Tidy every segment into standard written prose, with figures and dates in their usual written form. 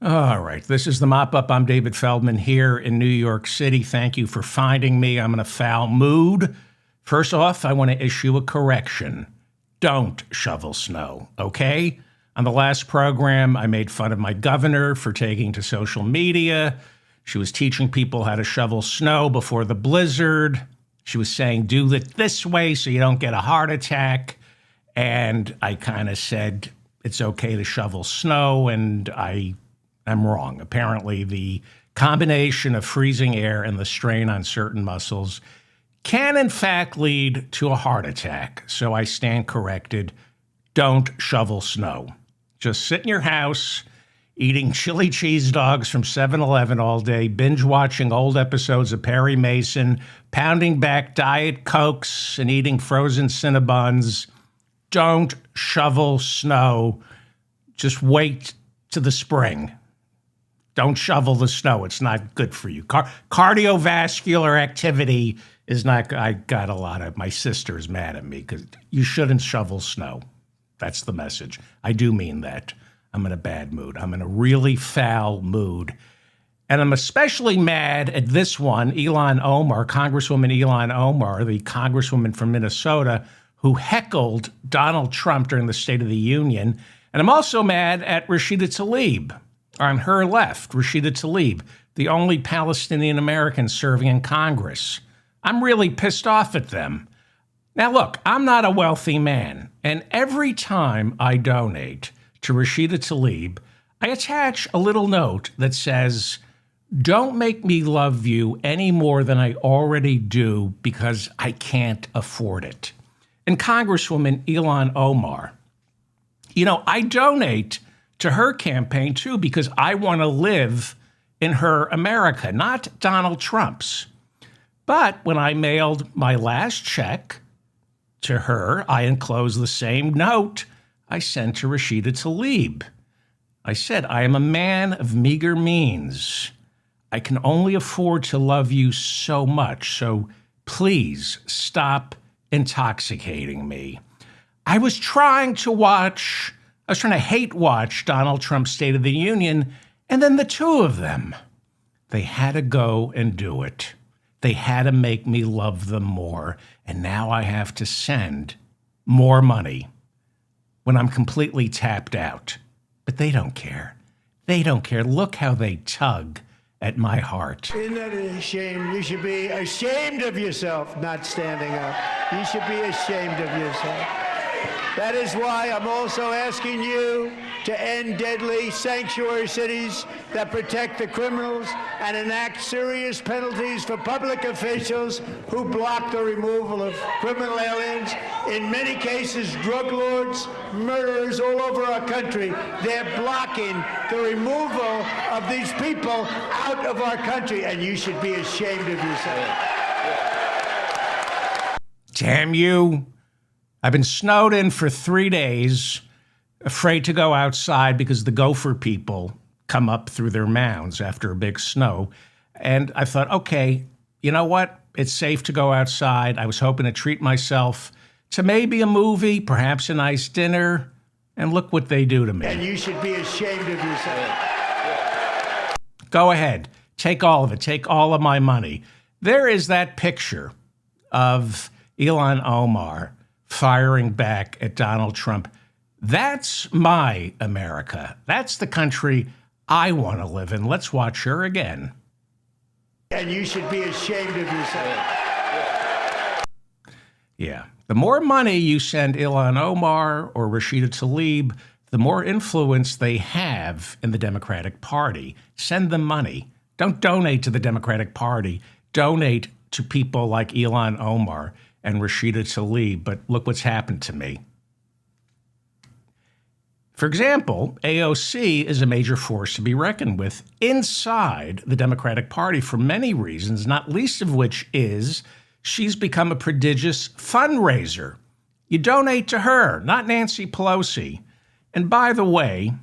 All right, this is the Mop Up. I'm David Feldman here in New York City. Thank you for finding me. I'm in a foul mood. First off, I want to issue a correction. Don't shovel snow, okay? On the last program, I made fun of my governor for taking to social media. She was teaching people how to shovel snow before the blizzard. She was saying, do it this way so you don't get a heart attack. And I kind of said, it's okay to shovel snow, and I'm wrong. Apparently, the combination of freezing air and the strain on certain muscles can, in fact, lead to a heart attack. So I stand corrected. Don't shovel snow. Just sit in your house, eating chili cheese dogs from 7-Eleven all day, binge-watching old episodes of Perry Mason, pounding back Diet Cokes, and eating frozen Cinnabons. Don't shovel snow. Just wait to the spring. Don't shovel the snow. It's not good for you. Cardiovascular activity is not. I got a lot of my sisters mad at me because you shouldn't shovel snow. That's the message. I do mean that. I'm in a bad mood. I'm in a really foul mood. And I'm especially mad at this one, Ilhan Omar, Congresswoman Ilhan Omar, the congresswoman from Minnesota, who heckled Donald Trump during the State of the Union. And I'm also mad at Rashida Tlaib. On her left, Rashida Tlaib, the only Palestinian American serving in Congress. I'm really pissed off at them. Now, look, I'm not a wealthy man, and every time I donate to Rashida Tlaib, I attach a little note that says, don't make me love you any more than I already do because I can't afford it. And Congresswoman Ilhan Omar, I donate to her campaign, too, because I want to live in her America, not Donald Trump's. But when I mailed my last check to her, I enclosed the same note I sent to Rashida Tlaib. I said, I am a man of meager means. I can only afford to love you so much, so please stop intoxicating me. I was trying to hate watch Donald Trump's State of the Union, and then the two of them, they had to go and do it. They had to make me love them more, and now I have to send more money when I'm completely tapped out. But they don't care. They don't care. Look how they tug at my heart. Isn't that a shame? You should be ashamed of yourself not standing up. You should be ashamed of yourself. That is why I'm also asking you to end deadly sanctuary cities that protect the criminals and enact serious penalties for public officials who block the removal of criminal aliens. In many cases, drug lords, murderers all over our country, they're blocking the removal of these people out of our country, and you should be ashamed of yourself. Damn you. I've been snowed in for 3 days, afraid to go outside because the gopher people come up through their mounds after a big snow. And I thought, okay, you know what? It's safe to go outside. I was hoping to treat myself to maybe a movie, perhaps a nice dinner. And look what they do to me. And you should be ashamed of yourself. Go ahead. Take all of it. Take all of my money. There is that picture of Ilhan Omar firing back at Donald Trump. That's my America. That's the country I want to live in. Let's watch her again. And you should be ashamed of yourself. Yeah. The more money you send Ilhan Omar or Rashida Tlaib, the more influence they have in the Democratic Party. Send them money. Don't donate to the Democratic Party. Donate to people like Ilhan Omar and Rashida Tlaib, but look what's happened to me. For example, AOC is a major force to be reckoned with inside the Democratic Party for many reasons, not least of which is she's become a prodigious fundraiser. You donate to her, not Nancy Pelosi. And by the way,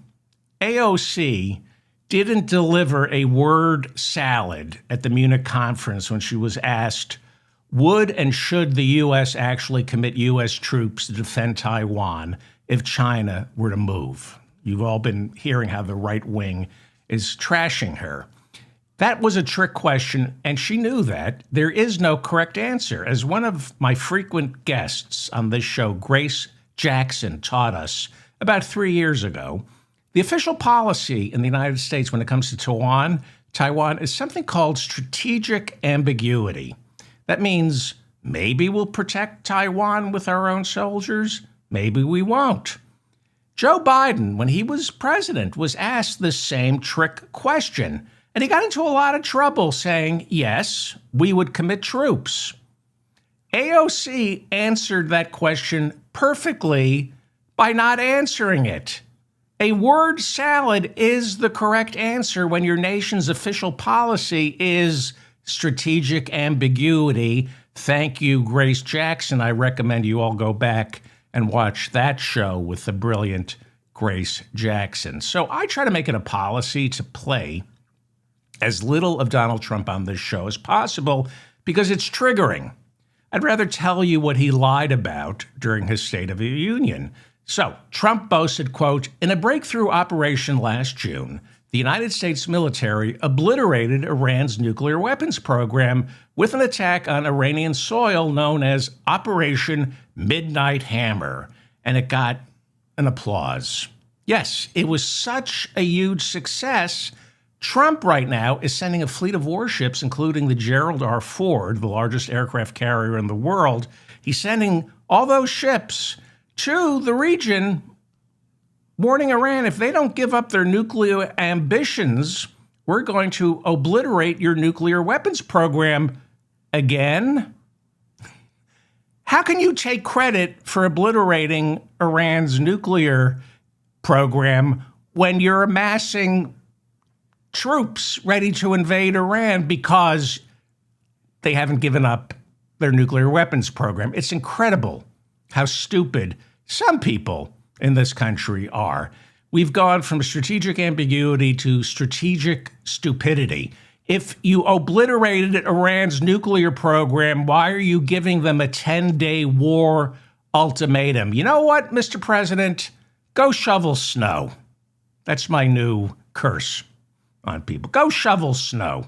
AOC didn't deliver a word salad at the Munich conference when she was asked, would and should the U.S. actually commit U.S. troops to defend Taiwan if China were to move? You've all been hearing how the right wing is trashing her. That was a trick question, and she knew that. There is no correct answer. As one of my frequent guests on this show, Grace Jackson, taught us about 3 years ago, the official policy in the United States when it comes to Taiwan is something called strategic ambiguity. That means maybe we'll protect Taiwan with our own soldiers, maybe we won't. Joe Biden, when he was president, was asked the same trick question, and he got into a lot of trouble saying, yes, we would commit troops. AOC answered that question perfectly by not answering it. A word salad is the correct answer when your nation's official policy is strategic ambiguity. Thank you, Grace Jackson. I recommend you all go back and watch that show with the brilliant Grace Jackson. So I try to make it a policy to play as little of Donald Trump on this show as possible because it's triggering. I'd rather tell you what he lied about during his State of the Union. So Trump boasted, quote, in a breakthrough operation last June, the United States military obliterated Iran's nuclear weapons program with an attack on Iranian soil known as Operation Midnight Hammer, and it got an applause. Yes, it was such a huge success. Trump right now is sending a fleet of warships, including the Gerald R. Ford, the largest aircraft carrier in the world. He's sending all those ships to the region, warning Iran, if they don't give up their nuclear ambitions, we're going to obliterate your nuclear weapons program again. How can you take credit for obliterating Iran's nuclear program when you're amassing troops ready to invade Iran because they haven't given up their nuclear weapons program? It's incredible how stupid some people in this country are. We've gone from strategic ambiguity to strategic stupidity. If you obliterated Iran's nuclear program, why are you giving them a 10-day war ultimatum? You know what, Mr. President? Go shovel snow. That's my new curse on people. Go shovel snow.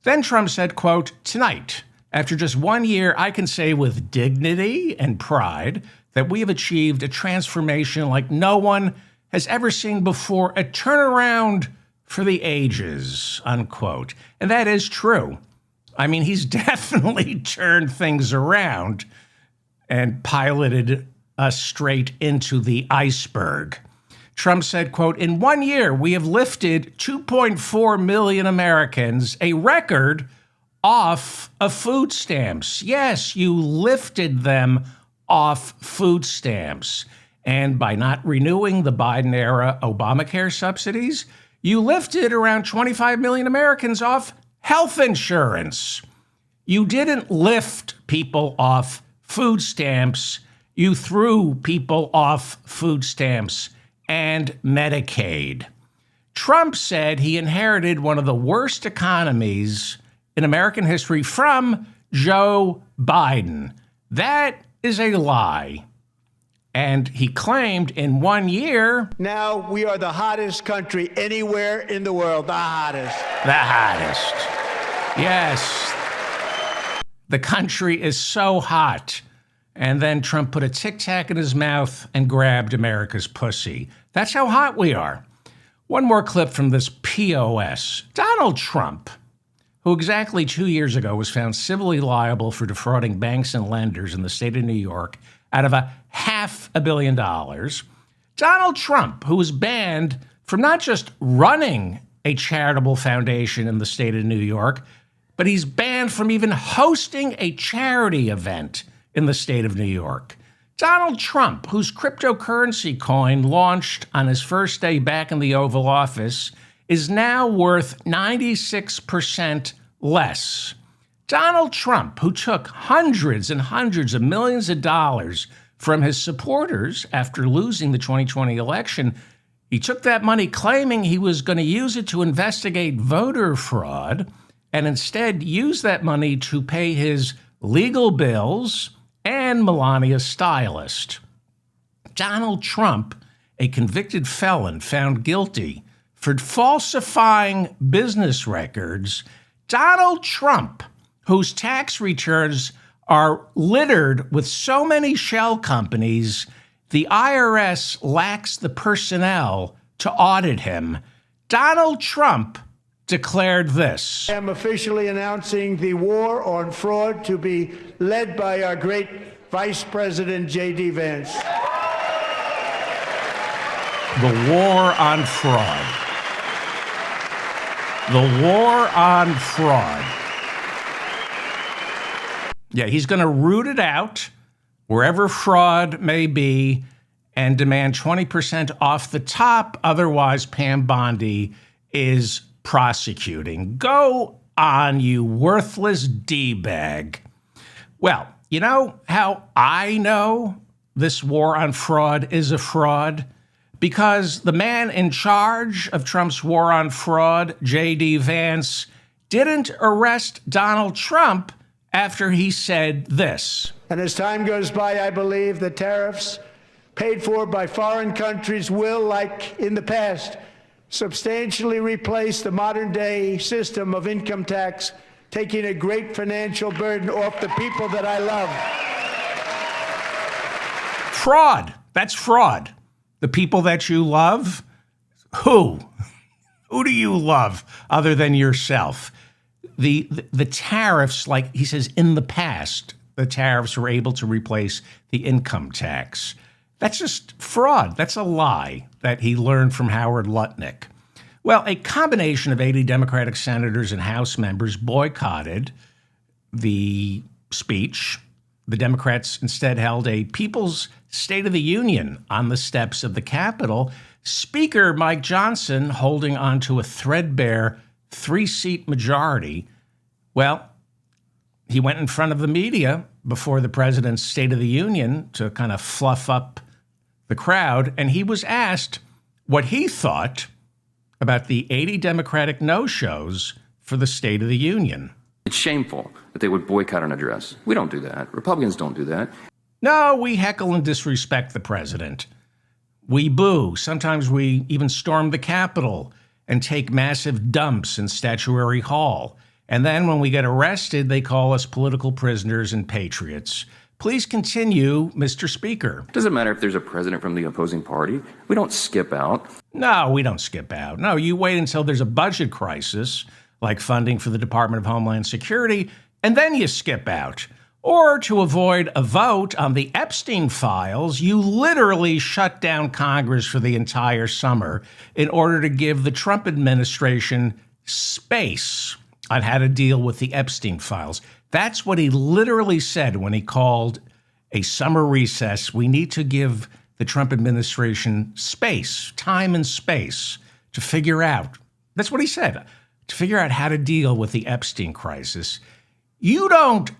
Then Trump said, quote, tonight, after just 1 year, I can say with dignity and pride that we have achieved a transformation like no one has ever seen before, a turnaround for the ages, unquote. And that is true. I mean, he's definitely turned things around and piloted us straight into the iceberg. Trump said, quote, in 1 year, we have lifted 2.4 million Americans, a record, off of food stamps. Yes, you lifted them off food stamps. And by not renewing the Biden-era Obamacare subsidies, you lifted around 25 million Americans off health insurance. You didn't lift people off food stamps. You threw people off food stamps and Medicaid. Trump said he inherited one of the worst economies in American history from Joe Biden. That is a lie. And he claimed in 1 year, now we are the hottest country anywhere in the world. The hottest. The hottest. Yes. The country is so hot. And then Trump put a Tic Tac in his mouth and grabbed America's pussy. That's how hot we are. One more clip from this POS. Donald Trump, who exactly 2 years ago was found civilly liable for defrauding banks and lenders in the state of New York out of $500 million. Donald Trump, who was banned from not just running a charitable foundation in the state of New York, but he's banned from even hosting a charity event in the state of New York. Donald Trump, whose cryptocurrency coin launched on his first day back in the Oval Office, is now worth 96% less. Donald Trump, who took hundreds and hundreds of millions of dollars from his supporters after losing the 2020 election, he took that money claiming he was going to use it to investigate voter fraud and instead used that money to pay his legal bills and Melania's stylist. Donald Trump, a convicted felon found guilty for falsifying business records, Donald Trump, whose tax returns are littered with so many shell companies, the IRS lacks the personnel to audit him. Donald Trump declared this. I am officially announcing the war on fraud to be led by our great Vice President J.D. Vance. The war on fraud. The war on fraud. Yeah, he's going to root it out wherever fraud may be and demand 20% off the top. Otherwise, Pam Bondi is prosecuting. Go on, you worthless D-bag. Well, you know how I know this war on fraud is a fraud? Because the man in charge of Trump's war on fraud, J.D. Vance, didn't arrest Donald Trump after he said this. And as time goes by, I believe the tariffs paid for by foreign countries will, like in the past, substantially replace the modern-day system of income tax, taking a great financial burden off the people that I love. Fraud. That's fraud. The people that you love? Who? Who do you love other than yourself? The tariffs, like he says, in the past, the tariffs were able to replace the income tax. That's just fraud. That's a lie that he learned from Howard Lutnick. Well, a combination of 80 Democratic senators and House members boycotted the speech. The Democrats instead held a People's State of the Union on the steps of the Capitol. Speaker Mike Johnson holding on to a threadbare 3-seat majority. Well, he went in front of the media before the president's State of the Union to kind of fluff up the crowd, and he was asked what he thought about the 80 Democratic no-shows for the State of the Union. It's shameful that they would boycott an address. We don't do that. Republicans don't do that. No, we heckle and disrespect the president. We boo. Sometimes we even storm the Capitol and take massive dumps in Statuary Hall. And then when we get arrested, they call us political prisoners and patriots. Please continue, Mr. Speaker. It doesn't matter if there's a president from the opposing party. We don't skip out. No, we don't skip out. No, you wait until there's a budget crisis, like funding for the Department of Homeland Security, and then you skip out. Or to avoid a vote on the Epstein files, you literally shut down Congress for the entire summer in order to give the Trump administration space on how to deal with the Epstein files. That's what he literally said when he called a summer recess. We need to give the Trump administration space, time and space to figure out. That's what he said, to figure out how to deal with the Epstein crisis. You don't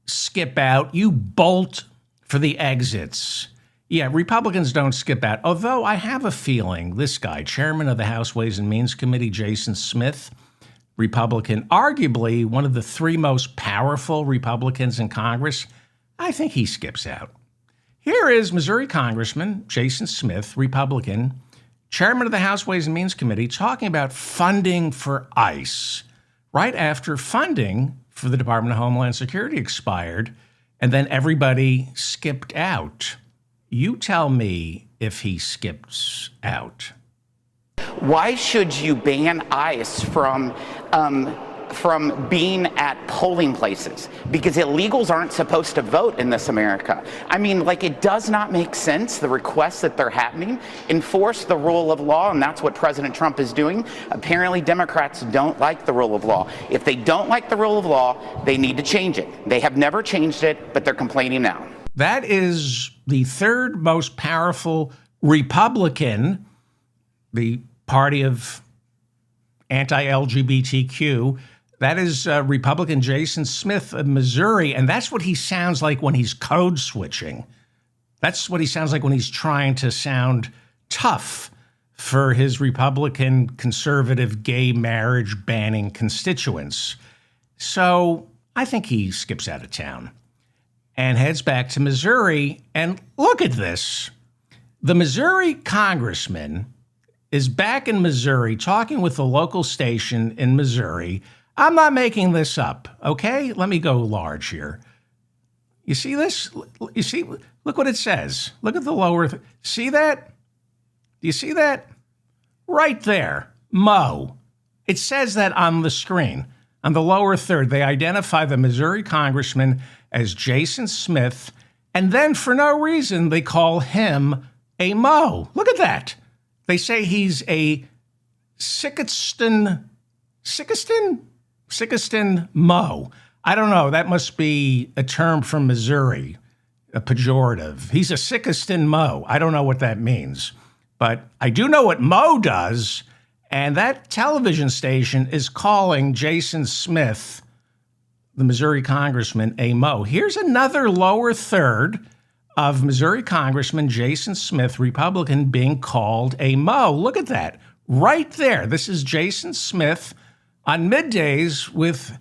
skip out, you bolt for the exits. Yeah, Republicans don't skip out. Although I have a feeling this guy, chairman of the House Ways and Means Committee, Jason Smith, Republican, arguably one of the 3 most powerful Republicans in Congress, I think he skips out. Here is Missouri Congressman Jason Smith, Republican, chairman of the House Ways and Means Committee, talking about funding for ICE right after funding for the Department of Homeland Security expired, and then everybody skipped out. You tell me if he skips out. Why should you ban ICE from being at polling places? Because illegals aren't supposed to vote in this America. I mean, like, it does not make sense, the requests that they're happening. Enforce the rule of law, and that's what President Trump is doing. Apparently, Democrats don't like the rule of law. If they don't like the rule of law, they need to change it. They have never changed it, but they're complaining now. That is the 3rd most powerful Republican, the party of anti-LGBTQ. That is Republican Jason Smith of Missouri, and that's what he sounds like when he's code switching. That's what he sounds like when he's trying to sound tough for his Republican conservative gay marriage banning constituents. So I think he skips out of town and heads back to Missouri. And look at this. The Missouri congressman is back in Missouri talking with the local station in Missouri. I'm not making this up, okay? Let me go large here. You see this? You see? Look what it says. Look at the lower. See that? Do you see that? Right there. Mo. It says that on the screen. On the lower third, they identify the Missouri congressman as Jason Smith, and then for no reason, they call him a Mo. Look at that. They say he's a Sickiston Mo. I don't know. That must be a term from Missouri, a pejorative. He's a Sickiston Mo. I don't know what that means. But I do know what Mo does, and that television station is calling Jason Smith, the Missouri congressman, a Mo. Here's another lower third of Missouri Congressman Jason Smith, Republican, being called a Mo. Look at that. Right there. This is Jason Smith on middays with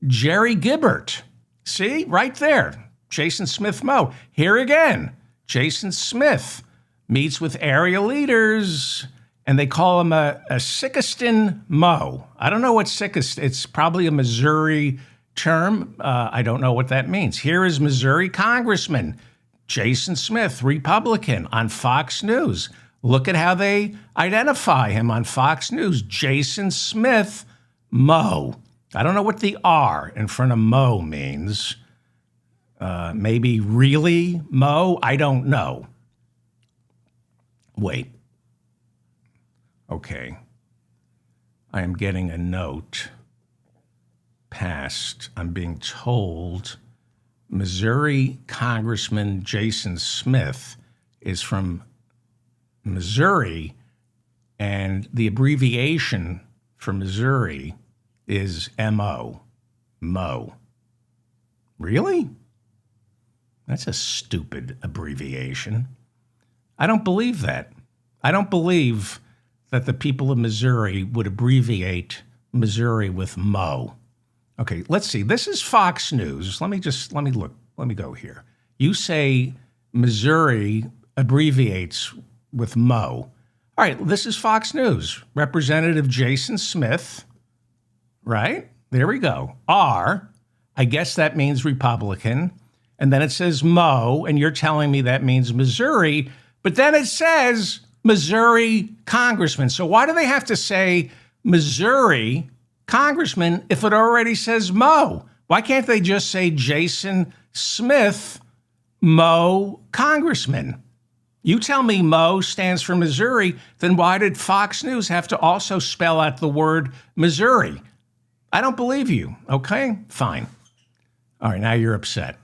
Jerry Gibbert. See? Right there. Jason Smith Mo. Here again. Jason Smith meets with area leaders, and they call him a Sickiston Mo. I don't know what Sickiston. It's probably a Missouri term. I don't know what that means. Here is Missouri Congressman Jason Smith, Republican, on Fox News. Look at how they identify him on Fox News. Jason Smith Mo. I don't know what the R in front of Mo means. Maybe really Mo? I don't know. Wait. Okay. I am getting a note passed. I'm being told Missouri Congressman Jason Smith is from Missouri, and the abbreviation for Missouri is MO. Mo. Really? That's a stupid abbreviation. I don't believe that. I don't believe that the people of Missouri would abbreviate Missouri with Mo. Okay, let's see. This is Fox News. Let me look. Let me go here. You say Missouri abbreviates with Mo. All right, this is Fox News. Representative Jason Smith, right? There we go. R, I guess that means Republican. And then it says Mo, and you're telling me that means Missouri. But then it says Missouri Congressman. So why do they have to say Missouri Congressman if it already says Mo? Why can't they just say Jason Smith, Mo Congressman? You tell me Mo stands for Missouri, then why did Fox News have to also spell out the word Missouri? I don't believe you. Okay, fine. All right, now you're upset.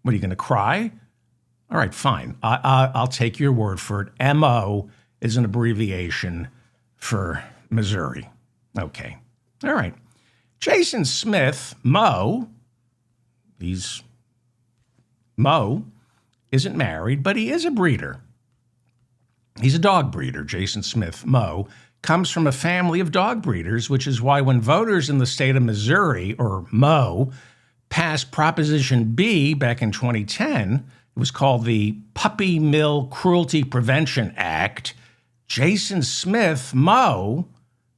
What, are you going to cry? All right, fine. I'll take your word for it. MO is an abbreviation for Missouri. Okay. All right. Jason Smith, Mo, Mo isn't married, but he is a breeder. He's a dog breeder. Jason Smith, Mo, comes from a family of dog breeders, which is why when voters in the state of Missouri, or Mo, passed Proposition B back in 2010, it was called the Puppy Mill Cruelty Prevention Act. Jason Smith, Mo,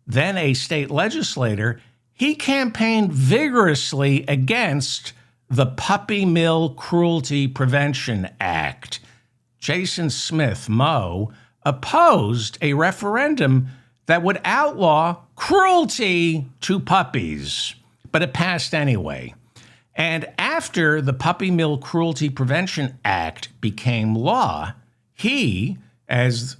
then a state legislator, he campaigned vigorously against the Puppy Mill Cruelty Prevention Act. Jason Smith, Mo, opposed a referendum that would outlaw cruelty to puppies, but it passed anyway. And after the Puppy Mill Cruelty Prevention Act became law, he, as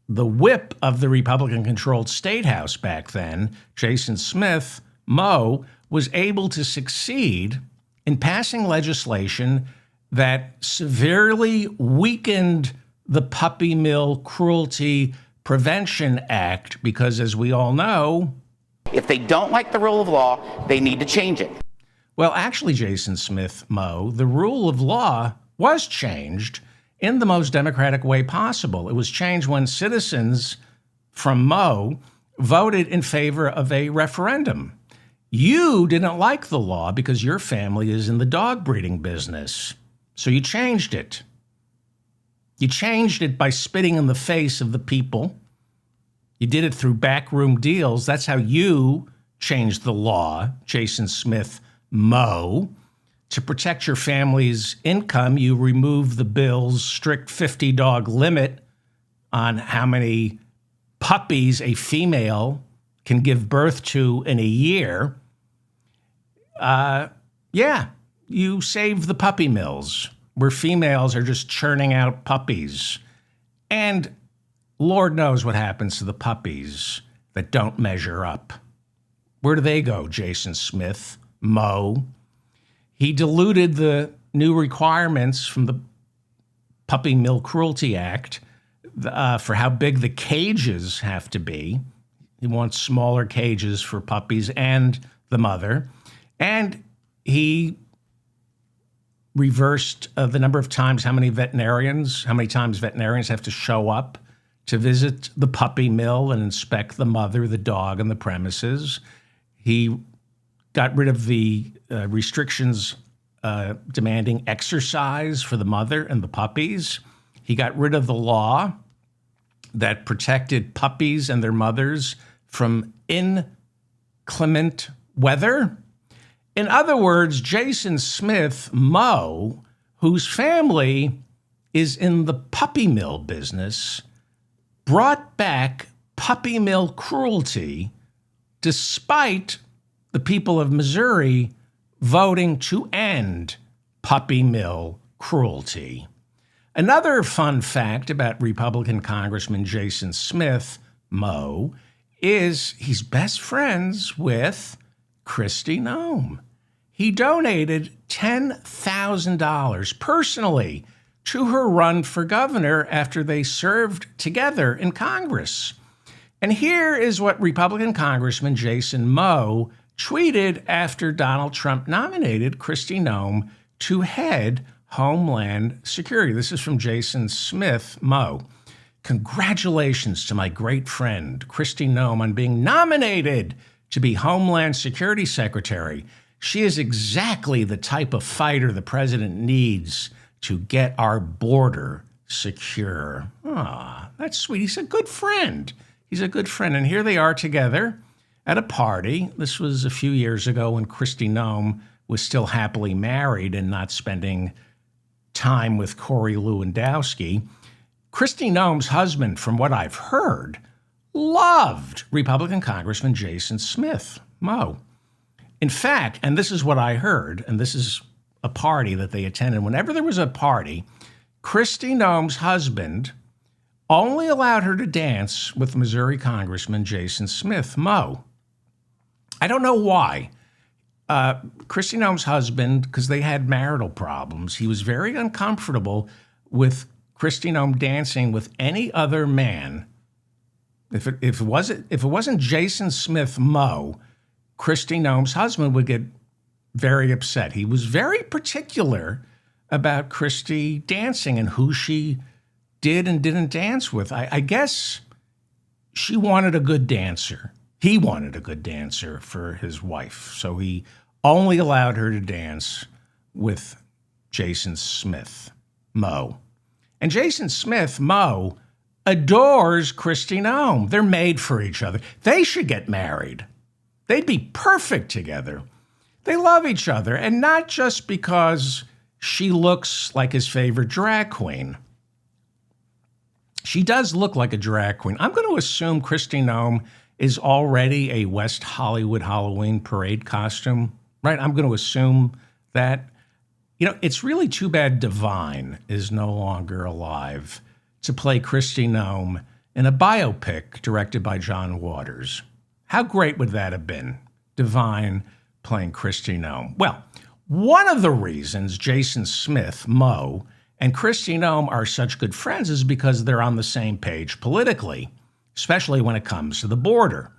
the whip of the Republican-controlled State House back then, Jason Smith, Mo, was able to succeed in passing legislation that severely weakened the Puppy Mill Cruelty Prevention Act because, as we all know, if they don't like the rule of law, they need to change it. Well, actually, Jason Smith, Mo, the rule of law was changed in the most democratic way possible. It was changed when citizens from Mo voted in favor of a referendum. You didn't like the law because your family is in the dog breeding business, so you changed it. You changed it by spitting in the face of the people. You did it through backroom deals. That's how you changed the law, Jason Smith Moe. To protect your family's income, you removed the bill's strict 50-dog limit on how many puppies a female can give birth to in a year. Yeah, you saved the puppy mills, where females are just churning out puppies. And Lord knows what happens to the puppies that don't measure up. Where do they go, Jason Smith Moe? He diluted the new requirements from the Puppy Mill Cruelty Act for how big the cages have to be. He wants smaller cages for puppies and the mother. And he reversed the number of times how many times veterinarians have to show up to visit the puppy mill and inspect the mother, the dog, and the premises. He got rid of the restrictions demanding exercise for the mother and the puppies. He got rid of the law that protected puppies and their mothers from inclement weather. In other words, Jason Smith Moe, whose family is in the puppy mill business, brought back puppy mill cruelty despite the people of Missouri voting to end puppy mill cruelty. Another fun fact about Republican Congressman Jason Smith Moe is he's best friends with Kristi Noem. He donated $10,000 personally to her run for governor after they served together in Congress. And here is what Republican Congressman Jason Moe tweeted after Donald Trump nominated Kristi Noem to head Homeland Security. This is from Jason Smith Moe. Congratulations to my great friend Kristi Noem on being nominated to be Homeland Security Secretary. She is exactly the type of fighter the president needs to get our border secure. Ah, that's sweet. He's a good friend. He's a good friend. And here they are together at a party. This was a few years ago when Kristi Noem was still happily married and not spending time with Corey Lewandowski. Kristi Noem's husband, from what I've heard, loved Republican Congressman Jason Smith Moe. In fact, and this is what I heard, and this is a party that they attended. Whenever there was a party, Kristi Noem's husband only allowed her to dance with Missouri Congressman Jason Smith Moe. I don't know why. Kristi Noem's husband, because they had marital problems, he was very uncomfortable with Kristi Noem dancing with any other man. If it wasn't Jason Smith Moe, Kristi Noem's husband would get very upset. He was very particular about Kristi dancing and who she did and didn't dance with. I guess she wanted a good dancer. He wanted a good dancer for his wife, so he only allowed her to dance with Jason Smith Moe. And Jason Smith Moe adores Kristi Noem. They're made for each other. They should get married. They'd be perfect together. They love each other, and not just because she looks like his favorite drag queen. She does look like a drag queen. I'm going to assume Kristi Noem is already a West Hollywood Halloween parade costume, right? I'm going to assume that. You know, it's really too bad Divine is no longer alive to play Kristi Noem in a biopic directed by John Waters. How great would that have been? Divine playing Kristi Noem. Well, one of the reasons Jason Smith Moe and Kristi Noem are such good friends is because they're on the same page politically, especially when it comes to the border.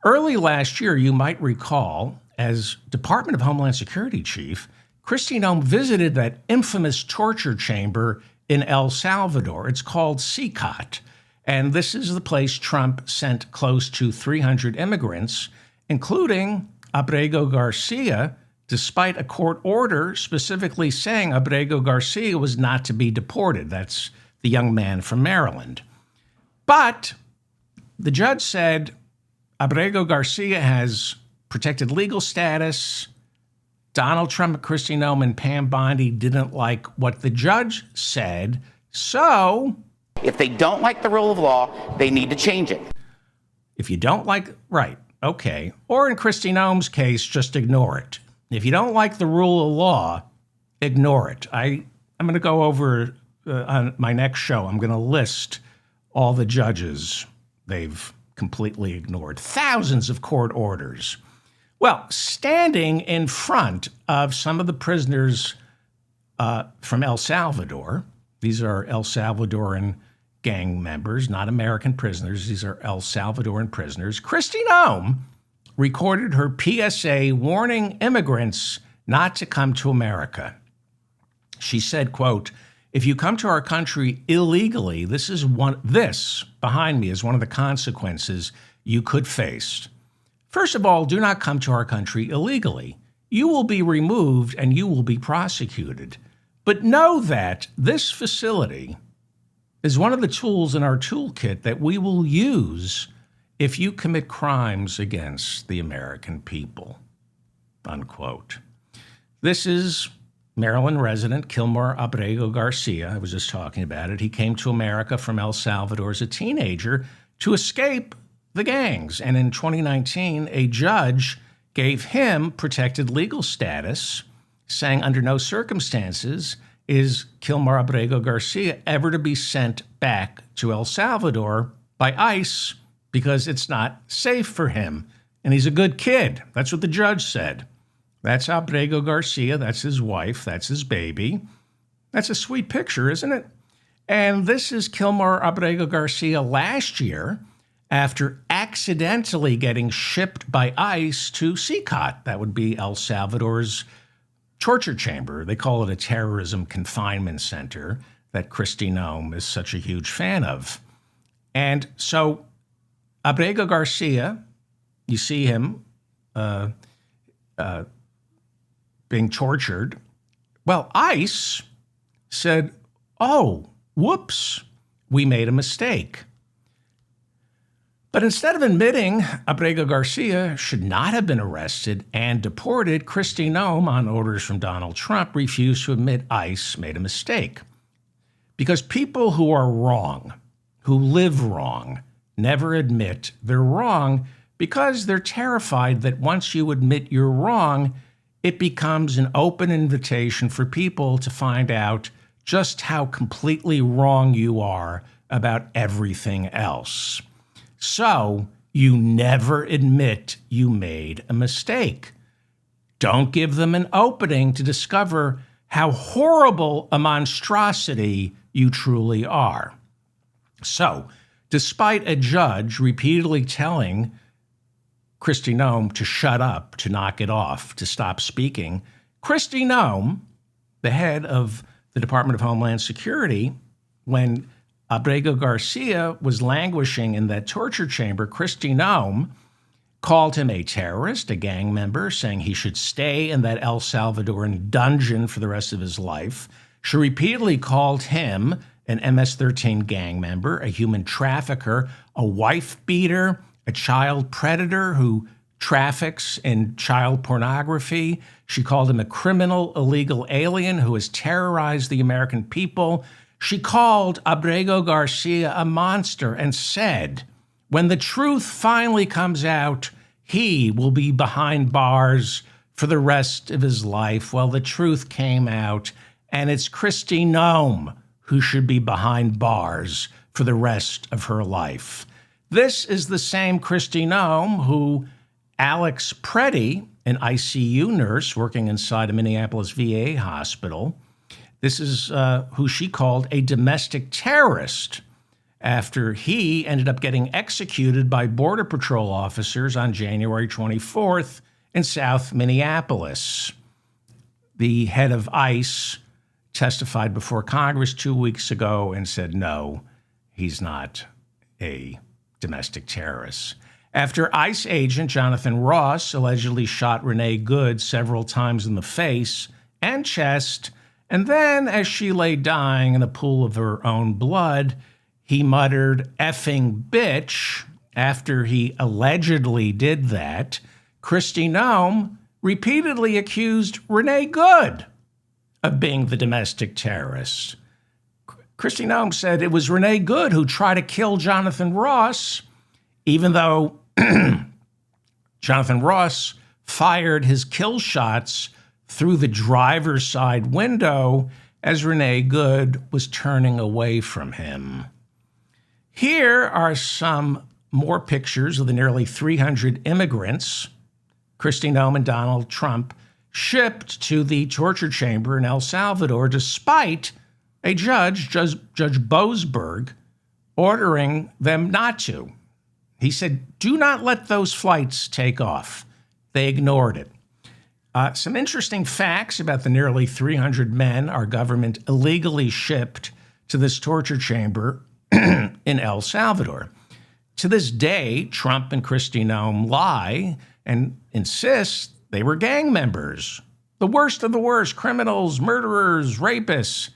Early last year, you might recall, as Department of Homeland Security chief, Kristi Noem visited that infamous torture chamber in El Salvador. It's called CCOT. And this is the place Trump sent close to 300 immigrants, including Abrego Garcia, despite a court order specifically saying Abrego Garcia was not to be deported. That's the young man from Maryland. But the judge said Abrego Garcia has protected legal status. Donald Trump, Kristi Noem, and Pam Bondi didn't like what the judge said. So if they don't like the rule of law, they need to change it. if you don't like, right, okay. Or in Kristi Noem's case, just ignore it. If you don't like the rule of law, ignore it. I'm going to go over on my next show. I'm going to list all the judges they've completely ignored. Thousands of court orders. Well, standing in front of some of the prisoners from El Salvador, these are El Salvadoran gang members, not American prisoners. These are El Salvadoran prisoners. Kristi Noem recorded her PSA warning immigrants not to come to America. She said, quote, "If you come to our country illegally, this behind me is one of the consequences you could face. First of all, do not come to our country illegally. You will be removed and you will be prosecuted. But know that this facility is one of the tools in our toolkit that we will use if you commit crimes against the American people," unquote. This is Maryland resident Kilmer Abrego Garcia. I was just talking about it. He came to America from El Salvador as a teenager to escape the gangs. And in 2019, a judge gave him protected legal status, saying under no circumstances is Kilmer Abrego Garcia ever to be sent back to El Salvador by ICE because it's not safe for him. And he's a good kid. That's what the judge said. That's Abrego Garcia. That's his wife. That's his baby. That's a sweet picture, isn't it? And this is Kilmer Abrego Garcia last year after accidentally getting shipped by ICE to CCOT. That would be El Salvador's torture chamber. They call it a terrorism confinement center that Kristi Noem is such a huge fan of. And so Abrego Garcia, you see him being tortured. Well, ICE said, "Oh, whoops, we made a mistake." But instead of admitting Abrego Garcia should not have been arrested and deported, Kristi Noem, on orders from Donald Trump, refused to admit ICE made a mistake. Because people who are wrong, who live wrong, never admit they're wrong because they're terrified that once you admit you're wrong, it becomes an open invitation for people to find out just how completely wrong you are about everything else. So you never admit you made a mistake. Don't give them an opening to discover how horrible a monstrosity you truly are. So, despite a judge repeatedly telling Kristi Noem to shut up, to knock it off, to stop speaking, Kristi Noem, the head of the Department of Homeland Security, when Abrego Garcia was languishing in that torture chamber, Kristi Noem called him a terrorist, a gang member, saying he should stay in that El Salvadoran dungeon for the rest of his life. She repeatedly called him an MS-13 gang member, a human trafficker, a wife beater, a child predator who traffics in child pornography. She called him a criminal, illegal alien who has terrorized the American people. She called Abrego Garcia a monster and said, when the truth finally comes out, he will be behind bars for the rest of his life. Well, the truth came out, and it's Kristi Noem who should be behind bars for the rest of her life. This is the same Kristi Noem who Alex Preddy, an ICU nurse working inside a Minneapolis VA hospital, this is who she called a domestic terrorist after he ended up getting executed by Border Patrol officers on January 24th in South Minneapolis. The head of ICE testified before Congress 2 weeks ago and said, no, he's not a domestic terrorist. After ICE agent Jonathan Ross allegedly shot Renee Good several times in the face and chest, and then as she lay dying in a pool of her own blood, he muttered, "effing bitch," after he allegedly did that, Kristi Noem repeatedly accused Renee Good of being the domestic terrorist. Kristi Noem said it was Renee Good who tried to kill Jonathan Ross, even though Jonathan Ross fired his kill shots through the driver's side window as Renee Good was turning away from him. Here are some more pictures of the nearly 300 immigrants Kristi Noem and Donald Trump shipped to the torture chamber in El Salvador, despite a Judge Boasberg, ordering them not to. He said, do not let those flights take off. They ignored it. Some interesting facts about the nearly 300 men our government illegally shipped to this torture chamber in El Salvador. To this day, Trump and Kristi Noem lie and insist they were gang members, the worst of the worst, criminals, murderers, rapists.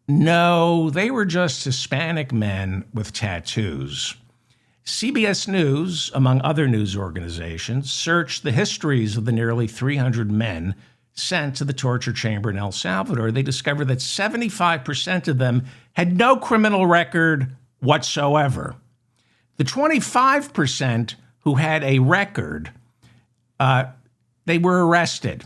No, they were just Hispanic men with tattoos. CBS News, among other news organizations, searched the histories of the nearly 300 men sent to the torture chamber in El Salvador. They discovered that 75% of them had no criminal record whatsoever. The 25% who had a record, they were arrested.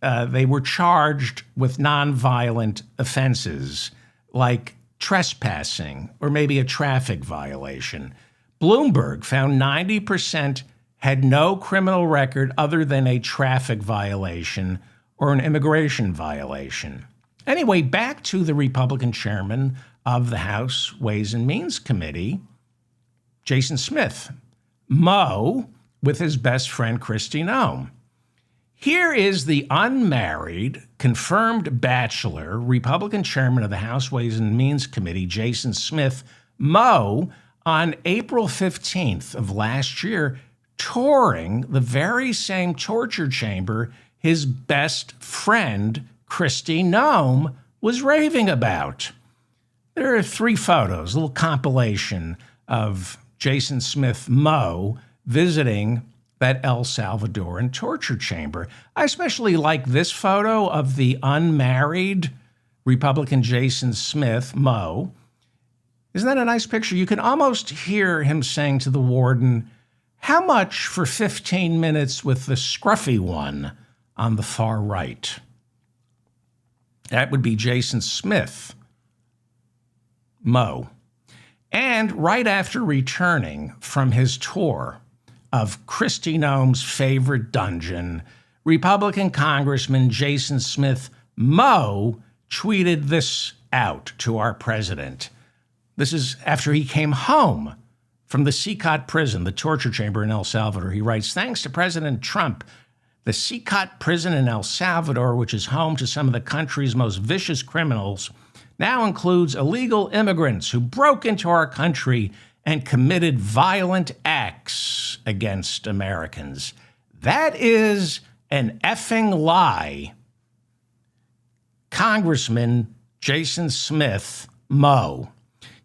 They were charged with nonviolent offenses like trespassing or maybe a traffic violation. Bloomberg found 90% had no criminal record other than a traffic violation or an immigration violation. Anyway, back to the Republican chairman of the House Ways and Means Committee, Jason Smith, Mo, with his best friend Kristi Noem. Here is the unmarried, confirmed bachelor, Republican chairman of the House Ways and Means Committee, Jason Smith, Mo, on April 15th of last year, touring the very same torture chamber his best friend, Kristi Noem, was raving about. There are 3 photos, a little compilation of Jason Smith, Mo, visiting that El Salvadoran torture chamber. I especially like this photo of the unmarried Republican Jason Smith, Mo. Isn't that a nice picture? You can almost hear him saying to the warden, how much for 15 minutes with the scruffy one on the far right? That would be Jason Smith, Mo. And right after returning from his tour of Kristi Noem's favorite dungeon, Republican Congressman Jason Smith, Mo, tweeted this out to our president. This is after he came home from the CICOT prison, the torture chamber in El Salvador. He writes, thanks to President Trump, the CICOT prison in El Salvador, which is home to some of the country's most vicious criminals, now includes illegal immigrants who broke into our country and committed violent acts against Americans. That is an effing lie. Congressman Jason Smith, Mo.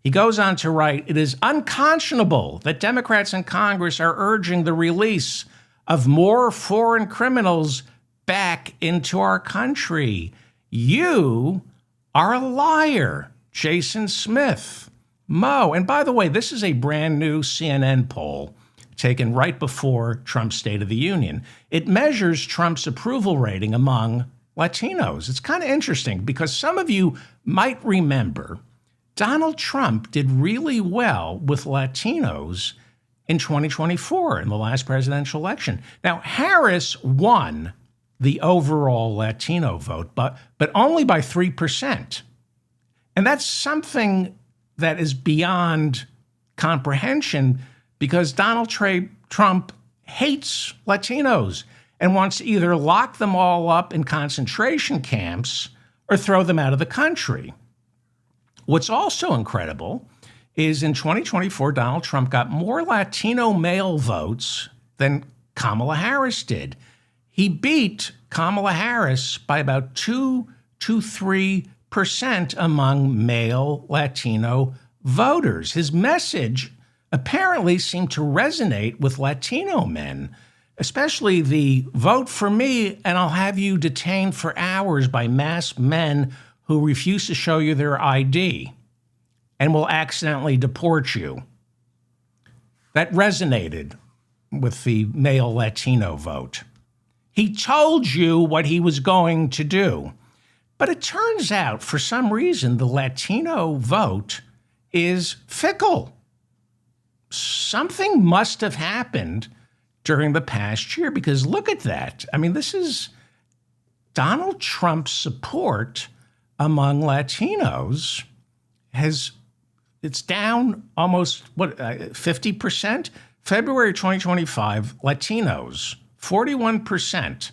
He goes on to write, it is unconscionable that Democrats in Congress are urging the release of more foreign criminals back into our country. You are a liar, Jason Smith, Mo. And by the way, this is a brand new CNN poll taken right before Trump's State of the Union. It measures Trump's approval rating among Latinos. It's kind of interesting because some of you might remember Donald Trump did really well with Latinos in 2024 in the last presidential election. Now, Harris won the overall Latino vote, but only by 3%. And that's something that is beyond comprehension because Donald Trump hates Latinos and wants to either lock them all up in concentration camps or throw them out of the country. What's also incredible is in 2024, Donald Trump got more Latino male votes than Kamala Harris did. He beat Kamala Harris by about 2 to 3% among male Latino voters. His message apparently seem to resonate with Latino men, especially the vote for me and I'll have you detained for hours by masked men who refuse to show you their ID and will accidentally deport you. That resonated with the male Latino vote. He told you what he was going to do. But it turns out, for some reason, the Latino vote is fickle. Something must have happened during the past year, because look at that. I mean, this is Donald Trump's support among Latinos it's down almost 50%? February 2025, Latinos, 41%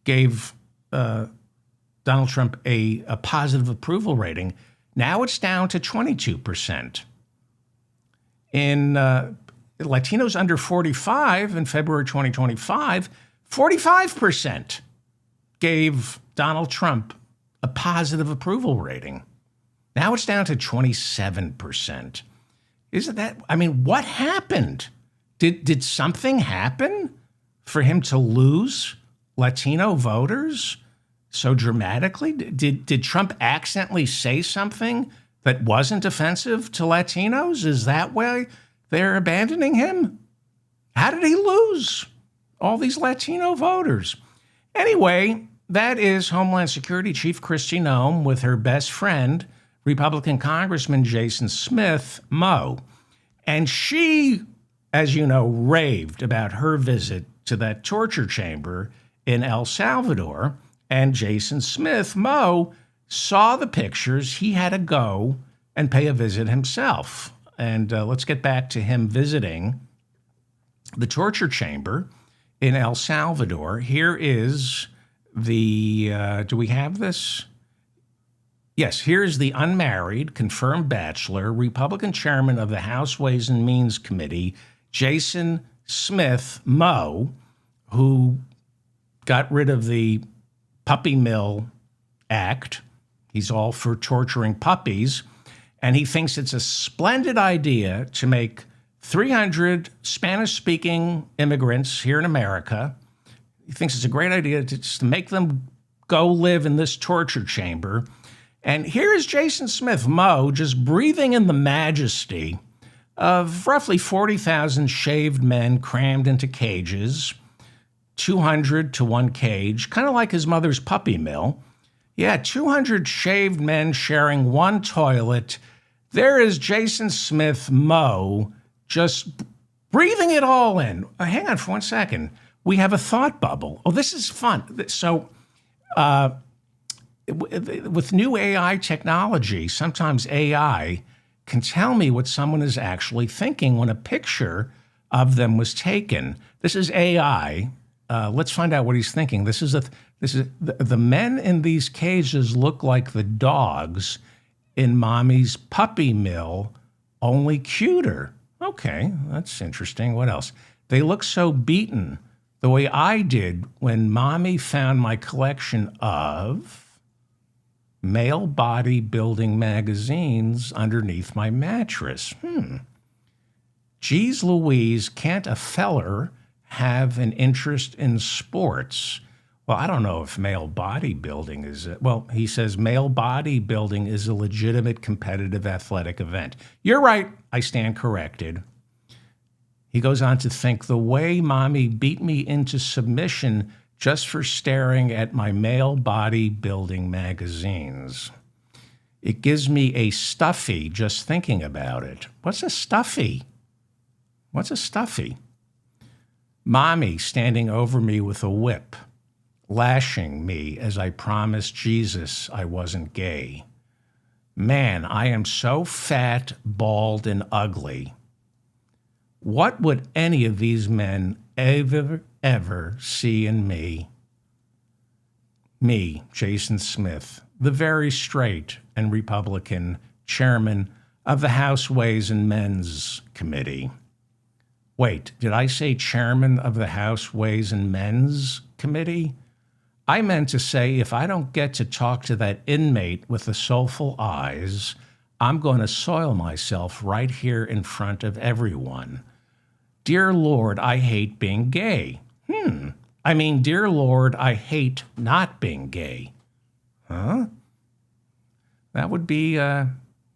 gave Donald Trump a positive approval rating. Now it's down to 22%. In Latinos under 45 in February 2025, 45% gave Donald Trump a positive approval rating. Now it's down to 27%. Isn't that, I mean, what happened? Did something happen for him to lose Latino voters so dramatically? Did Trump accidentally say something that wasn't offensive to Latinos? Is that why they're abandoning him? How did he lose all these Latino voters? Anyway, that is Homeland Security Chief Kristi Noem with her best friend, Republican Congressman Jason Smith, Mo. And she, as you know, raved about her visit to that torture chamber in El Salvador. And Jason Smith, Mo, saw the pictures. He had to go and pay a visit himself. And let's get back to him visiting the torture chamber in El Salvador. Here is the, do we have this? Yes, here's the unmarried, confirmed bachelor, Republican chairman of the House Ways and Means Committee, Jason Smith, Mo, who got rid of the Puppy Mill Act. He's all for torturing puppies. And he thinks it's a splendid idea to make 300 Spanish-speaking immigrants here in America. He thinks it's a great idea to make them go live in this torture chamber. And here's Jason Smith, Mo, just breathing in the majesty of roughly 40,000 shaved men crammed into cages, 200 to one cage, kind of like his mother's puppy mill. Yeah, 200 shaved men sharing one toilet. There is Jason Smith, Mo, just breathing it all in. Hang on for 1 second. We have a thought bubble. Oh, this is fun. So, with new AI technology, sometimes AI can tell me what someone is actually thinking when a picture of them was taken. This is AI. Let's find out what he's thinking. The men in these cages look like the dogs in Mommy's Puppy Mill, only cuter. Okay, that's interesting. What else? They look so beaten, the way I did when Mommy found my collection of male bodybuilding magazines underneath my mattress. Geez Louise, can't a feller have an interest in sports? Well, I don't know if male bodybuilding is, well, he says male bodybuilding is a legitimate competitive athletic event. You're right, I stand corrected. He goes on to think, the way Mommy beat me into submission just for staring at my male bodybuilding magazines. It gives me a stuffy just thinking about it. What's a stuffy? What's a stuffy? Mommy standing over me with a whip, lashing me as I promised Jesus I wasn't gay. Man, I am so fat, bald, and ugly. What would any of these men ever see in me? Me, Jason Smith, the very straight and Republican chairman of the House Ways and Means Committee. Wait, did I say chairman of the House Ways and Means Committee? I meant to say if I don't get to talk to that inmate with the soulful eyes, I'm going to soil myself right here in front of everyone. Dear Lord, I hate being gay. Dear Lord, I hate not being gay. Huh? That would be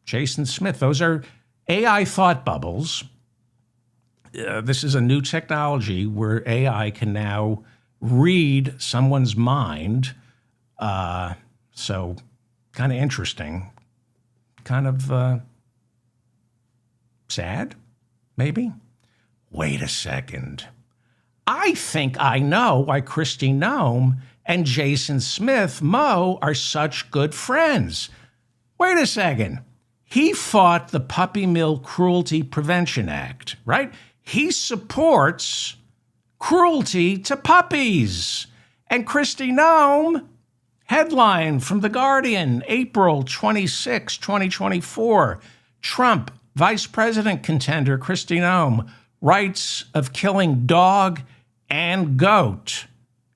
Jason Smith. Those are AI thought bubbles. This is a new technology where AI can now read someone's mind. So kind of interesting. Kind of sad, maybe? Wait a second. I think I know why Kristi Noem and Jason Smith, Mo, are such good friends. Wait a second. He fought the Puppy Mill Cruelty Prevention Act, right? He supports cruelty to puppies. And Kristi Noem, headline from The Guardian, April 26, 2024, Trump vice president contender Kristi Noem writes of killing dog and goat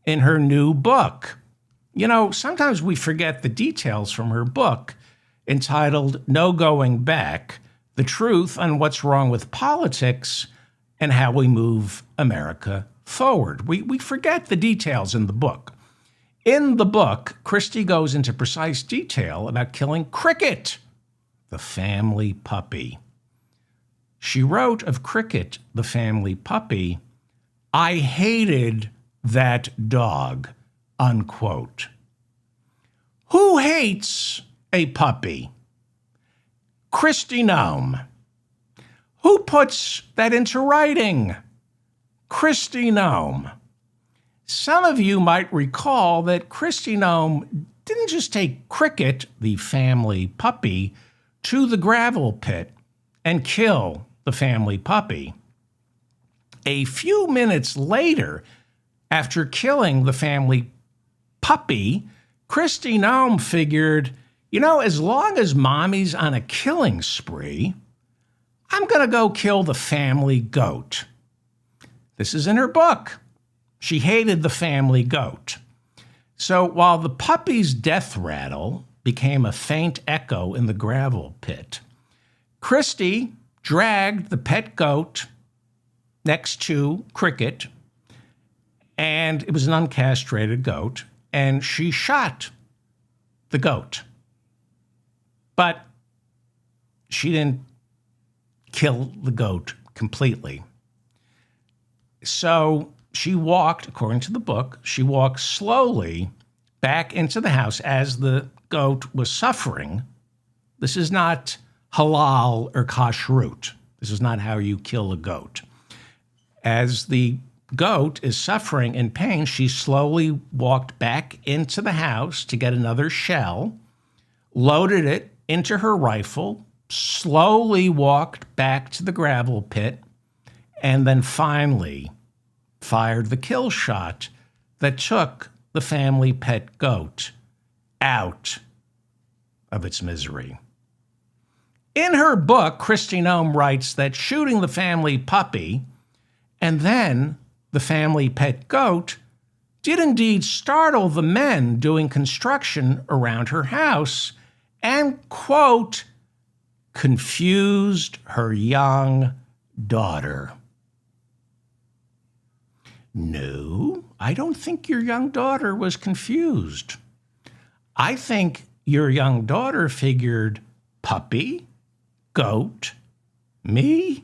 in her new book. You know, sometimes we forget the details from her book entitled No Going Back, The Truth on What's Wrong with Politics and How We Move America Forward. We forget the details in the book. In the book, Kristi goes into precise detail about killing Cricket, the family puppy. She wrote of Cricket, the family puppy, I hated that dog, unquote. Who hates a puppy? Kristi Noem. Who puts that into writing? Kristi Noem. Some of you might recall that Kristi Noem didn't just take Cricket, the family puppy, to the gravel pit and kill the family puppy. A few minutes later, after killing the family puppy, Kristi Noem figured, as long as mommy's on a killing spree, I'm going to go kill the family goat. This is in her book. She hated the family goat. So while the puppy's death rattle became a faint echo in the gravel pit, Kristi dragged the pet goat next to Cricket, and it was an uncastrated goat, and she shot the goat. But she didn't kill the goat completely. So she walked, according to the book, she walked slowly back into the house as the goat was suffering. This is not halal or kashrut. This is not how you kill a goat. As the goat is suffering in pain, she slowly walked back into the house to get another shell, loaded it into her rifle, slowly walked back to the gravel pit, and then finally fired the kill shot that took the family pet goat out of its misery. In her book, Kristi Noem writes that shooting the family puppy and then the family pet goat did indeed startle the men doing construction around her house and, quote, confused her young daughter. No, I don't think your young daughter was confused. I think your young daughter figured puppy, goat, me.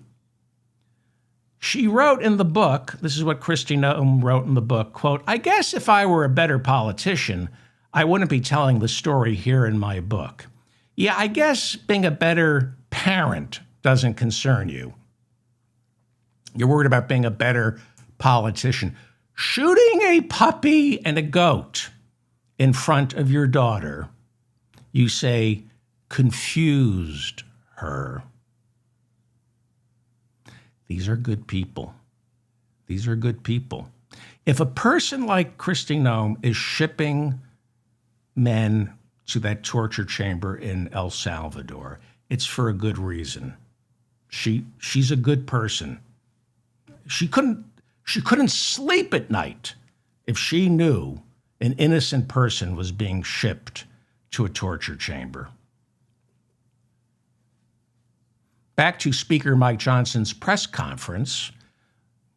She wrote in the book, this is what Kristi Noem wrote in the book, quote, I guess if I were a better politician, I wouldn't be telling the story here in my book. Yeah, I guess being a better parent doesn't concern you. You're worried about being a better politician. Shooting a puppy and a goat in front of your daughter, you say, confused her. These are good people. These are good people. If a person like Kristi Noem is shipping men to that torture chamber in El Salvador, it's for a good reason. She's a good person. She couldn't sleep at night if she knew an innocent person was being shipped to a torture chamber. Back to Speaker Mike Johnson's press conference,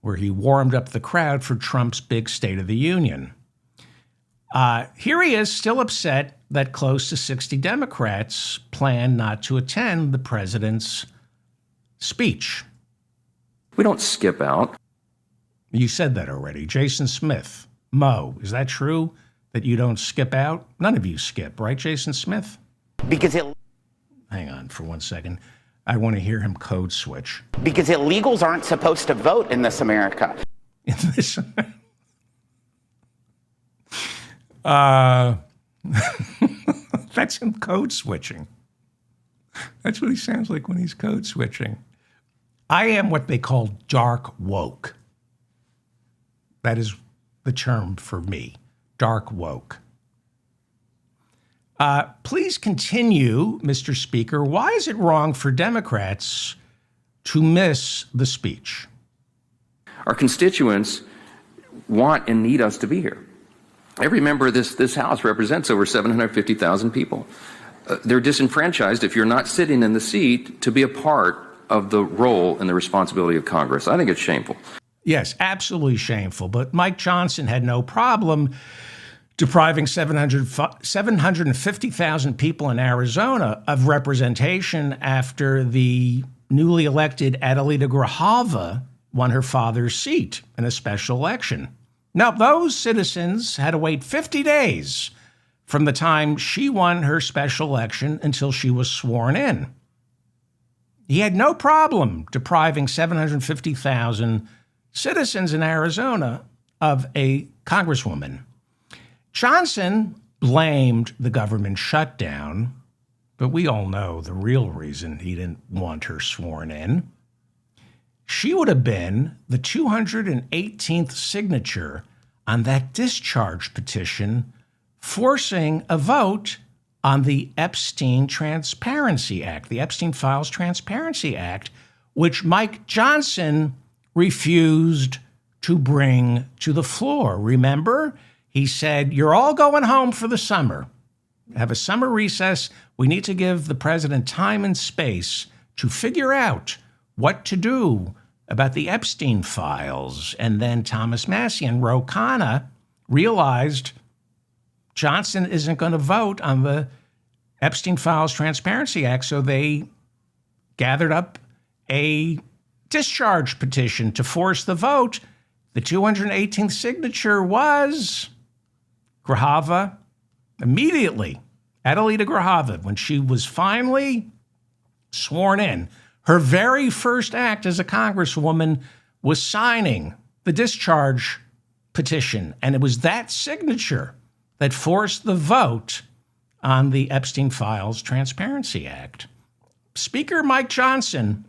where he warmed up the crowd for Trump's big State of the Union. Here he is, still upset that close to 60 Democrats plan not to attend the president's speech. We don't skip out. You said that already. Jason Smith, Mo, is that true that you don't skip out? None of you skip, right, Jason Smith? Because Hang on for 1 second. I want to hear him code switch. Because illegals aren't supposed to vote in this America. In this, that's him code switching. That's what he sounds like when he's code switching. I am what they call dark woke. That is the term for me, dark woke. Please continue, Mr. Speaker. Why is it wrong for Democrats to miss the speech? Our constituents want and need us to be here. Every member of this House represents over 750,000 people. They're disenfranchised if you're not sitting in the seat to be a part of the role and the responsibility of Congress. I think it's shameful. Yes, absolutely shameful. But Mike Johnson had no problem depriving 750,000 people in Arizona of representation after the newly elected Adelita Grijalva won her father's seat in a special election. Now, those citizens had to wait 50 days from the time she won her special election until she was sworn in. He had no problem depriving 750,000 citizens in Arizona of a congresswoman. Johnson blamed the government shutdown, but we all know the real reason he didn't want her sworn in. She would have been the 218th signature on that discharge petition, forcing a vote on the Epstein Transparency Act, the Epstein Files Transparency Act, which Mike Johnson refused to bring to the floor. Remember? He said, you're all going home for the summer. Have a summer recess. We need to give the president time and space to figure out what to do about the Epstein files. And then Thomas Massie and Ro Khanna realized Johnson isn't going to vote on the Epstein Files Transparency Act, so they gathered up a discharge petition to force the vote. The 218th signature was Grijalva. Immediately, Adelita Grijalva, when she was finally sworn in, her very first act as a congresswoman was signing the discharge petition. And it was that signature that forced the vote on the Epstein Files Transparency Act. Speaker Mike Johnson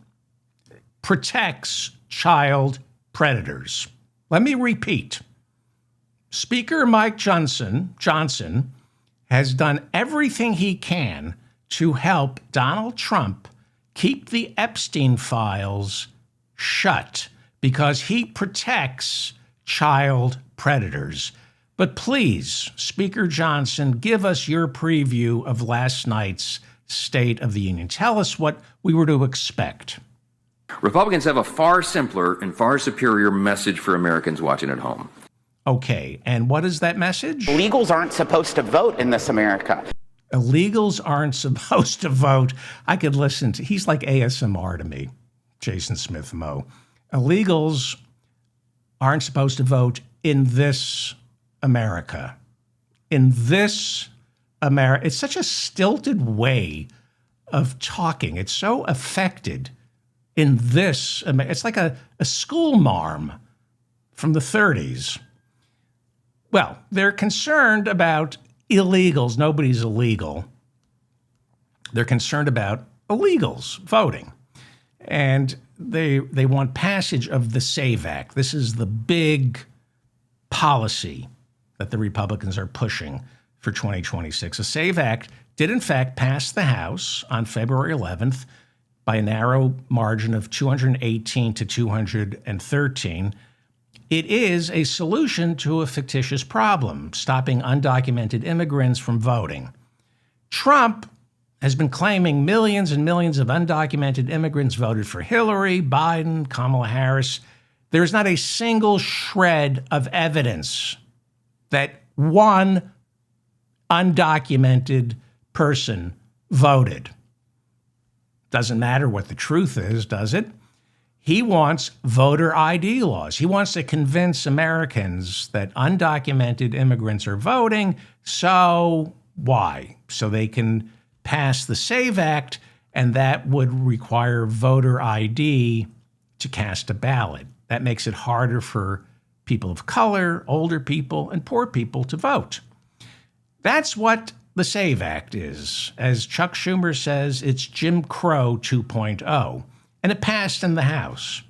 protects child predators. Let me repeat. Speaker Mike Johnson has done everything he can to help Donald Trump keep the Epstein files shut because he protects child predators. But please, Speaker Johnson, give us your preview of last night's State of the Union. Tell us what we were to expect. Republicans have a far simpler and far superior message for Americans watching at home. Okay, and what is that message? Illegals aren't supposed to vote in this America. Illegals aren't supposed to vote. I could listen to, he's like ASMR to me, Jason Smith Mo. Illegals aren't supposed to vote in this America. In this America. It's such a stilted way of talking. It's so affected in this. It's like a school marm from the 30s. Well, they're concerned about illegals. Nobody's illegal. They're concerned about illegals voting. And they want passage of the SAVE Act. This is the big policy that the Republicans are pushing for 2026. The SAVE Act did, in fact, pass the House on February 11th by a narrow margin of 218 to 213. It is a solution to a fictitious problem, stopping undocumented immigrants from voting. Trump has been claiming millions and millions of undocumented immigrants voted for Hillary, Biden, Kamala Harris. There's not a single shred of evidence that one undocumented person voted. Doesn't matter what the truth is, does it? He wants voter ID laws. He wants to convince Americans that undocumented immigrants are voting. So why? So they can pass the SAVE Act, and that would require voter ID to cast a ballot. That makes it harder for people of color, older people, and poor people to vote. That's what the SAVE Act is. As Chuck Schumer says, it's Jim Crow 2.0, and it passed in the House.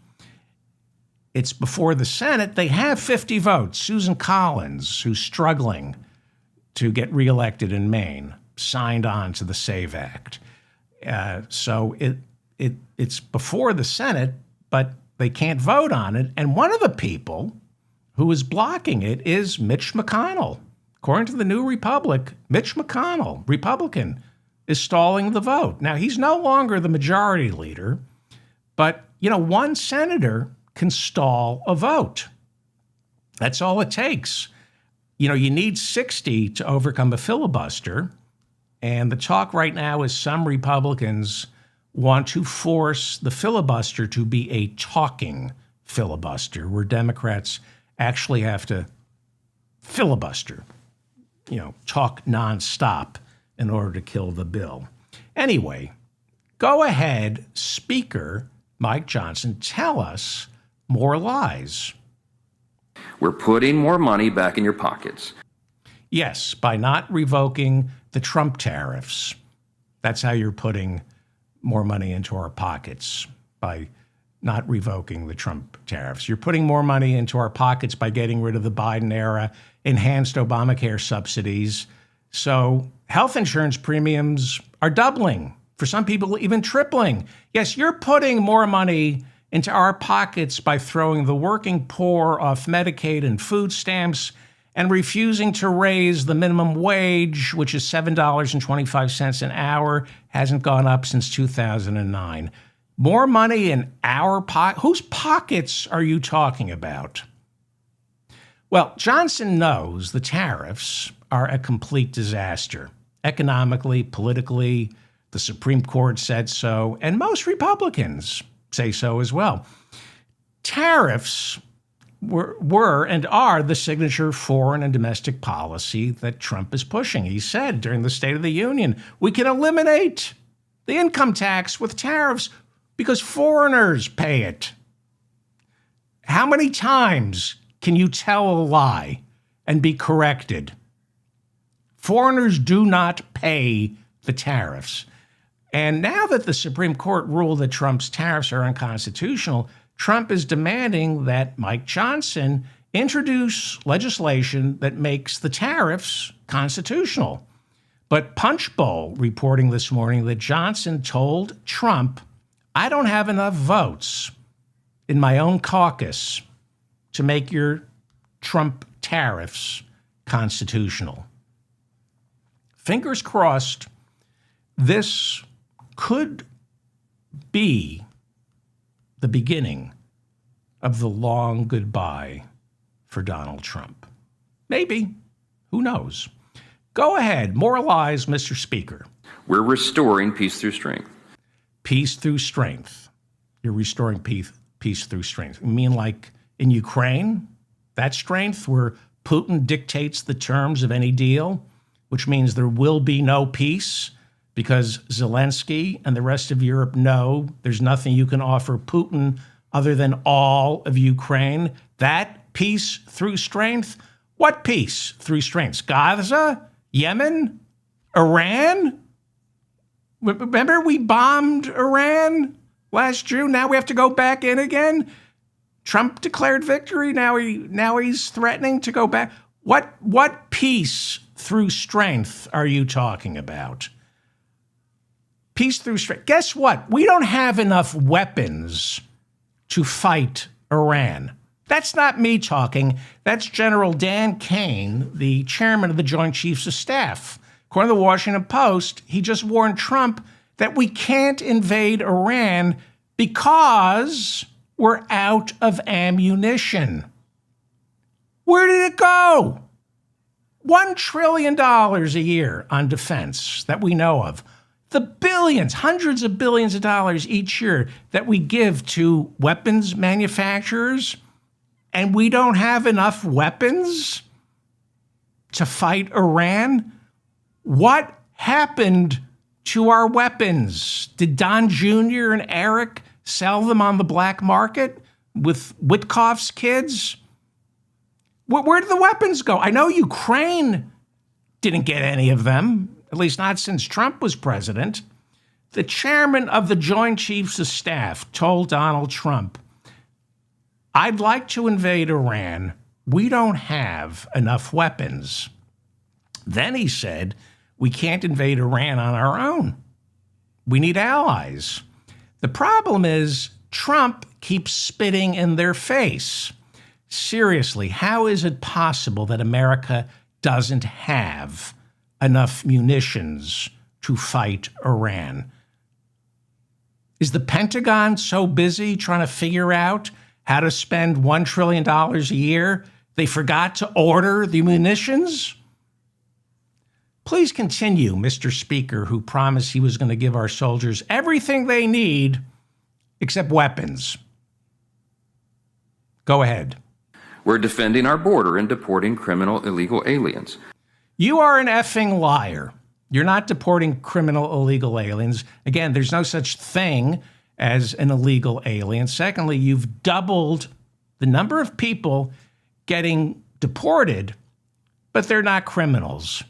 It's before the Senate. They have 50 votes. Susan Collins, who's struggling to get reelected in Maine, signed on to the SAVE Act. So it's before the Senate, but they can't vote on it. And one of the people who is blocking it is Mitch McConnell. According to the New Republic, Mitch McConnell, Republican, is stalling the vote. Now, he's no longer the majority leader, but, one senator can stall a vote. That's all it takes. You need 60 to overcome a filibuster. And the talk right now is some Republicans want to force the filibuster to be a talking filibuster, where Democrats actually have to filibuster, talk nonstop in order to kill the bill. Anyway, go ahead, Speaker Mike Johnson, tell us more lies. We're putting more money back in your pockets. Yes, by not revoking the Trump tariffs. That's how you're putting more money into our pockets, by not revoking the Trump tariffs. You're putting more money into our pockets by getting rid of the Biden era enhanced Obamacare subsidies. So health insurance premiums are doubling. For some people, even tripling. Yes, you're putting more money into our pockets by throwing the working poor off Medicaid and food stamps and refusing to raise the minimum wage, which is $7.25 an hour, hasn't gone up since 2009. More money in our pocket. Whose pockets are you talking about? Well, Johnson knows the tariffs are a complete disaster. Economically, politically, the Supreme Court said so, and most Republicans say so as well. Tariffs were and are the signature foreign and domestic policy that Trump is pushing. He said during the State of the Union, we can eliminate the income tax with tariffs because foreigners pay it. How many times can you tell a lie and be corrected? Foreigners do not pay the tariffs. And now that the Supreme Court ruled that Trump's tariffs are unconstitutional, Trump is demanding that Mike Johnson introduce legislation that makes the tariffs constitutional. But Punchbowl reporting this morning that Johnson told Trump, I don't have enough votes in my own caucus to make your Trump tariffs constitutional. Fingers crossed, this could be the beginning of the long goodbye for Donald Trump. Maybe. Who knows? Go ahead. More lies, Mr. Speaker. We're restoring peace through strength. Peace through strength. You're restoring peace through strength. You mean like in Ukraine? That strength where Putin dictates the terms of any deal, which means there will be no peace because Zelensky and the rest of Europe know there's nothing you can offer Putin other than all of Ukraine. That peace through strength? What peace through strength? Gaza? Yemen? Iran? Remember we bombed Iran last June? Now we have to go back in again? Trump declared victory. Now he's threatening to go back. What peace through strength are you talking about? Peace through strength. Guess what? We don't have enough weapons to fight Iran. That's not me talking. That's General Dan Kane, the chairman of the Joint Chiefs of Staff, According to the Washington Post, he just warned Trump that we can't invade Iran because we're out of ammunition. Where did it go? $1 trillion a year on defense that we know of. The billions, hundreds of billions of dollars each year that we give to weapons manufacturers, and we don't have enough weapons to fight Iran? What happened to our weapons? Did Don Jr. and Eric sell them on the black market with Witkoff's kids? Where did the weapons go? I know Ukraine didn't get any of them, at least not since Trump was president. The chairman of the Joint Chiefs of Staff told Donald Trump, I'd like to invade Iran. We don't have enough weapons. Then he said, we can't invade Iran on our own. We need allies. The problem is Trump keeps spitting in their face. Seriously, how is it possible that America doesn't have enough munitions to fight Iran? Is the Pentagon so busy trying to figure out how to spend $1 trillion a year, they forgot to order the munitions? Please continue, Mr. Speaker, who promised he was going to give our soldiers everything they need except weapons. Go ahead. We're defending our border and deporting criminal illegal aliens. You are an effing liar. You're not deporting criminal illegal aliens. Again, there's no such thing as an illegal alien. Secondly, you've doubled the number of people getting deported, but they're not criminals.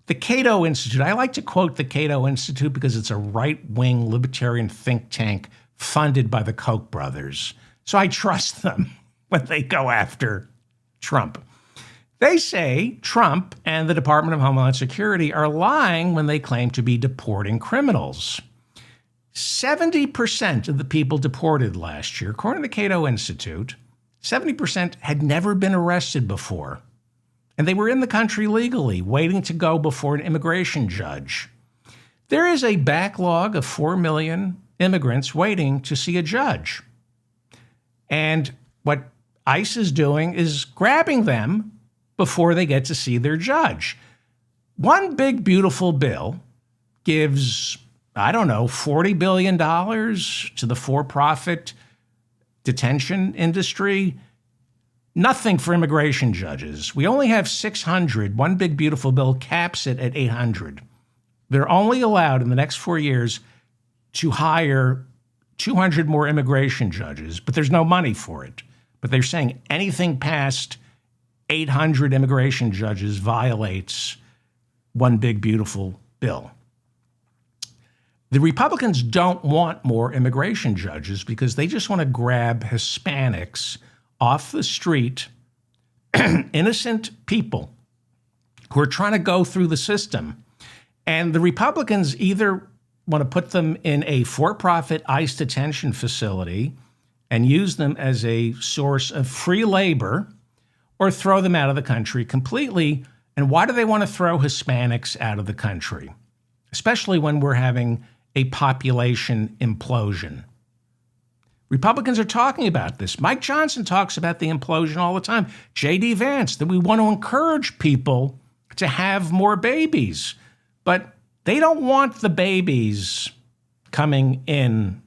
The Cato Institute, I like to quote the Cato Institute because it's a right-wing libertarian think tank funded by the Koch brothers. So I trust them when they go after Trump. They say Trump and the Department of Homeland Security are lying when they claim to be deporting criminals. 70% of the people deported last year, according to the Cato Institute, 70% had never been arrested before. And they were in the country legally, waiting to go before an immigration judge. There is a backlog of 4 million immigrants waiting to see a judge. And what ICE is doing is grabbing them before they get to see their judge. One big, beautiful bill gives, $40 billion to the for-profit detention industry. Nothing for immigration judges. We only have 600. One big, beautiful bill caps it at 800. They're only allowed in the next 4 years to hire 200 more immigration judges, but there's no money for it. But they're saying anything past 800 immigration judges violates one big, beautiful bill. The Republicans don't want more immigration judges because they just want to grab Hispanics off the street, innocent people who are trying to go through the system. And the Republicans either want to put them in a for-profit ICE detention facility and use them as a source of free labor, or throw them out of the country completely. And why do they want to throw Hispanics out of the country? Especially when we're having a population implosion. Republicans are talking about this. Mike Johnson talks about the implosion all the time. J.D. Vance, that we want to encourage people to have more babies. But they don't want the babies coming in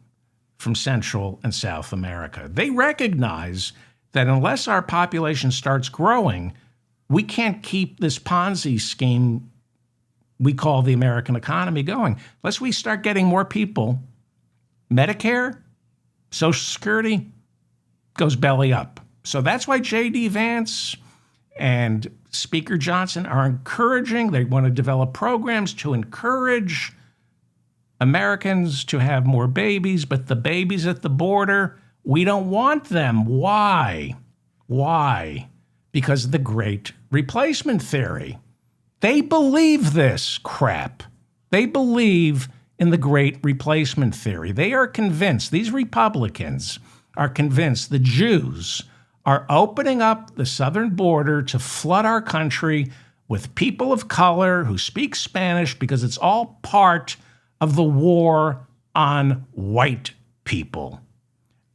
from Central and South America. They recognize that unless our population starts growing, we can't keep this Ponzi scheme we call the American economy going. Unless we start getting more people, Medicare, Social Security goes belly up. So that's why J.D. Vance and Speaker Johnson are encouraging, they want to develop programs to encourage Americans to have more babies, but the babies at the border, we don't want them. Why? Why? Because of the Great Replacement Theory. They believe this crap. They believe in the Great Replacement Theory. They are convinced, these Republicans are convinced the Jews are opening up the southern border to flood our country with people of color who speak Spanish because it's all part of the war on white people.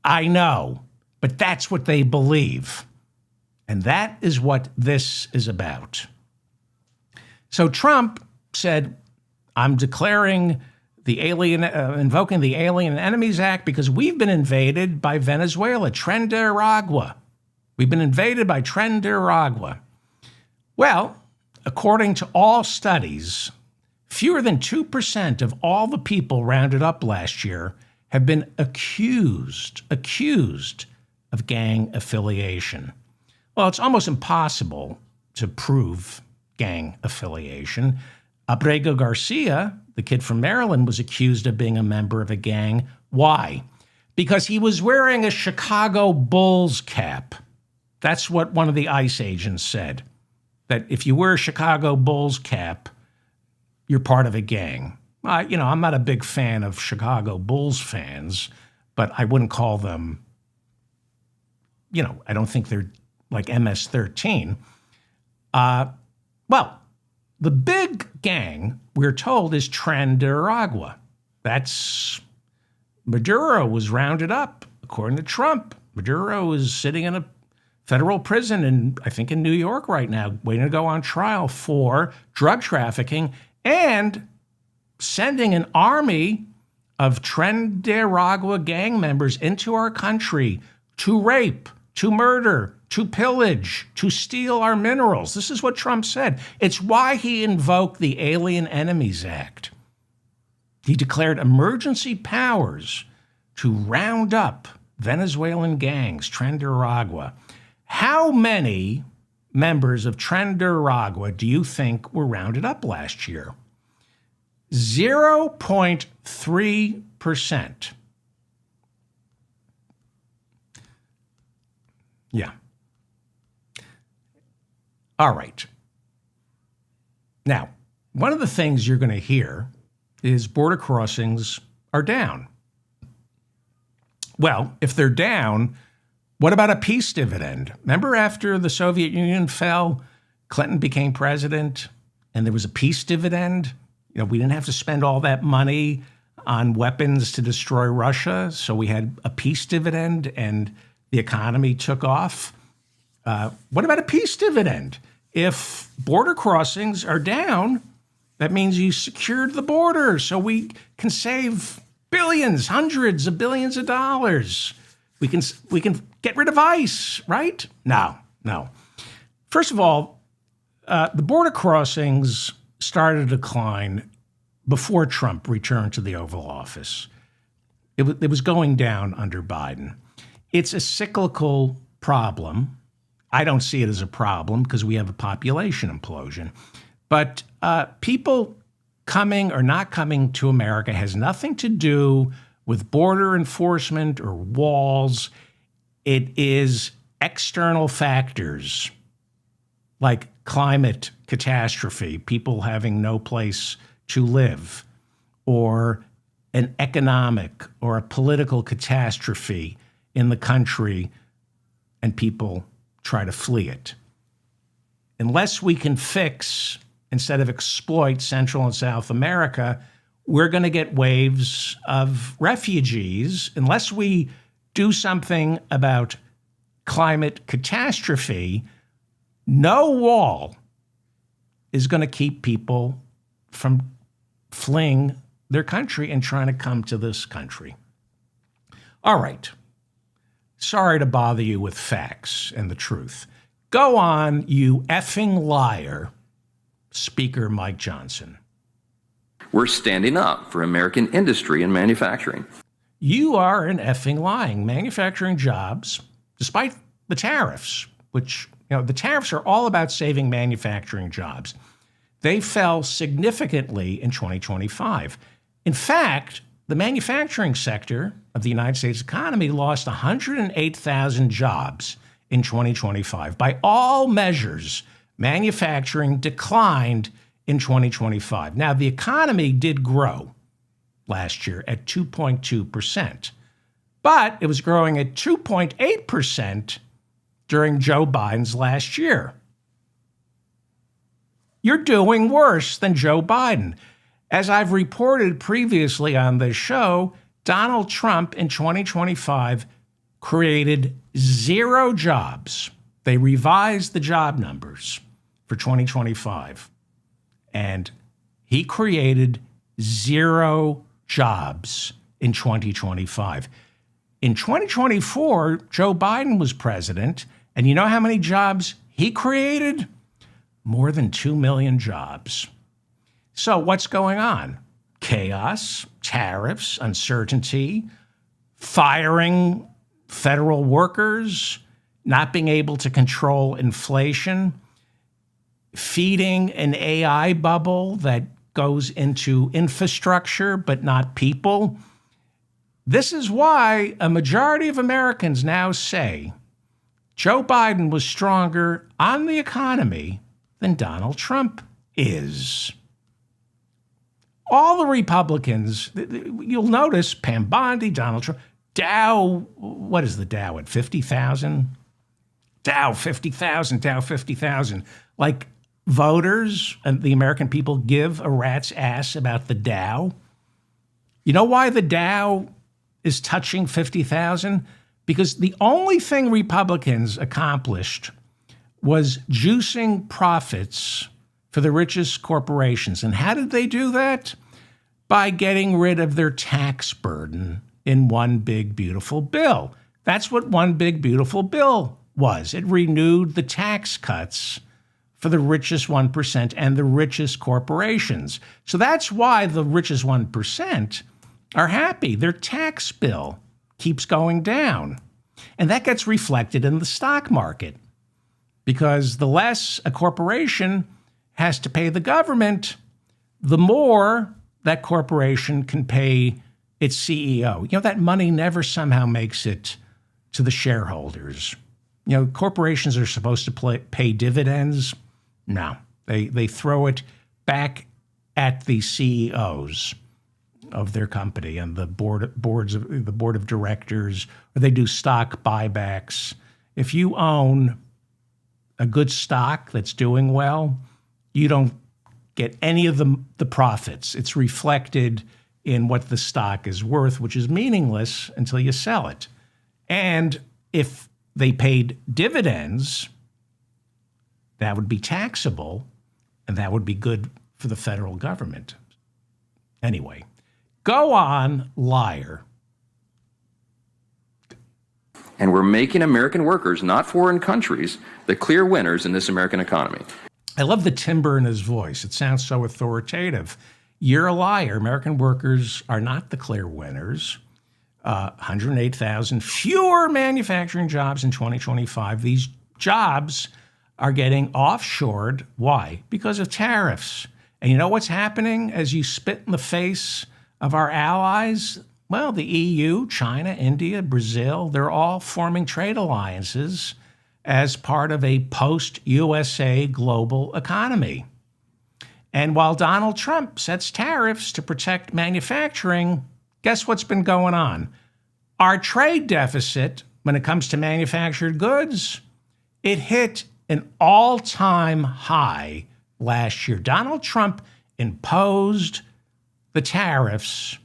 I know, but that's what they believe. And that is what this is about. So Trump said, I'm declaring invoking the Alien Enemies Act because we've been invaded by Venezuela, Tren-de-Aragua. We've been invaded by Tren-de-Aragua. Well, according to all studies, fewer than 2% of all the people rounded up last year have been accused of gang affiliation. Well, it's almost impossible to prove gang affiliation. Abrego Garcia, the kid from Maryland, was accused of being a member of a gang. Why? Because he was wearing a Chicago Bulls cap. That's what one of the ICE agents said, that if you wear a Chicago Bulls cap, you're part of a gang. I'm not a big fan of Chicago Bulls fans, but I wouldn't call them, I don't think they're like MS-13. Well, the big gang, we're told, is Tren-de-Aragua. That's Maduro was rounded up, according to Trump. Maduro is sitting in a federal prison I think in New York right now, waiting to go on trial for drug trafficking and sending an army of Tren-de-Aragua gang members into our country to rape, to murder, to pillage, to steal our minerals. This is what Trump said. It's why he invoked the Alien Enemies Act. He declared emergency powers to round up Venezuelan gangs, Tren-de-Aragua. How many members of Tren-de-Aragua do you think were rounded up last year? 0.3%. Yeah. All right. Now, one of the things you're going to hear is border crossings are down. Well, if they're down, what about a peace dividend? Remember after the Soviet Union fell, Clinton became president, and there was a peace dividend? We didn't have to spend all that money on weapons to destroy Russia, so we had a peace dividend, and the economy took off. What about a peace dividend? If border crossings are down, that means you secured the border so we can save billions, hundreds of billions of dollars. We can get rid of ICE, right? No. First of all, the border crossings started to decline before Trump returned to the Oval Office. It was going down under Biden. It's a cyclical problem. I don't see it as a problem because we have a population implosion. But people coming or not coming to America has nothing to do with border enforcement or walls. It is external factors like climate catastrophe, people having no place to live, or an economic or a political catastrophe in the country, and people try to flee it. Unless we can fix, instead of exploit, Central and South America, we're going to get waves of refugees. Unless we do something about climate catastrophe, no wall is going to keep people from fleeing their country and trying to come to this country. All right. Sorry to bother you with facts and the truth. Go on, you effing liar, Speaker Mike Johnson. We're standing up for American industry and manufacturing. You are an effing lying. Manufacturing jobs, despite the tariffs, which, the tariffs are all about saving manufacturing jobs. They fell significantly in 2025. In fact, the manufacturing sector of the United States economy lost 108,000 jobs in 2025. By all measures, manufacturing declined in 2025. Now, the economy did grow last year at 2.2%, but it was growing at 2.8% during Joe Biden's last year. You're doing worse than Joe Biden. As I've reported previously on this show, Donald Trump in 2025 created 0 jobs. They revised the job numbers for 2025, and he created 0 jobs in 2025. In 2024, Joe Biden was president, and you know how many jobs he created? More than 2 million jobs. So what's going on? Chaos, tariffs, uncertainty, firing federal workers, not being able to control inflation, feeding an AI bubble that goes into infrastructure but not people. This is why a majority of Americans now say Joe Biden was stronger on the economy than Donald Trump is. All the Republicans, you'll notice Pam Bondi, Donald Trump, Dow, what is the Dow at 50,000? Dow 50,000, Dow 50,000. Like voters and the American people give a rat's ass about the Dow. You know why the Dow is touching 50,000? Because the only thing Republicans accomplished was juicing profits for the richest corporations. And how did they do that? By getting rid of their tax burden in one big, beautiful bill. That's what one big, beautiful bill was. It renewed the tax cuts for the richest 1% and the richest corporations. So that's why the richest 1% are happy. Their tax bill keeps going down. And that gets reflected in the stock market, because the less a corporation has to pay the government, the more that corporation can pay its CEO. You know, that money never somehow makes it to the shareholders. You know, corporations are supposed to pay dividends. No, they throw it back at the CEOs of their company and the board of directors, or they do stock buybacks. If you own a good stock that's doing well, you don't get any of the profits. It's reflected in what the stock is worth, which is meaningless until you sell it. And if they paid dividends, that would be taxable, and that would be good for the federal government. Anyway, go on, liar. And we're making American workers, not foreign countries, the clear winners in this American economy. I love the timbre in his voice. It sounds so authoritative. You're a liar. American workers are not the clear winners. 108,000 fewer manufacturing jobs in 2025. These jobs are getting offshored. Why? Because of tariffs. And you know what's happening as you spit in the face of our allies? Well, the EU, China, India, Brazil, they're all forming trade alliances as part of a post-USA global economy. And while Donald Trump sets tariffs to protect manufacturing, guess what's been going on? Our trade deficit, when it comes to manufactured goods, it hit an all-time high last year. Donald Trump imposed the tariffs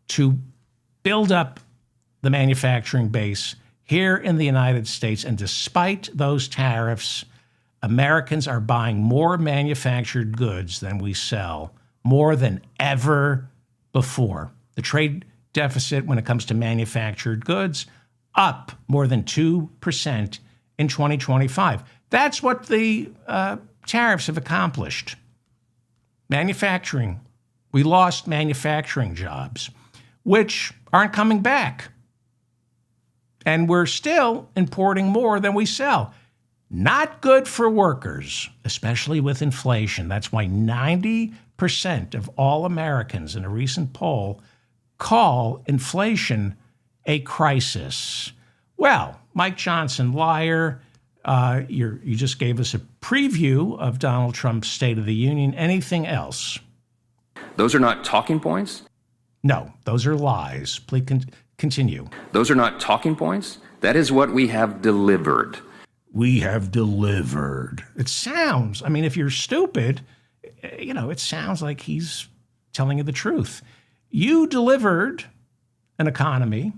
to build up the manufacturing base here in the United States. And despite those tariffs, Americans are buying more manufactured goods than we sell, more than ever before. The trade deficit when it comes to manufactured goods, up more than 2% in 2025. That's what the tariffs have accomplished. Manufacturing. We lost manufacturing jobs, which aren't coming back. And we're still importing more than we sell. Not good for workers, especially with inflation. That's why 90% of all Americans in a recent poll call inflation a crisis. Well, Mike Johnson, liar. You just gave us a preview of Donald Trump's State of the Union. Anything else? Those are not talking points? No, those are lies. Please continue. Those are not talking points? That is what we have delivered. We have delivered. It sounds, I mean, if you're stupid it sounds like he's telling you the truth. You delivered an economy.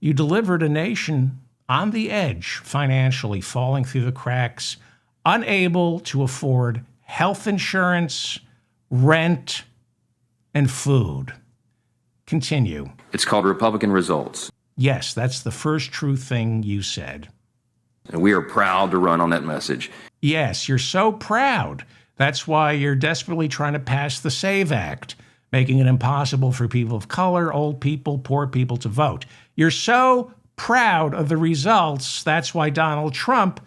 You delivered a nation on the edge financially, falling through the cracks, unable to afford health insurance, rent, and food. Continue. It's called Republican results. Yes, that's the first true thing you said. And we are proud to run on that message. Yes, you're so proud. That's why you're desperately trying to pass the SAVE Act, making it impossible for people of color, old people, poor people to vote. You're so proud of the results. That's why Donald Trump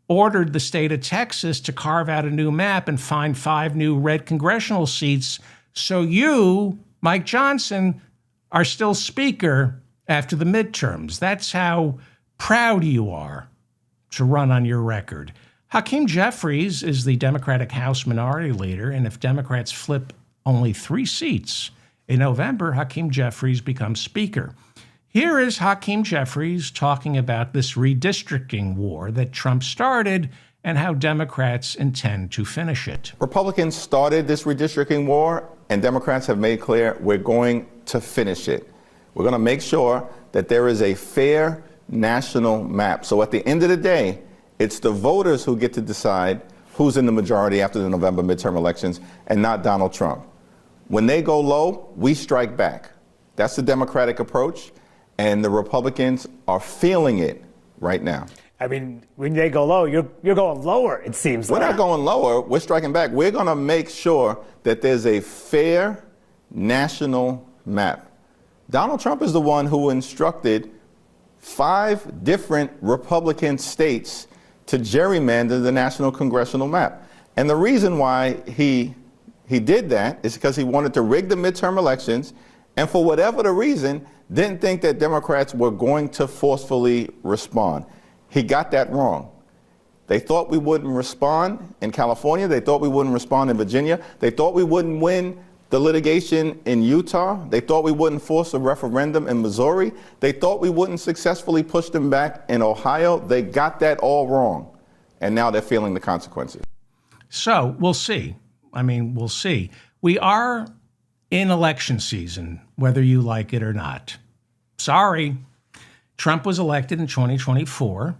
ordered the state of Texas to carve out a new map and find 5 new red congressional seats. So you, Mike Johnson, are still Speaker after the midterms. That's how proud you are to run on your record. Hakeem Jeffries is the Democratic House Minority Leader, and if Democrats flip only 3 seats in November, Hakeem Jeffries becomes Speaker. Here is Hakeem Jeffries talking about this redistricting war that Trump started and how Democrats intend to finish it. Republicans started this redistricting war, and Democrats have made clear we're going to finish it. We're going to make sure that there is a fair national map. So at the end of the day, it's the voters who get to decide who's in the majority after the November midterm elections, and not Donald Trump. When they go low, we strike back. That's the Democratic approach, and the Republicans are feeling it right now. I mean, when they go low, you're going lower, it seems like. We're not going lower, we're striking back. We're going to make sure that there's a fair national map. Donald Trump is the one who instructed 5 different Republican states to gerrymander the national congressional map. And the reason why he did that is because he wanted to rig the midterm elections, and for whatever the reason, didn't think that Democrats were going to forcefully respond. He got that wrong. They thought we wouldn't respond in California. They thought we wouldn't respond in Virginia. They thought we wouldn't win the litigation in Utah. They thought we wouldn't force a referendum in Missouri. They thought we wouldn't successfully push them back in Ohio. They got that all wrong, and now they're feeling the consequences. So we'll see. We'll see. We are in election season, whether you like it or not. Sorry, Trump was elected in 2024,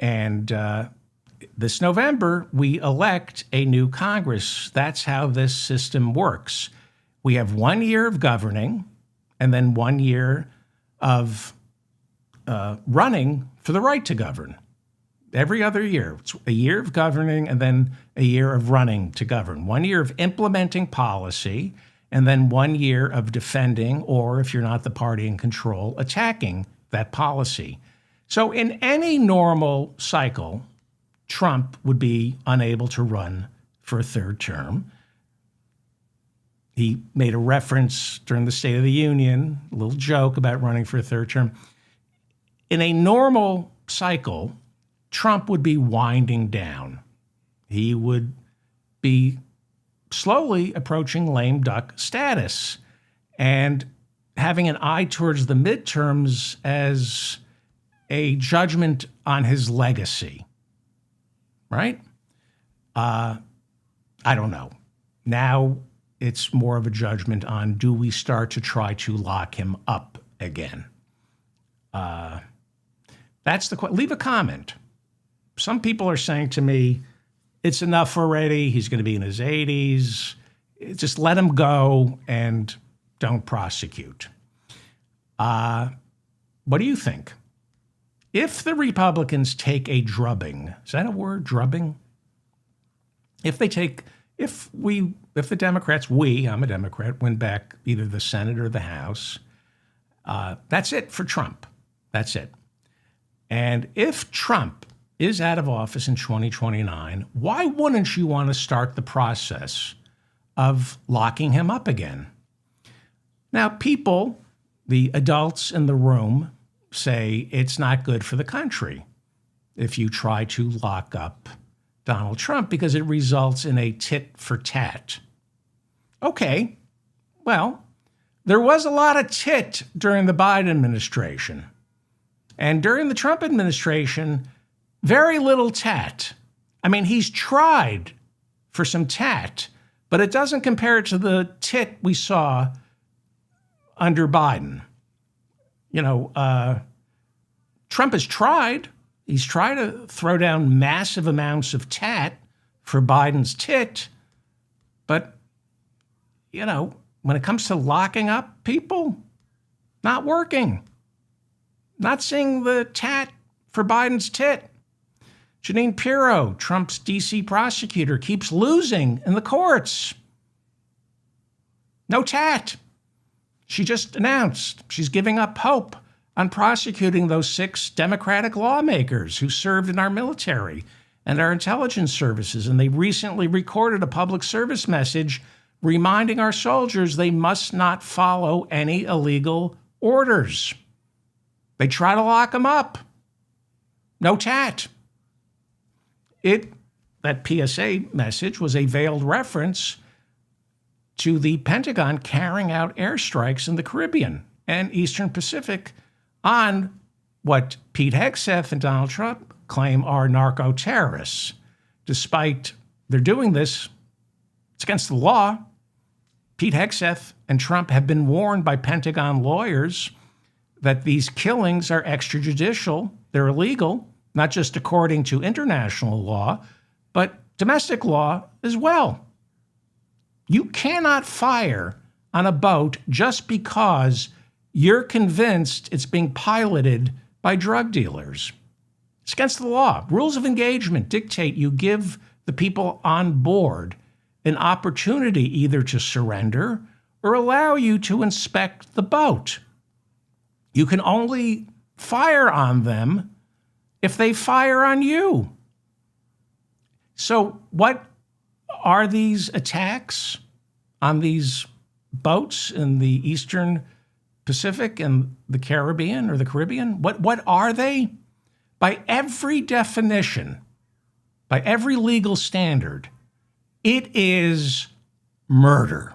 and this November, we elect a new Congress. That's how this system works. We have 1 year of governing and then 1 year of running for the right to govern. Every other year, it's a year of governing and then a year of running to govern. 1 year of implementing policy and then 1 year of defending, or if you're not the party in control, attacking that policy. So in any normal cycle, Trump would be unable to run for a 3rd term. He made a reference during the State of the Union, a little joke about running for a 3rd term. In a normal cycle, Trump would be winding down. He would be slowly approaching lame duck status and having an eye towards the midterms as a judgment on his legacy. Right? I don't know. Now it's more of a judgment on, do we start to try to lock him up again? That's the question. Leave a comment. Some people are saying to me, it's enough already. He's going to be in his 80s. Just let him go and don't prosecute. What do you think? If the Republicans take a drubbing, is that a word, drubbing? If the Democrats, I'm a Democrat, win back either the Senate or the House, that's it for Trump. That's it. And if Trump is out of office in 2029, why wouldn't you want to start the process of locking him up again? Now, people, the adults in the room, say it's not good for the country if you try to lock up Donald Trump because it results in a tit for tat. Okay, well, there was a lot of tit during the Biden administration. And during the Trump administration, very little tat. He's tried for some tat, But it doesn't compare to the tit we saw under Biden. Trump has tried. He's tried to throw down massive amounts of tat for Biden's tit. But, when it comes to locking up people, not working. Not seeing the tat for Biden's tit. Jeanine Pirro, Trump's D.C. prosecutor, keeps losing in the courts. No tat. She just announced she's giving up hope on prosecuting those 6 Democratic lawmakers who served in our military and our intelligence services. And they recently recorded a public service message reminding our soldiers they must not follow any illegal orders. They try to lock them up. No tat. That PSA message was a veiled reference to the Pentagon carrying out airstrikes in the Caribbean and Eastern Pacific on what Pete Hegseth and Donald Trump claim are narco-terrorists. Despite their doing this, it's against the law. Pete Hegseth and Trump have been warned by Pentagon lawyers that these killings are extrajudicial, they're illegal, not just according to international law, but domestic law as well. You cannot fire on a boat just because you're convinced it's being piloted by drug dealers. It's against the law. Rules of engagement dictate you give the people on board an opportunity either to surrender or allow you to inspect the boat. You can only fire on them if they fire on you. So what are these attacks on these boats in the Eastern Pacific and the Caribbean or the Caribbean? What are they? By every definition, by every legal standard, it is murder.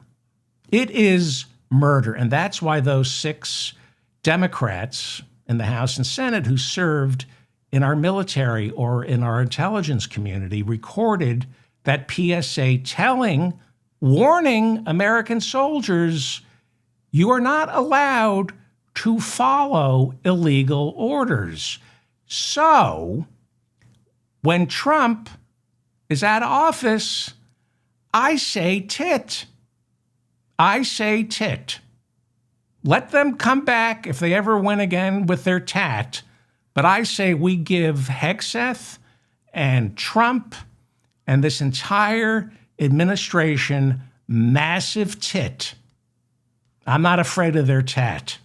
It is murder. And that's why those 6 Democrats in the House and Senate who served in our military or in our intelligence community recorded that PSA warning American soldiers, you are not allowed to follow illegal orders. So when Trump is out of office, I say tit. I say tit. Let them come back if they ever win again with their tat. But I say we give Hegseth and Trump and this entire administration massive tit. I'm not afraid of their tat.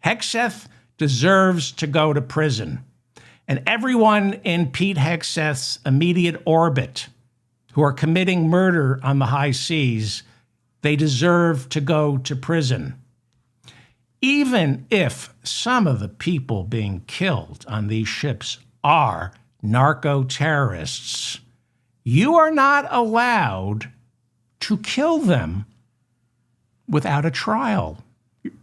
Hegseth deserves to go to prison. And everyone in Pete Hegseth's immediate orbit who are committing murder on the high seas, they deserve to go to prison. Even if some of the people being killed on these ships are narco-terrorists, you are not allowed to kill them without a trial.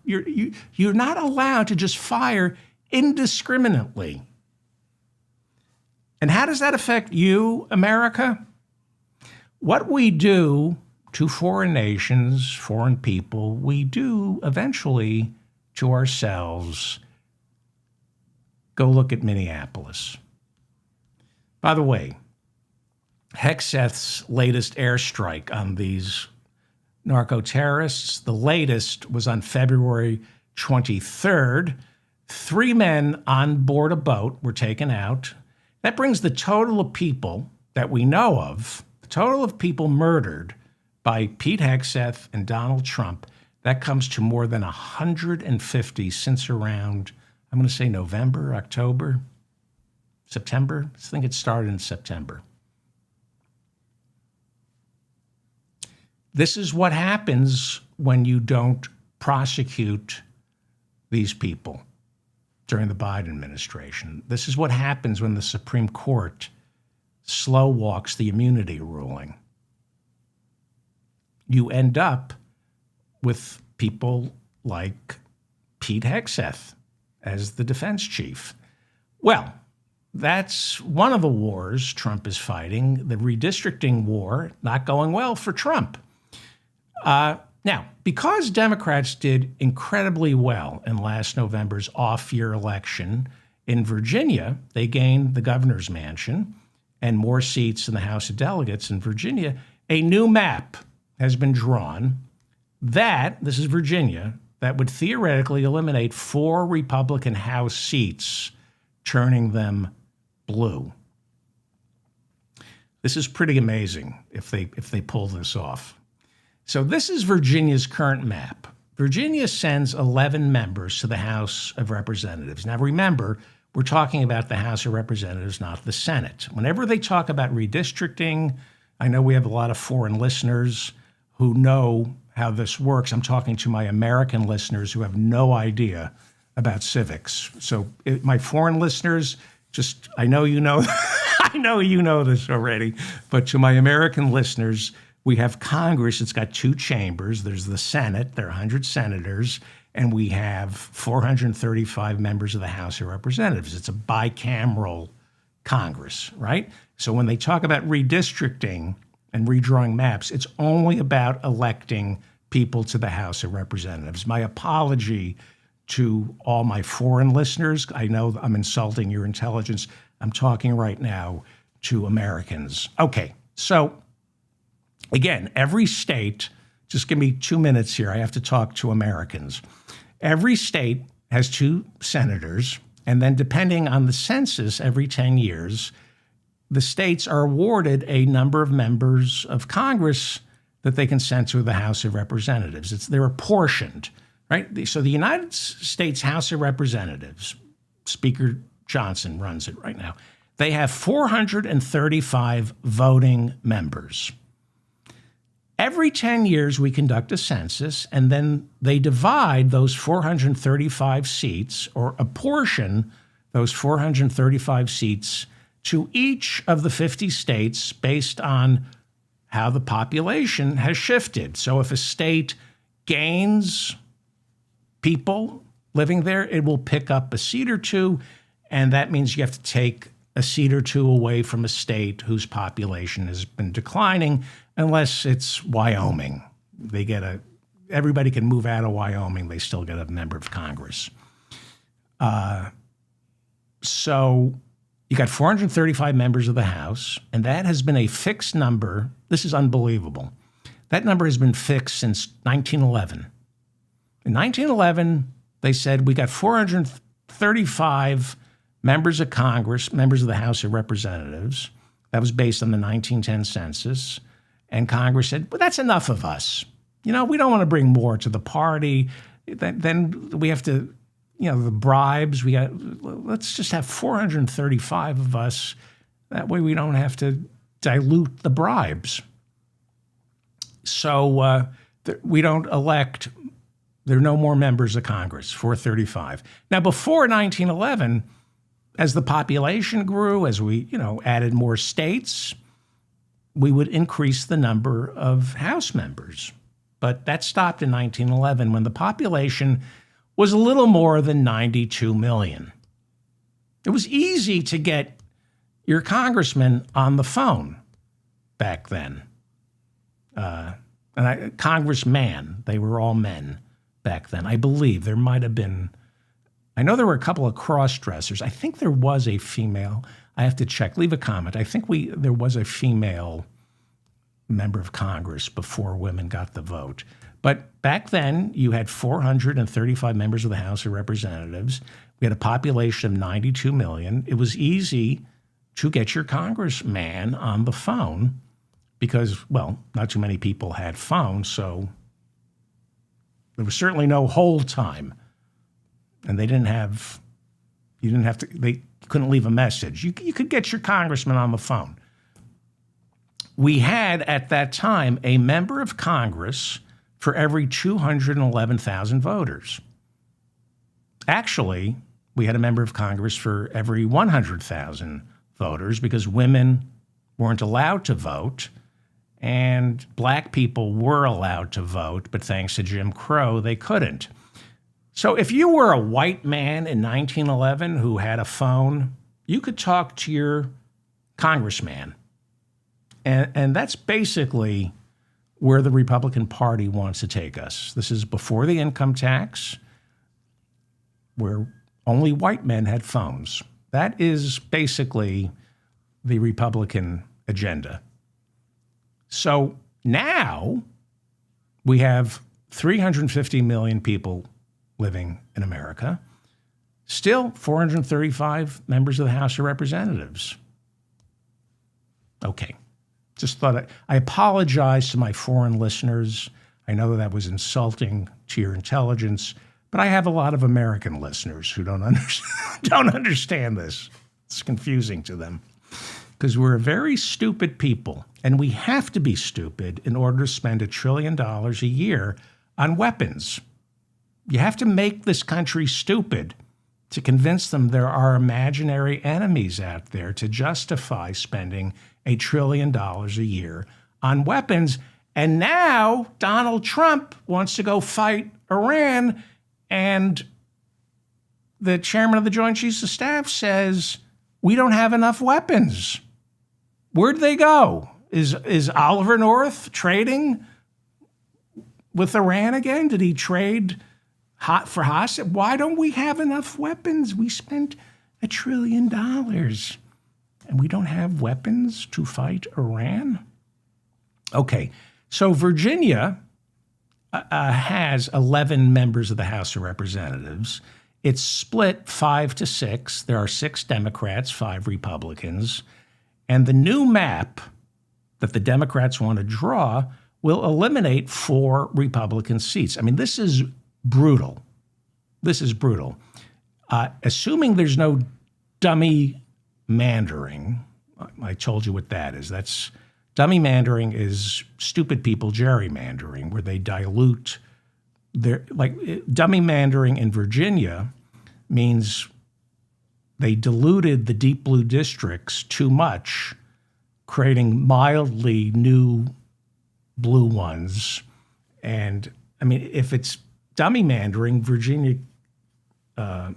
You're not allowed to just fire indiscriminately. And how does that affect you, America? What we do to foreign nations, foreign people, we do eventually to ourselves. Go look at Minneapolis. By the way, Hegseth's latest airstrike on these narco-terrorists, the latest was on February 23rd. 3 men on board a boat were taken out. That brings the total of people that we know of, the total of people murdered by Pete Hegseth and Donald Trump, that comes to more than 150 since around, I'm going to say November, October, September. I think it started in September. This is what happens when you don't prosecute these people during the Biden administration. This is what happens when the Supreme Court slow walks the immunity ruling. You end up with people like Pete Hegseth as the defense chief. Well, that's one of the wars Trump is fighting, the redistricting war, not going well for Trump. Now, because Democrats did incredibly well in last November's off-year election in Virginia, they gained the governor's mansion and more seats in the House of Delegates in Virginia. A new map has been drawn this is Virginia, that would theoretically eliminate 4 Republican House seats, turning them blue. This is pretty amazing if they pull this off. So this is Virginia's current map. Virginia sends 11 members to the House of Representatives. Now remember, we're talking about the House of Representatives, not the Senate. Whenever they talk about redistricting, I know we have a lot of foreign listeners who know how this works. I'm talking to my American listeners who have no idea about civics. So my foreign listeners, I know you know, I know you know this already, but to my American listeners, we have Congress. It's got 2 chambers. There's the Senate, there are 100 senators, and we have 435 members of the House of Representatives. It's a bicameral Congress, right? So when they talk about redistricting and redrawing maps, it's only about electing people to the House of Representatives. My apology to all my foreign listeners. I know I'm insulting your intelligence. I'm talking right now to Americans. Okay, so again, every state, just give me 2 minutes here. I have to talk to Americans. Every state has 2 senators, and then depending on the census every 10 years, the states are awarded a number of members of Congress that they can send to the House of Representatives. They're apportioned, right? So the United States House of Representatives, Speaker Johnson runs it right now, they have 435 voting members. Every 10 years, we conduct a census, and then they divide those 435 seats, or apportion those 435 seats to each of the 50 states based on how the population has shifted. So if a state gains people living there, it will pick up a seat or 2, and that means you have to take a seat or 2 away from a state whose population has been declining, unless it's Wyoming. Everybody can move out of Wyoming, they still get a member of Congress. So you got 435 members of the House, and that has been a fixed number. This is unbelievable. That number has been fixed since 1911. In 1911, they said we got 435 members of Congress, members of the House of Representatives. That was based on the 1910 census. And Congress said, well, that's enough of us. We don't want to bring more to the party. Then we have to, the bribes, let's just have 435 of us. That way we don't have to dilute the bribes. So we don't elect, there are no more members of Congress, 435. Now, before 1911, as the population grew, as we, added more states, we would increase the number of House members. But that stopped in 1911 when the population was a little more than 92 million. It was easy to get your congressman on the phone back then. Congressman, they were all men back then. I believe there might have been, I know there were a couple of cross-dressers. I think there was a female. I have to check. Leave a comment. I think there was a female member of Congress before women got the vote. But back then, you had 435 members of the House of Representatives. We had a population of 92 million. It was easy to get your congressman on the phone because, well, not too many people had phones, so there was certainly no hold time. And they couldn't leave a message. You could get your congressman on the phone. We had, at that time, a member of Congress for every 211,000 voters. Actually, we had a member of Congress for every 100,000 voters because women weren't allowed to vote and black people were allowed to vote, but thanks to Jim Crow, they couldn't. So if you were a white man in 1911 who had a phone, you could talk to your congressman. And that's basically where the Republican Party wants to take us. This is before the income tax, where only white men had phones. That is basically the Republican agenda. So now we have 350 million people living in America, still 435 members of the House of Representatives. Okay. Just thought I apologize to my foreign listeners. I know that was insulting to your intelligence, but I have a lot of American listeners who don't understand this. It's confusing to them because we're a very stupid people, and we have to be stupid in order to spend $1 trillion a year on weapons. You have to make this country stupid to convince them there are imaginary enemies out there to justify spending $1 trillion a year on weapons. And now Donald Trump wants to go fight Iran, and the chairman of the Joint Chiefs of Staff says, we don't have enough weapons. Where'd they go? Is Oliver North trading with Iran again? Did he trade for hostage? Why don't we have enough weapons? We spent $1 trillion and we don't have weapons to fight Iran? Okay, so Virginia has 11 members of the House of Representatives. It's split 5-6. There are 6 Democrats, 5 Republicans. And the new map that the Democrats want to draw will eliminate 4 Republican seats. I mean, this is brutal. This is brutal. Assuming there's no dummy mandering, I told you what that is. That's dummy mandering is stupid people gerrymandering, where they dilute their, like dummy mandering in Virginia means they diluted the deep blue districts too much, creating mildly new blue ones. And I mean, if it's dummy mandering, Virginia, the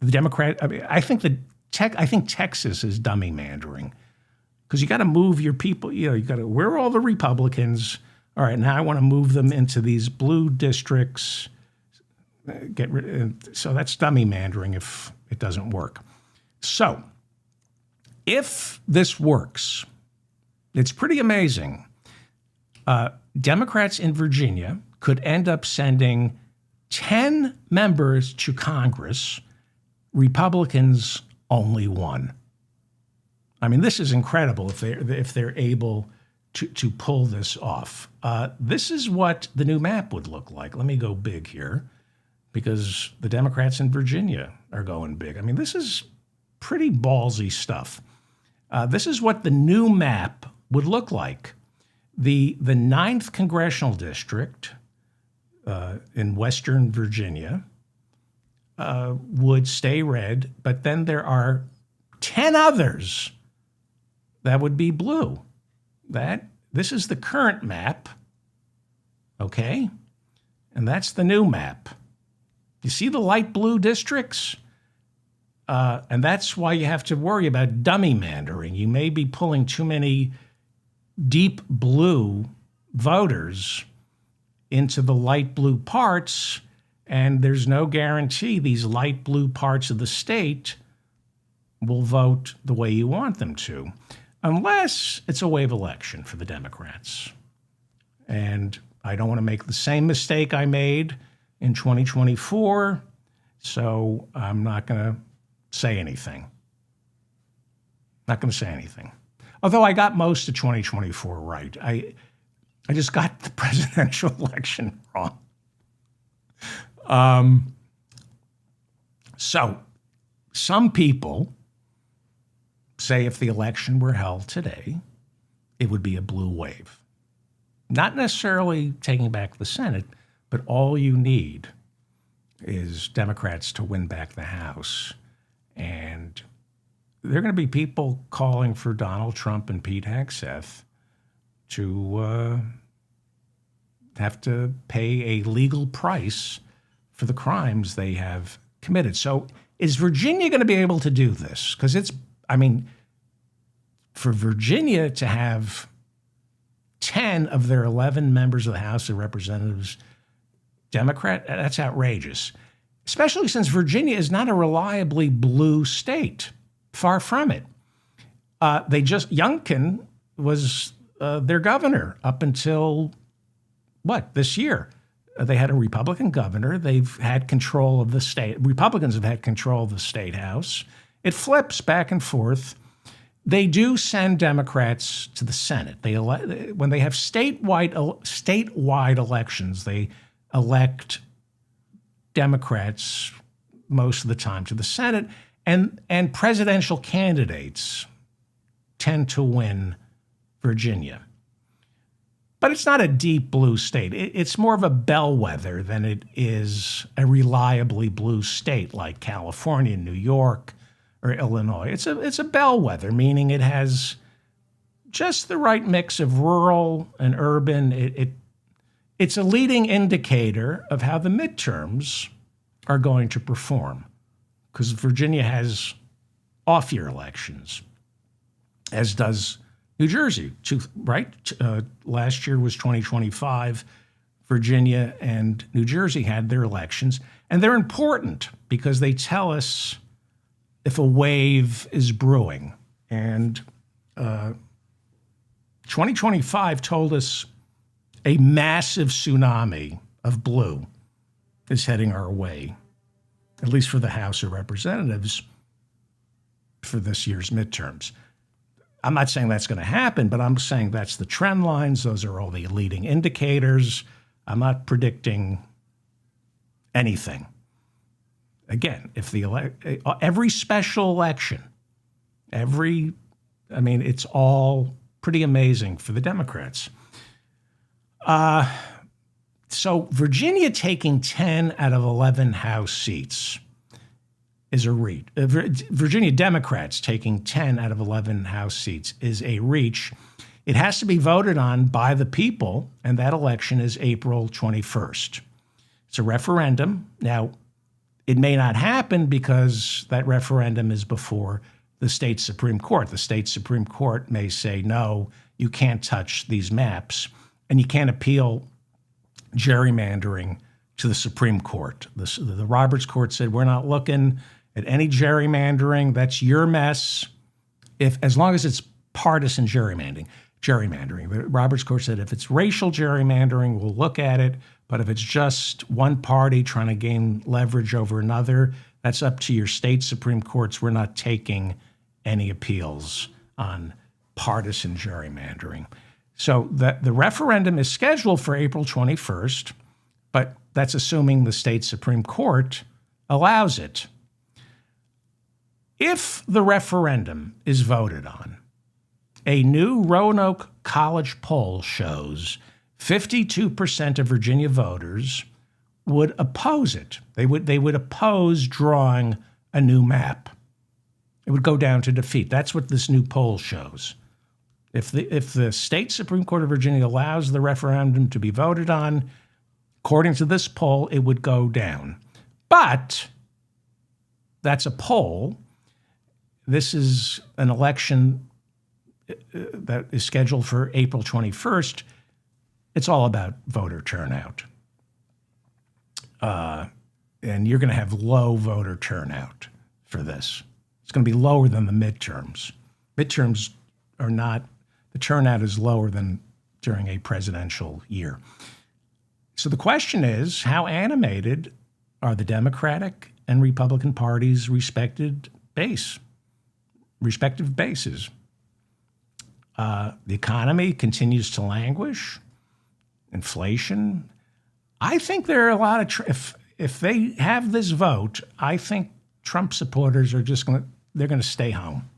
Democrat, I think Texas is dummy mandering, because you got to move your people. You know, you got to, where are all the Republicans? All right, now I want to move them into these blue districts. So that's dummy mandering if it doesn't work. So if this works, it's pretty amazing. Democrats in Virginia could end up sending 10 members to Congress, Republicans only 1. I mean, this is incredible if they're able to pull this off. This is what the new map would look like. Let me go big here, because the Democrats in Virginia are going big. I mean, this is pretty ballsy stuff. This is what the new map would look like. The 9th Congressional District in Western Virginia would stay red, but then there are 10 others that would be blue. This is the current map, okay? And that's the new map. You see the light blue districts? And that's why you have to worry about dummy mandering. You may be pulling too many deep blue voters into the light blue parts, and there's no guarantee these light blue parts of the state will vote the way you want them to, unless it's a wave election for the Democrats. And I don't want to make the same mistake I made in 2024, so I'm not going to say anything. Not going to say anything. Although I got most of 2024 right. I just got the presidential election wrong. So some people say if the election were held today, it would be a blue wave. Not necessarily taking back the Senate, but all you need is Democrats to win back the House. And there are going to be people calling for Donald Trump and Pete Hegseth to have to pay a legal price for the crimes they have committed. So is Virginia going to be able to do this? Because for Virginia to have 10 of their 11 members of the House of Representatives Democrat, that's outrageous. Especially since Virginia is not a reliably blue state. Far from it. Youngkin was their governor up until, this year. They had a Republican governor. They've had control of the state. Republicans have had control of the state house. It flips back and forth. They do send Democrats to the Senate. When they have statewide elections, they elect Democrats most of the time to the Senate, and presidential candidates tend to win Virginia. But it's not a deep blue state. It's more of a bellwether than it is a reliably blue state like California, New York, or Illinois. It's a bellwether, meaning it has just the right mix of rural and urban. It's a leading indicator of how the midterms are going to perform, because Virginia has off-year elections, as does New Jersey, right? Last year was 2025. Virginia and New Jersey had their elections, and they're important because they tell us if a wave is brewing. And 2025 told us a massive tsunami of blue is heading our way, at least for the House of Representatives for this year's midterms. I'm not saying that's going to happen, but I'm saying that's the trend lines. Those are all the leading indicators. I'm not predicting anything. Again, if every special election, it's all pretty amazing for the Democrats. So Virginia taking 10 out of 11 House seats is a reach. Virginia Democrats taking 10 out of 11 House seats is a reach. It has to be voted on by the people, and that election is April 21st. It's a referendum. Now, it may not happen because that referendum is before the state Supreme Court. The state Supreme Court may say, no, you can't touch these maps, and you can't appeal gerrymandering to the Supreme Court. The Roberts Court said, we're not looking at any gerrymandering. That's your mess. As long as it's partisan gerrymandering. The Roberts Court said if it's racial gerrymandering, we'll look at it. But if it's just one party trying to gain leverage over another, that's up to your state Supreme Courts. We're not taking any appeals on partisan gerrymandering. So the referendum is scheduled for April 21st, but that's assuming the state Supreme Court allows it. If the referendum is voted on, a new Roanoke College poll shows 52% of Virginia voters would oppose it. They would oppose drawing a new map. It would go down to defeat. That's what this new poll shows. If the state Supreme Court of Virginia allows the referendum to be voted on, according to this poll, it would go down. But that's a poll. This is an election that is scheduled for April 21st. It's all about voter turnout. And you're going to have low voter turnout for this. It's going to be lower than the midterms. Midterms are not, the turnout is lower than during a presidential year. So the question is, how animated are the Democratic and Republican parties' respective bases? The economy continues to languish. Inflation. I think there are a lot of, if they have this vote, I think Trump supporters are they're going to stay home.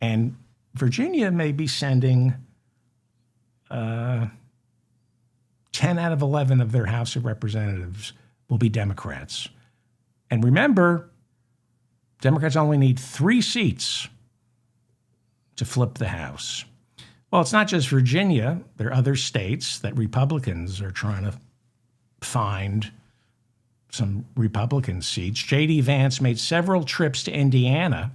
And Virginia may be sending 10 out of 11 of their House of Representatives will be Democrats. And remember, Democrats only need 3 seats to flip the House. Well, it's not just Virginia. There are other states that Republicans are trying to find some Republican seats. J.D. Vance made several trips to Indiana.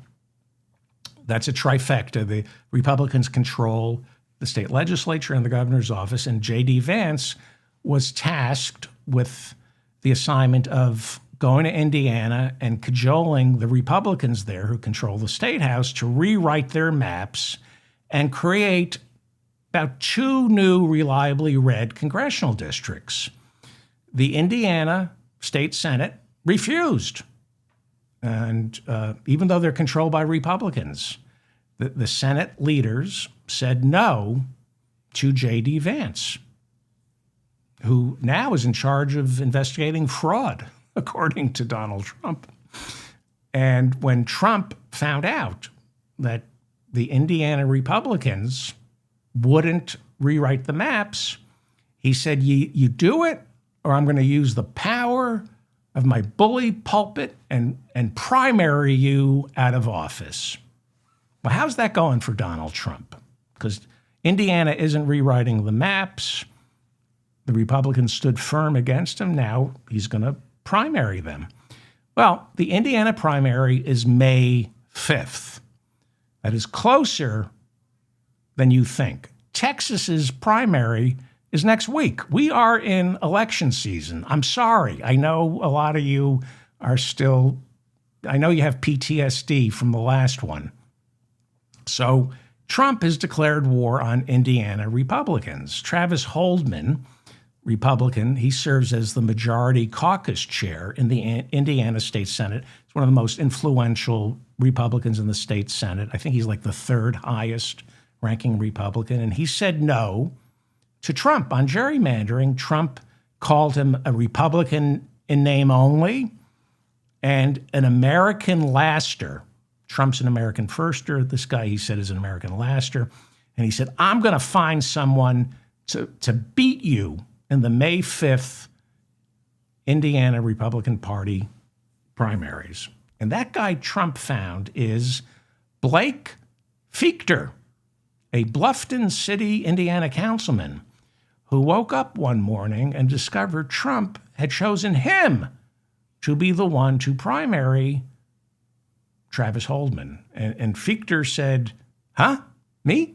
That's a trifecta. The Republicans control the state legislature and the governor's office, and J.D. Vance was tasked with the assignment of going to Indiana and cajoling the Republicans there who control the state house to rewrite their maps and create about 2 new reliably red congressional districts. The Indiana State Senate refused. And even though they're controlled by Republicans, the Senate leaders said no to J.D. Vance, who now is in charge of investigating fraud, according to Donald Trump. And when Trump found out that the Indiana Republicans wouldn't rewrite the maps, he said, you do it, or I'm going to use the power of my bully pulpit and primary you out of office. Well, how's that going for Donald Trump? Because Indiana isn't rewriting the maps. The Republicans stood firm against him. Now he's going to primary them. Well, the Indiana primary is May 5th. That is closer than you think. Texas's primary is next week. We are in election season. I'm sorry. I know a lot of you are still, I know you have PTSD from the last one. So Trump has declared war on Indiana Republicans. Travis Holdman, Republican, he serves as the majority caucus chair in the Indiana State Senate. He's one of the most influential Republicans in the state Senate. I think he's like the 3rd highest ranking Republican. And he said no to Trump on gerrymandering. Trump called him a Republican in name only and an American laster. Trump's an American firster. This guy, he said, is an American laster. And he said, I'm going to find someone to beat you in the May 5th Indiana Republican Party primaries. And that guy Trump found is Blake Fichter, a Bluffton City, Indiana councilman who woke up one morning and discovered Trump had chosen him to be the one to primary Travis Holdman. And Fichter said, huh? Me?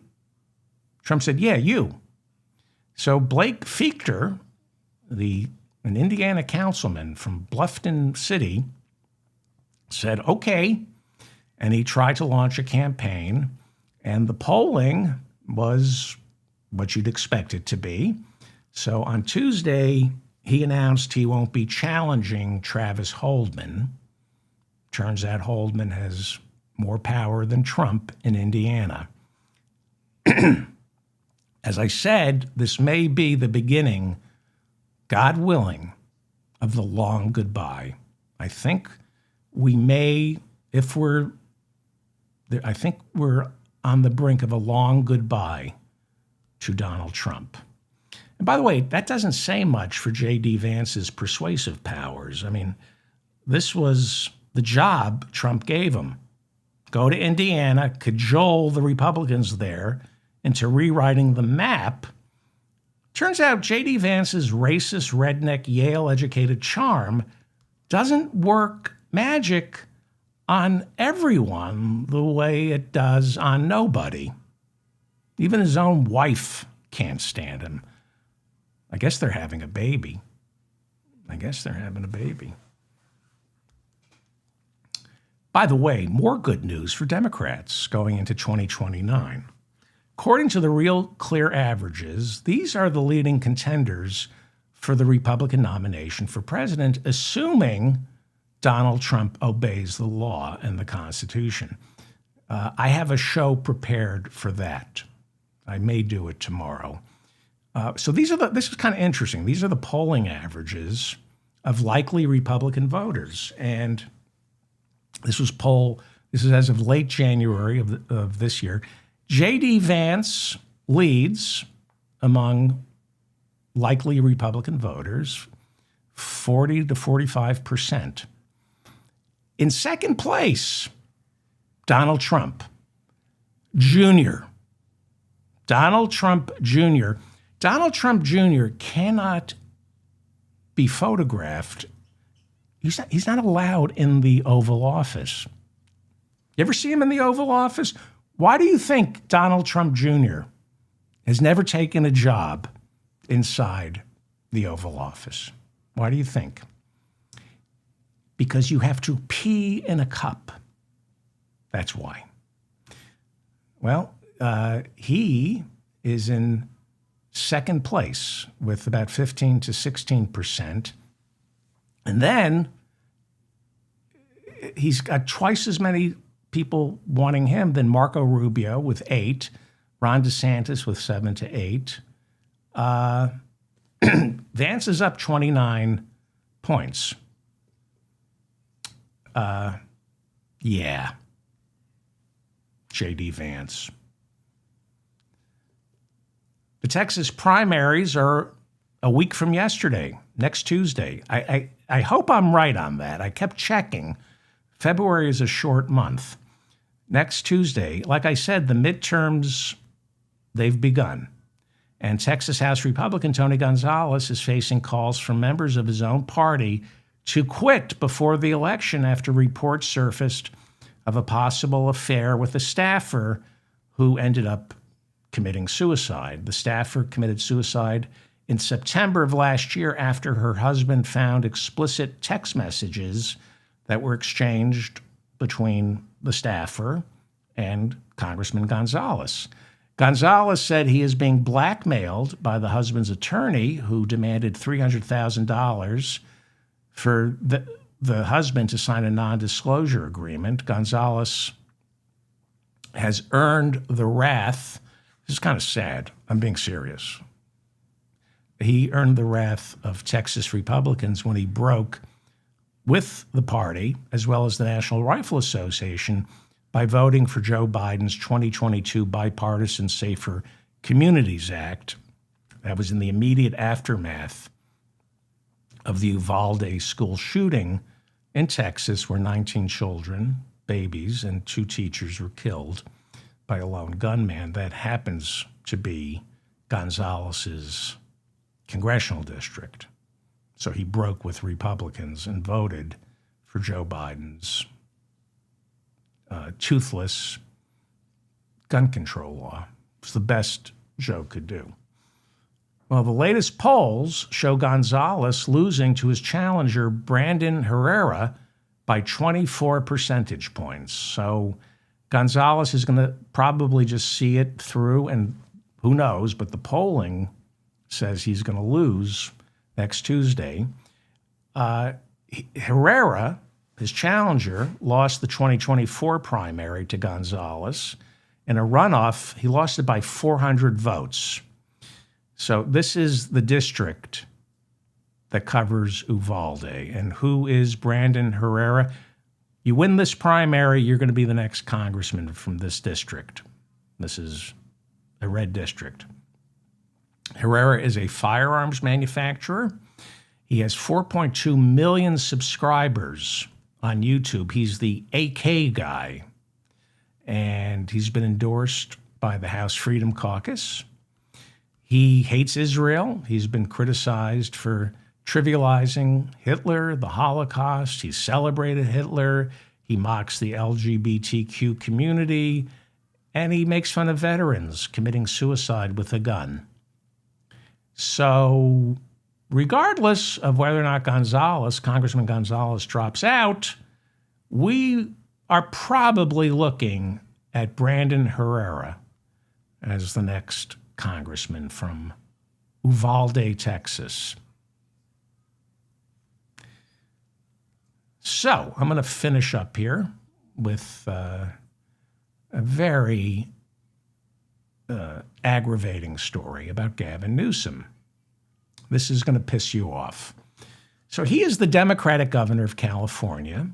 Trump said, yeah, you. So Blake Fichter, an Indiana councilman from Bluffton City, said, okay. And he tried to launch a campaign. And the polling was what you'd expect it to be. So on Tuesday, he announced he won't be challenging Travis Holdman. Turns out Holdman has more power than Trump in Indiana. As I said, this may be the beginning, God willing, of the long goodbye. I think we may, I think we're on the brink of a long goodbye to Donald Trump. And by the way, that doesn't say much for J.D. Vance's persuasive powers. I mean, this was the job Trump gave him. Go to Indiana, cajole the Republicans there into rewriting the map. Turns out J.D. Vance's racist, redneck, Yale-educated charm doesn't work magic on everyone the way it does on nobody. Even his own wife can't stand him. I guess they're having a baby. By the way, more good news for Democrats going into 2029. According to the Real Clear averages, these are the leading contenders for the Republican nomination for president, assuming Donald Trump obeys the law and the Constitution. I have a show prepared for that. I may do it tomorrow. So this is kind of interesting. These are the polling averages of likely Republican voters. And this is as of late January of this year. J.D. Vance leads among likely Republican voters, 40 to 45%. In second place, Donald Trump Jr. Donald Trump Jr. Donald Trump Jr. cannot be photographed He's not allowed in the Oval Office. You ever see him in the Oval Office? Why do you think Donald Trump Jr. has never taken a job inside the Oval Office? Why do you think? Because you have to pee in a cup. That's why. Well, he is in second place with about 15 to 16%. And then he's got twice as many people wanting him than Marco Rubio with 8, Ron DeSantis with 7 to 8. Vance is up 29 points. Yeah. J.D. Vance. The Texas primaries are a week from yesterday, next Tuesday. I hope I'm right on that. I kept checking. February is a short month. Next Tuesday, like I said, the midterms, they've begun. And Texas House Republican Tony Gonzalez is facing calls from members of his own party to quit before the election after reports surfaced of a possible affair with a staffer who ended up committing suicide. The staffer committed suicide in September of last year after her husband found explicit text messages that were exchanged between the staffer and Congressman Gonzalez. Gonzalez said he is being blackmailed by the husband's attorney, who demanded $300,000 for the husband to sign a non-disclosure agreement. Gonzalez has earned the wrath. This is kind of sad. I'm being serious. He earned the wrath of Texas Republicans when he broke with the party, as well as the National Rifle Association, by voting for Joe Biden's 2022 Bipartisan Safer Communities Act. That was in the immediate aftermath of the Uvalde school shooting in Texas, where 19 children, babies, and 2 teachers were killed by a lone gunman. That happens to be Gonzalez's congressional district. So he broke with Republicans and voted for Joe Biden's toothless gun control law. It's the best Joe could do. Well, the latest polls show Gonzalez losing to his challenger, Brandon Herrera, by 24 percentage points. So Gonzalez is going to probably just see it through, and who knows, but the polling says he's going to lose next Tuesday. Herrera, his challenger, lost the 2024 primary to Gonzalez. In a runoff, he lost it by 400 votes. So this is the district that covers Uvalde. And who is Brandon Herrera? You win this primary, you're going to be the next congressman from this district. This is a red district. Herrera is a firearms manufacturer. He has 4.2 million subscribers on YouTube. He's the AK guy, and he's been endorsed by the House Freedom Caucus. He hates Israel. He's been criticized for trivializing Hitler, the Holocaust. He celebrated Hitler. He mocks the LGBTQ community, and he makes fun of veterans committing suicide with a gun. So regardless of whether or not Congressman Gonzalez drops out, we are probably looking at Brandon Herrera as the next congressman from Uvalde, Texas. So I'm going to finish up here with a very aggravating story about Gavin Newsom. This is going to piss you off. So he is the Democratic governor of California,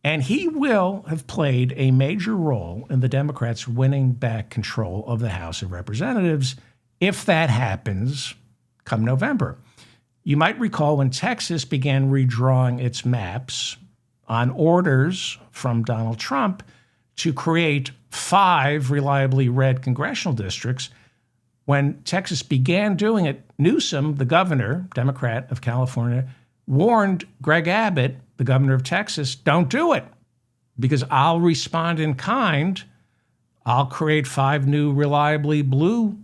and he will have played a major role in the Democrats winning back control of the House of Representatives if that happens come November. You might recall when Texas began redrawing its maps on orders from Donald Trump to create 5 reliably red congressional districts. When Texas began doing it, Newsom, the governor, Democrat of California, warned Greg Abbott the governor of Texas, don't do it, because I'll respond in kind. I'll create 5 new reliably blue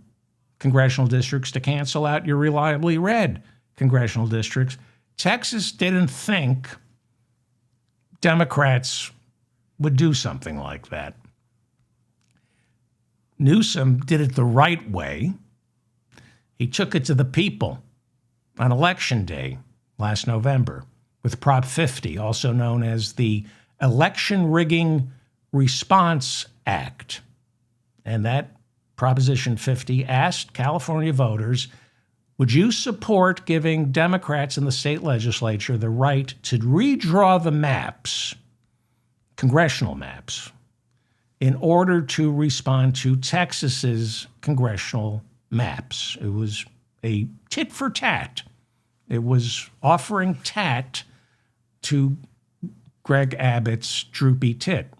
congressional districts to cancel out your reliably red congressional districts. Texas didn't think Democrats would do something like that. Newsom did it the right way. He took it to the people on Election Day last November with Prop 50, also known as the Election Rigging Response Act. And that Proposition 50 asked California voters, would you support giving Democrats in the state legislature the right to redraw the maps, congressional maps, in order to respond to Texas's congressional maps? It was a tit for tat. It was offering tat to Greg Abbott's droopy tit.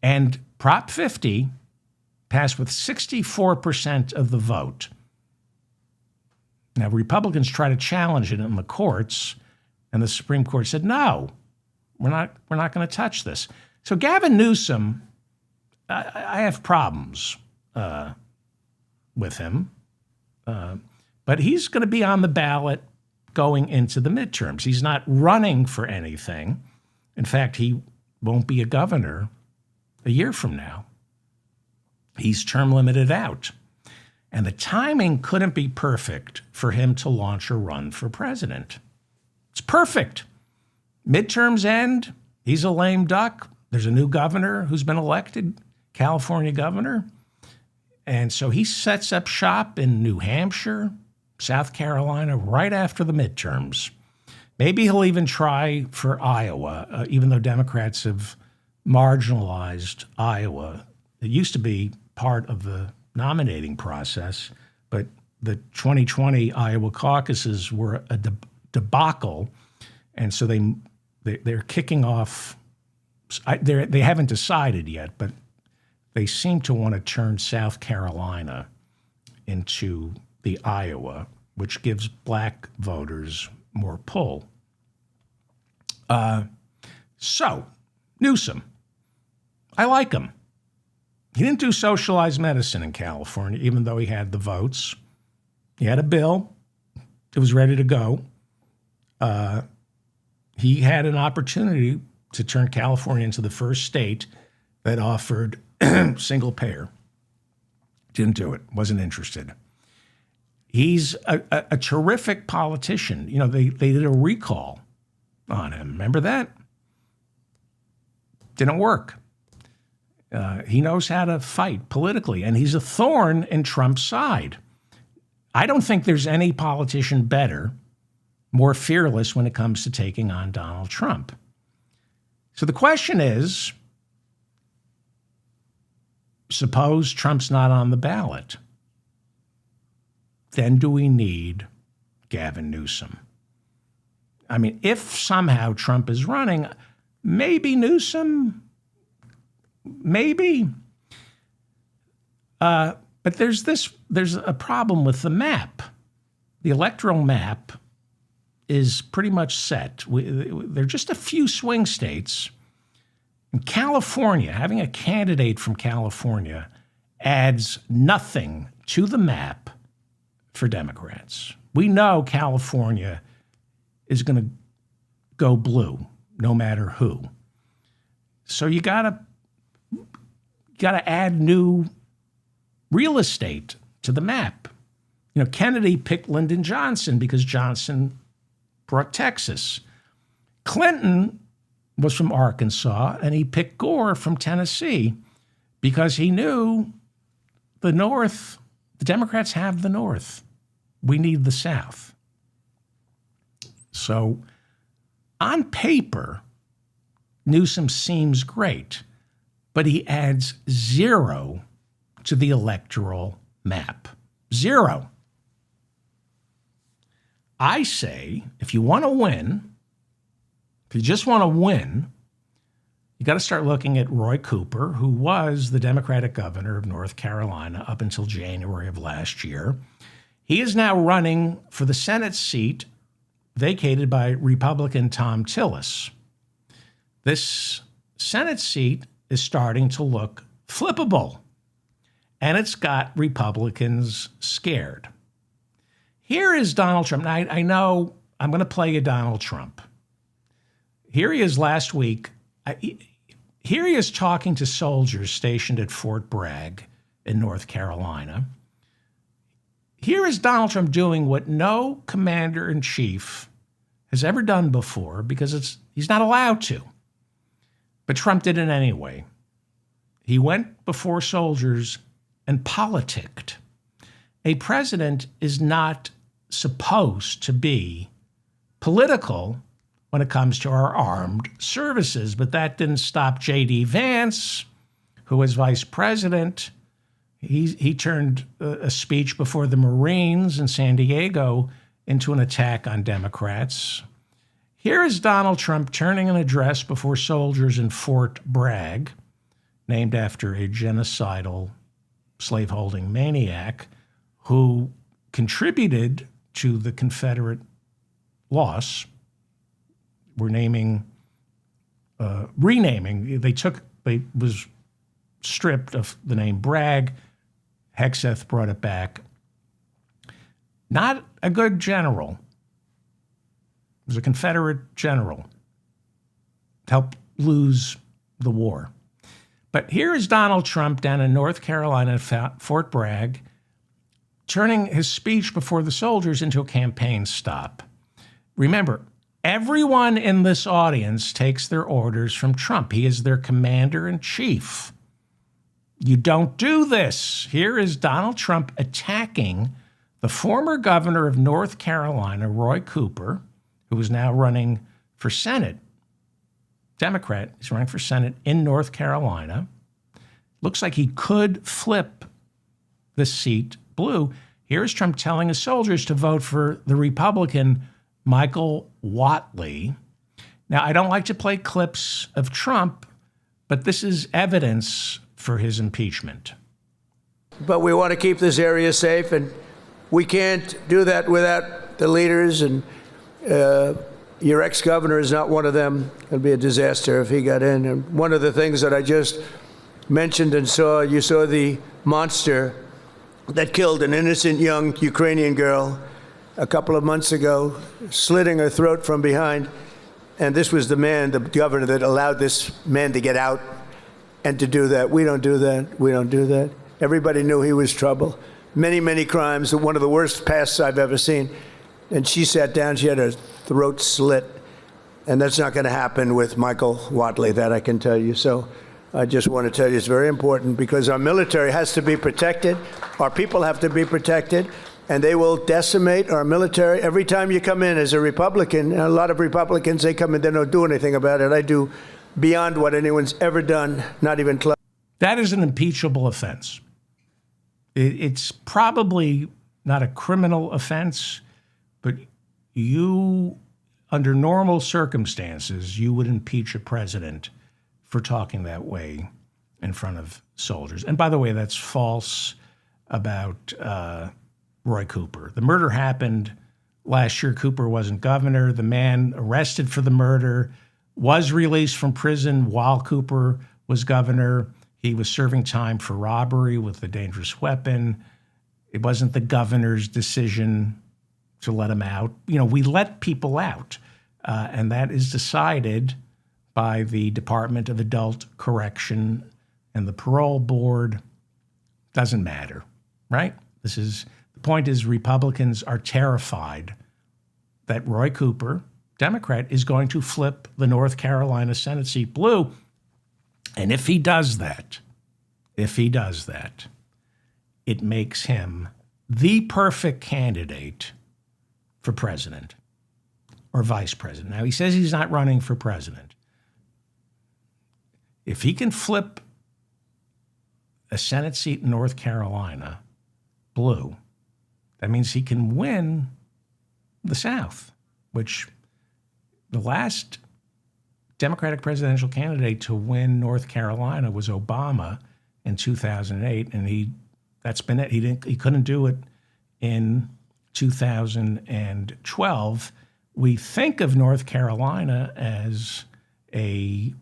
And Prop 50 passed with 64% of the vote. Now, Republicans try to challenge it in the courts, and the Supreme Court said, no, we're not going to touch this. So Gavin Newsom, I have problems with him, but he's going to be on the ballot going into the midterms. He's not running for anything. In fact, he won't be a governor a year from now. He's term limited out. And the timing couldn't be perfect for him to launch a run for president. It's perfect. Midterms end. He's a lame duck. There's a new governor who's been elected, California governor. And so he sets up shop in New Hampshire, South Carolina, right after the midterms. Maybe he'll even try for Iowa, even though Democrats have marginalized Iowa. It used to be part of the nominating process, but the 2020 Iowa caucuses were a debacle, and so they're kicking off. They haven't decided yet, but they seem to want to turn South Carolina into the Iowa, which gives black voters more pull. So Newsom, I like him. He didn't do socialized medicine in California, even though he had the votes. He had a bill. It was ready to go. He had an opportunity to turn California into the first state that offered single payer. Didn't do it. Wasn't interested. He's a terrific politician. You know, they did a recall on him. Remember that? Didn't work. He knows how to fight politically, and he's a thorn in Trump's side. I don't think there's any politician better, more fearless when it comes to taking on Donald Trump. So the question is, suppose Trump's not on the ballot. Then do we need Gavin Newsom? I mean, if somehow Trump is running, maybe Newsom. Maybe. But there's a problem with the map. The electoral map is pretty much set. There are just a few swing states. In California, having a candidate from California adds nothing to the map for Democrats. We know California is going to go blue, no matter who. So you got to add new real estate to the map. You know, Kennedy picked Lyndon Johnson because Johnson brought Texas. Clinton was from Arkansas, and he picked Gore from Tennessee because he knew the North, the Democrats have the North. We need the South. So on paper, Newsom seems great, but he adds zero to the electoral map. Zero. I say, if you want to win, if you just want to win, you got to start looking at Roy Cooper, who was the Democratic governor of North Carolina up until January of last year. He is now running for the Senate seat vacated by Republican Thom Tillis. This Senate seat is starting to look flippable, and it's got Republicans scared. Here is Donald Trump. Now, I know I'm going to play you Donald Trump. Here he is last week. Here he is talking to soldiers stationed at Fort Bragg in North Carolina. Here is Donald Trump doing what no commander-in-chief has ever done before because he's not allowed to. But Trump did it anyway. He went before soldiers and politicked. A president is not supposed to be political when it comes to our armed services, but that didn't stop J.D. Vance, who was vice president. He turned a speech before the Marines in San Diego into an attack on Democrats. Here is Donald Trump turning an address before soldiers in Fort Bragg, named after a genocidal slaveholding maniac who contributed to the Confederate loss. We're renaming. They was stripped of the name Bragg. Hegseth brought it back. Not a good general. It was a Confederate general. Helped lose the war. But here is Donald Trump down in North Carolina at Fort Bragg, turning his speech before the soldiers into a campaign stop. Remember, everyone in this audience takes their orders from Trump. He is their commander-in-chief. You don't do this. Here is Donald Trump attacking the former governor of North Carolina, Roy Cooper, who is now running for Senate. Democrat. He's running for Senate in North Carolina. Looks like he could flip the seat blue. Here's Trump telling his soldiers to vote for the Republican Michael Whatley. Now, I don't like to play clips of Trump, but this is evidence for his impeachment. But we want to keep this area safe, and we can't do that without the leaders, and your ex-governor is not one of them. It would be a disaster if he got in. And one of the things that I just mentioned and you saw the monster that killed an innocent young Ukrainian girl a couple of months ago, slitting her throat from behind. And this was the man, the governor, that allowed this man to get out and to do that. We don't do that. We don't do that. Everybody knew he was trouble. Many, many crimes. One of the worst pasts I've ever seen. And she sat down. She had her throat slit. And that's not going to happen with Michael Whatley, that I can tell you. So I just want to tell you it's very important because our military has to be protected. Our people have to be protected. And they will decimate our military. Every time you come in as a Republican, a lot of Republicans, they come in, they don't do anything about it. I do beyond what anyone's ever done, not even close. That is an impeachable offense. It's probably not a criminal offense, but you, under normal circumstances, you would impeach a president for talking that way in front of soldiers. And by the way, that's false about Roy Cooper. The murder happened last year. Cooper wasn't governor. The man arrested for the murder was released from prison while Cooper was governor. He was serving time for robbery with a dangerous weapon. It wasn't the governor's decision to let him out. You know, we let people out, and that is decided by the Department of Adult Correction and the parole board. Doesn't matter, right? The point is Republicans are terrified that Roy Cooper, Democrat, is going to flip the North Carolina Senate seat blue. And if he does that, it makes him the perfect candidate for president or vice president. Now, he says he's not running for president. If he can flip a Senate seat in North Carolina blue, that means he can win the South, which the last Democratic presidential candidate to win North Carolina was Obama in 2008, and that's been it. He couldn't do it in 2012, we think of North Carolina as a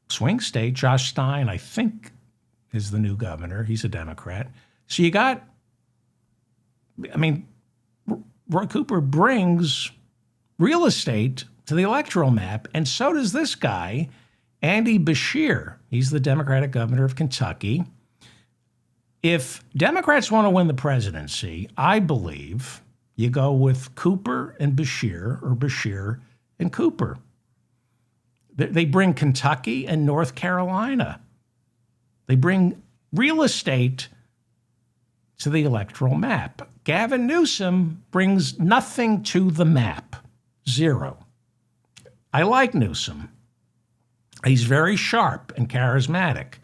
swing state. Josh Stein, I think, is the new governor. He's a Democrat. So you got, Roy Cooper brings real estate to the electoral map, and so does this guy, Andy Beshear. He's the Democratic governor of Kentucky. If Democrats want to win the presidency, I believe you go with Cooper and Beshear, or Beshear and Cooper. They bring Kentucky and North Carolina. They bring real estate to the electoral map. Gavin Newsom brings nothing to the map. Zero. I like Newsom. He's very sharp and charismatic.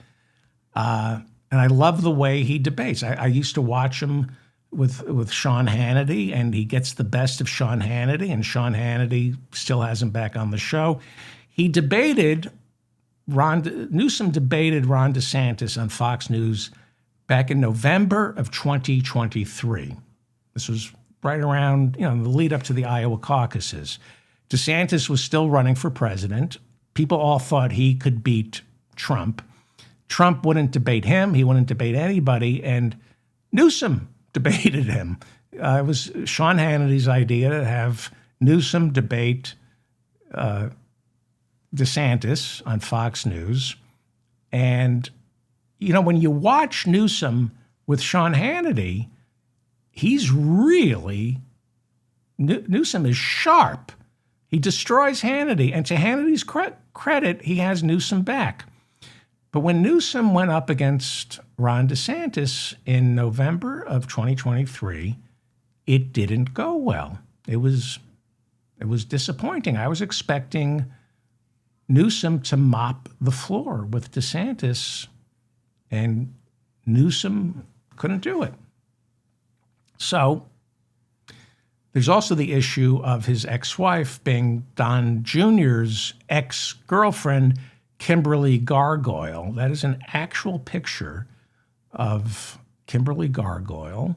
And I love the way he debates. I used to watch him with Sean Hannity, and he gets the best of Sean Hannity, and Sean Hannity still has him back on the show. Newsom debated Ron DeSantis on Fox News back in November of 2023. This was right around, the lead up to the Iowa caucuses. DeSantis was still running for president. People all thought he could beat Trump. Trump wouldn't debate him. He wouldn't debate anybody. And Newsom debated him. It was Sean Hannity's idea to have Newsom debate DeSantis on Fox News. And, when you watch Newsom with Sean Hannity, Newsom is sharp. He destroys Hannity. And to Hannity's credit, he has Newsom back. But when Newsom went up against Ron DeSantis in November of 2023, it didn't go well. It was disappointing. I was expecting Newsom to mop the floor with DeSantis, and Newsom couldn't do it. So there's also the issue of his ex-wife being Don Jr.'s ex-girlfriend, Kimberly Gargoyle. That is an actual picture of Kimberly Gargoyle.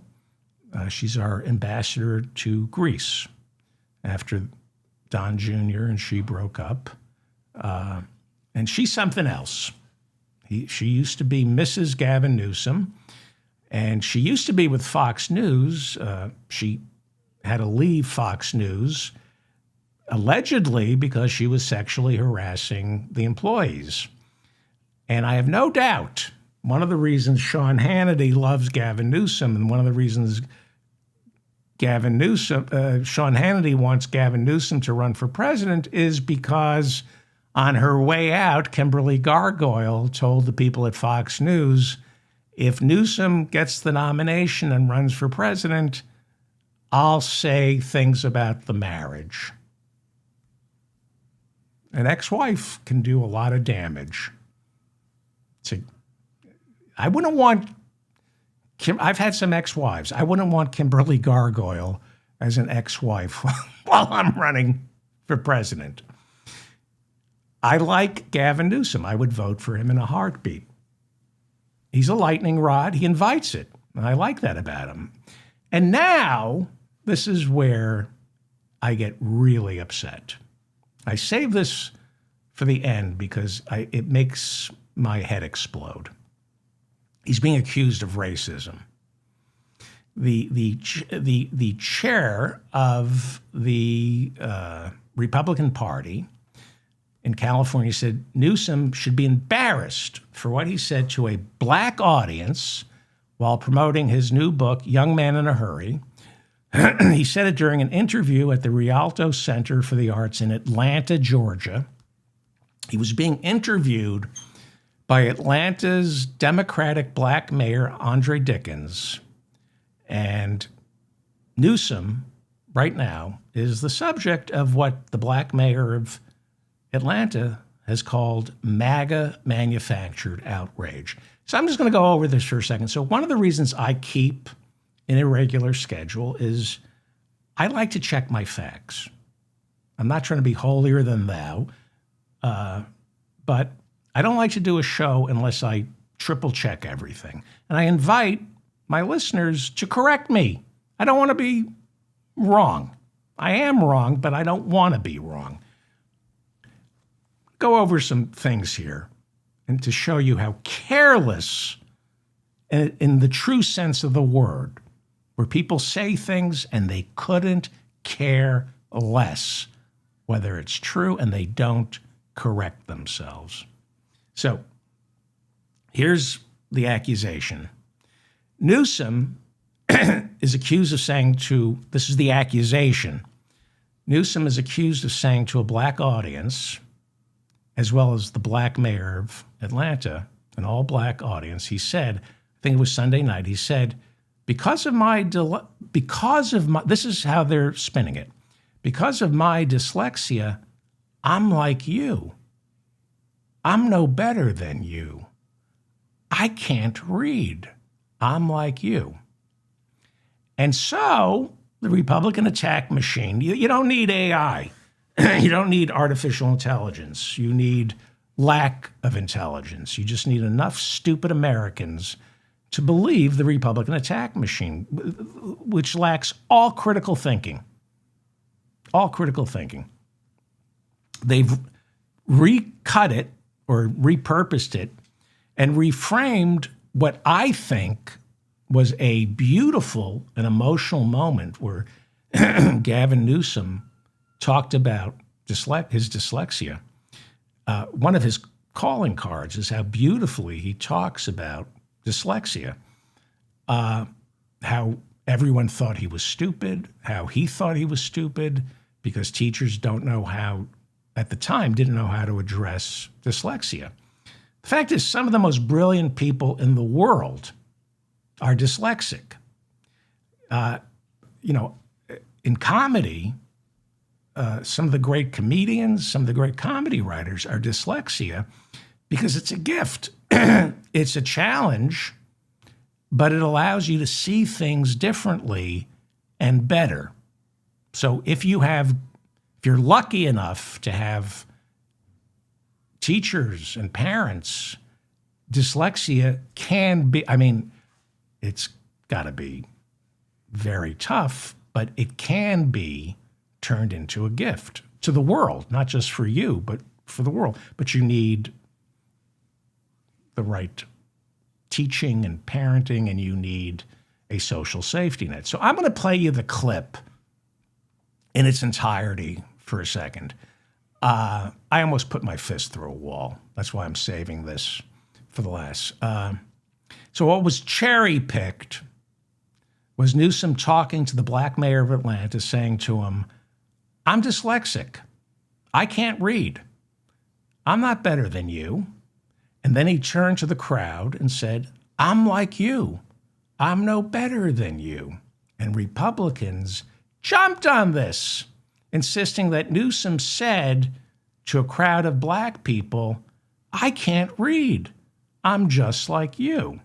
She's our ambassador to Greece after Don Jr. and she broke up. And she's something else. She used to be Mrs. Gavin Newsom, and she used to be with Fox News. She had to leave Fox News, allegedly because she was sexually harassing the employees. And I have no doubt one of the reasons Sean Hannity loves Gavin Newsom, and one of the reasons Sean Hannity wants Gavin Newsom to run for president, is because on her way out, Kimberly Gargoyle told the people at Fox News, if Newsom gets the nomination and runs for president, I'll say things about the marriage. An ex-wife can do a lot of damage. I wouldn't want I've had some ex-wives. I wouldn't want Kimberly Gargoyle as an ex-wife while I'm running for president. I like Gavin Newsom. I would vote for him in a heartbeat. He's a lightning rod. He invites it. And I like that about him. And now, this is where I get really upset. I save this for the end because it makes my head explode. He's being accused of racism. The chair of the Republican Party in California said Newsom should be embarrassed for what he said to a black audience while promoting his new book, Young Man in a Hurry. He said it during an interview at the Rialto Center for the Arts in Atlanta, Georgia. He was being interviewed by Atlanta's Democratic black mayor, Andre Dickens. And Newsom, right now, is the subject of what the black mayor of Atlanta has called MAGA manufactured outrage. So I'm just going to go over this for a second. So one of the reasons I keep an irregular schedule is I like to check my facts. I'm not trying to be holier than thou, but I don't like to do a show unless I triple check everything. And I invite my listeners to correct me. I don't want to be wrong. I am wrong, but I don't want to be wrong. Go over some things here and to show you how careless, in the true sense of the word, where people say things and they couldn't care less whether it's true, and they don't correct themselves. So here's the accusation. Newsom is accused of saying to, this is the accusation, Newsom is accused of saying to a black audience, as well as the black mayor of Atlanta, an all-black audience, he said, I think it was Sunday night, he said, because of my, this is how they're spinning it, because of my dyslexia, I'm like you. I'm no better than you. I can't read. I'm like you. And so the Republican attack machine, you don't need AI. You don't need artificial intelligence. You need lack of intelligence. You just need enough stupid Americans to believe the Republican attack machine, which lacks all critical thinking. All critical thinking. They've recut it or repurposed it and reframed what I think was a beautiful and emotional moment where Gavin Newsom talked about his dyslexia. One of his calling cards is how beautifully he talks about dyslexia, how everyone thought he was stupid, how he thought he was stupid because teachers don't know how, at the time, didn't know how to address dyslexia. The fact is, some of the most brilliant people in the world are dyslexic. In comedy, some of the great comedians, some of the great comedy writers are dyslexia because it's a gift. It's a challenge, but it allows you to see things differently and better. So if you're lucky enough to have teachers and parents, dyslexia can be, it's got to be very tough, but it can be turned into a gift to the world, not just for you, but for the world. But you need the right teaching and parenting, and you need a social safety net. So I'm going to play you the clip in its entirety for a second. I almost put my fist through a wall. That's why I'm saving this for the last. So what was cherry-picked was Newsom talking to the black mayor of Atlanta, saying to him, I'm dyslexic. I can't read. I'm not better than you. And then he turned to the crowd and said, I'm like you. I'm no better than you. And Republicans jumped on this, insisting that Newsom said to a crowd of black people, I can't read. I'm just like you.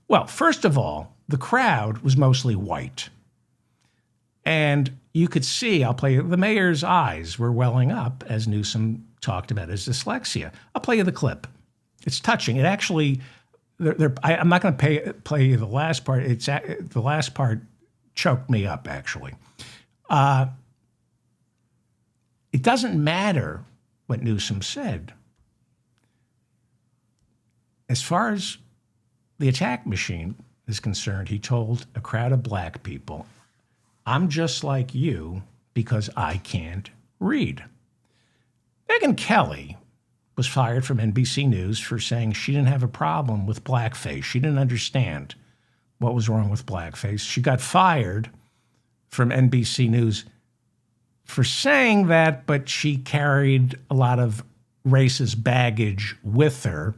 Well, first of all, the crowd was mostly white. And you could see, I'll play you, the mayor's eyes were welling up as Newsom talked about his dyslexia. I'll play you the clip. It's touching. It actually, I'm not going to play you the last part. The last part choked me up, actually. It doesn't matter what Newsom said. As far as the attack machine is concerned, he told a crowd of black people, I'm just like you because I can't read. Megyn Kelly was fired from NBC News for saying she didn't have a problem with blackface. She didn't understand what was wrong with blackface. She got fired from NBC News for saying that, but she carried a lot of racist baggage with her.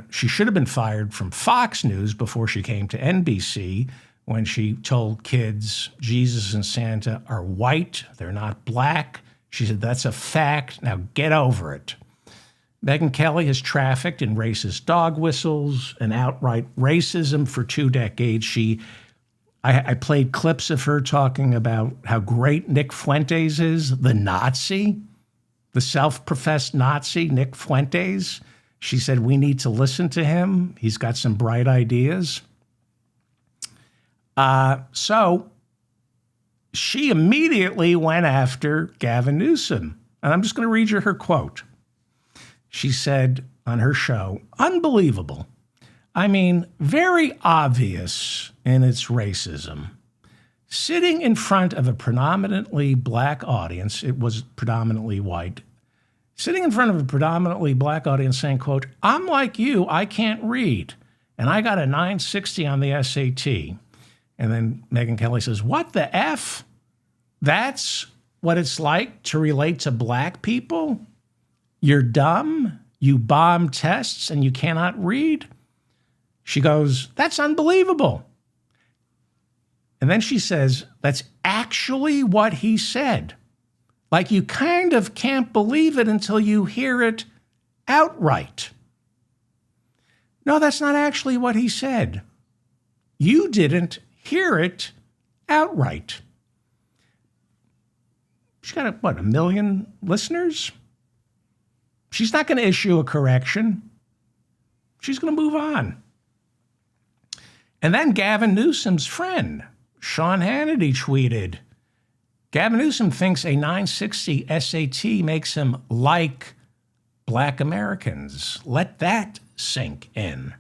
She should have been fired from Fox News before she came to NBC when she told kids Jesus and Santa are white, they're not black. She said, that's a fact. Now get over it. Megyn Kelly has trafficked in racist dog whistles and outright racism for 2 decades. I played clips of her talking about how great Nick Fuentes is, the Nazi, the self-professed Nazi, Nick Fuentes. She said, we need to listen to him. He's got some bright ideas. So she immediately went after Gavin Newsom. And I'm just going to read you her quote. She said on her show, unbelievable. I mean, very obvious in its racism. Sitting in front of a predominantly black audience, it was predominantly white, sitting in front of a predominantly black audience saying, quote, I'm like you, I can't read. And I got a 960 on the SAT. And then Megyn Kelly says, what the F? That's what it's like to relate to black people? You're dumb, you bomb tests, and you cannot read? She goes, that's unbelievable. And then she says, that's actually what he said. Like you kind of can't believe it until you hear it outright. No, that's not actually what he said. You didn't hear it outright. She's got, a million listeners? She's not going to issue a correction. She's going to move on. And then Gavin Newsom's friend, Sean Hannity, tweeted, Gavin Newsom thinks a 960 SAT makes him like black Americans. Let that sink in.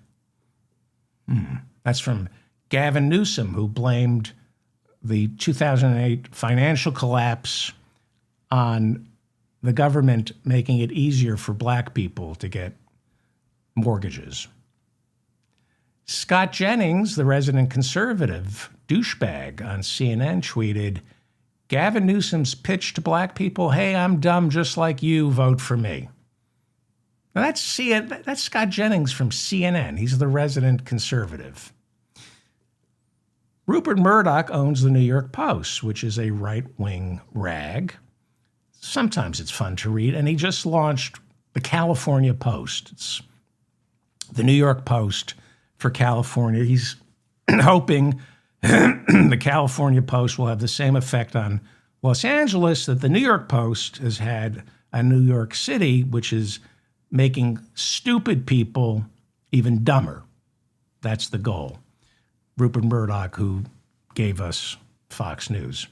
That's from Gavin Newsom, who blamed the 2008 financial collapse on the government making it easier for black people to get mortgages. Scott Jennings, the resident conservative douchebag on CNN, tweeted, Gavin Newsom's pitch to black people, hey, I'm dumb just like you, vote for me. Now that's Scott Jennings from CNN. He's the resident conservative. Rupert Murdoch owns the New York Post, which is a right-wing rag. Sometimes it's fun to read, and he just launched the California Post. It's the New York Post for California. He's hoping the California Post will have the same effect on Los Angeles that the New York Post has had on New York City, which is making stupid people even dumber. That's the goal. Rupert Murdoch, who gave us Fox News.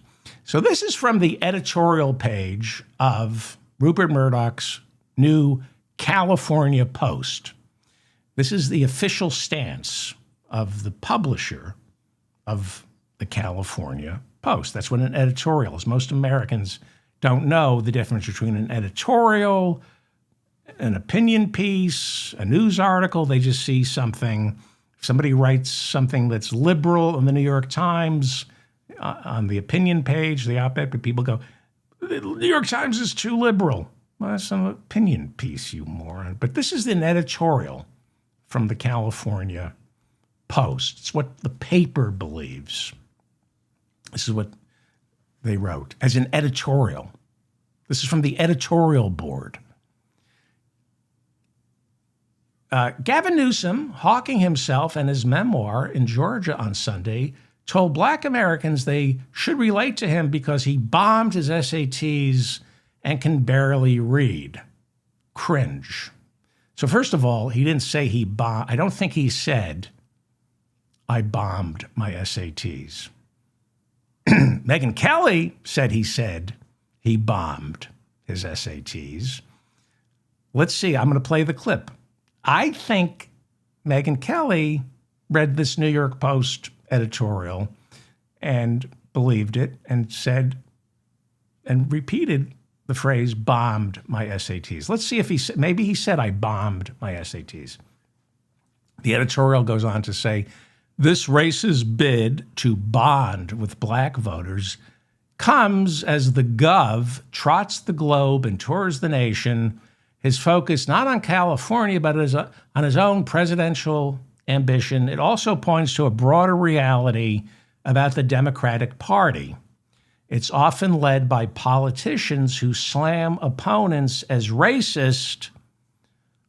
So this is from the editorial page of Rupert Murdoch's new California Post. This is the official stance of the publisher of the California Post. That's what an editorial is. Most Americans don't know the difference between an editorial, an opinion piece, a news article. They just see something. If somebody writes something that's liberal in the New York Times on the opinion page, the op-ed, but people go, the New York Times is too liberal. Well, that's an opinion piece, you moron. But this is an editorial from the California Post. It's what the paper believes. This is what they wrote as an editorial. This is from the editorial board. Gavin Newsom, hawking himself and his memoir in Georgia on Sunday, told black Americans they should relate to him because he bombed his SATs and can barely read. Cringe. So first of all, he didn't say he bombed. I don't think he said, I bombed my SATs. Megyn Kelly said he bombed his SATs. Let's see. I'm going to play the clip. I think Megyn Kelly read this New York Post editorial and believed it and said and repeated the phrase bombed my SATs. Let's see if maybe he said I bombed my SATs. The editorial goes on to say, this race's bid to bond with black voters comes as the Gov trots the globe and tours the nation, his focus not on California, but on his own presidential ambition. It also points to a broader reality about the Democratic Party. It's often led by politicians who slam opponents as racist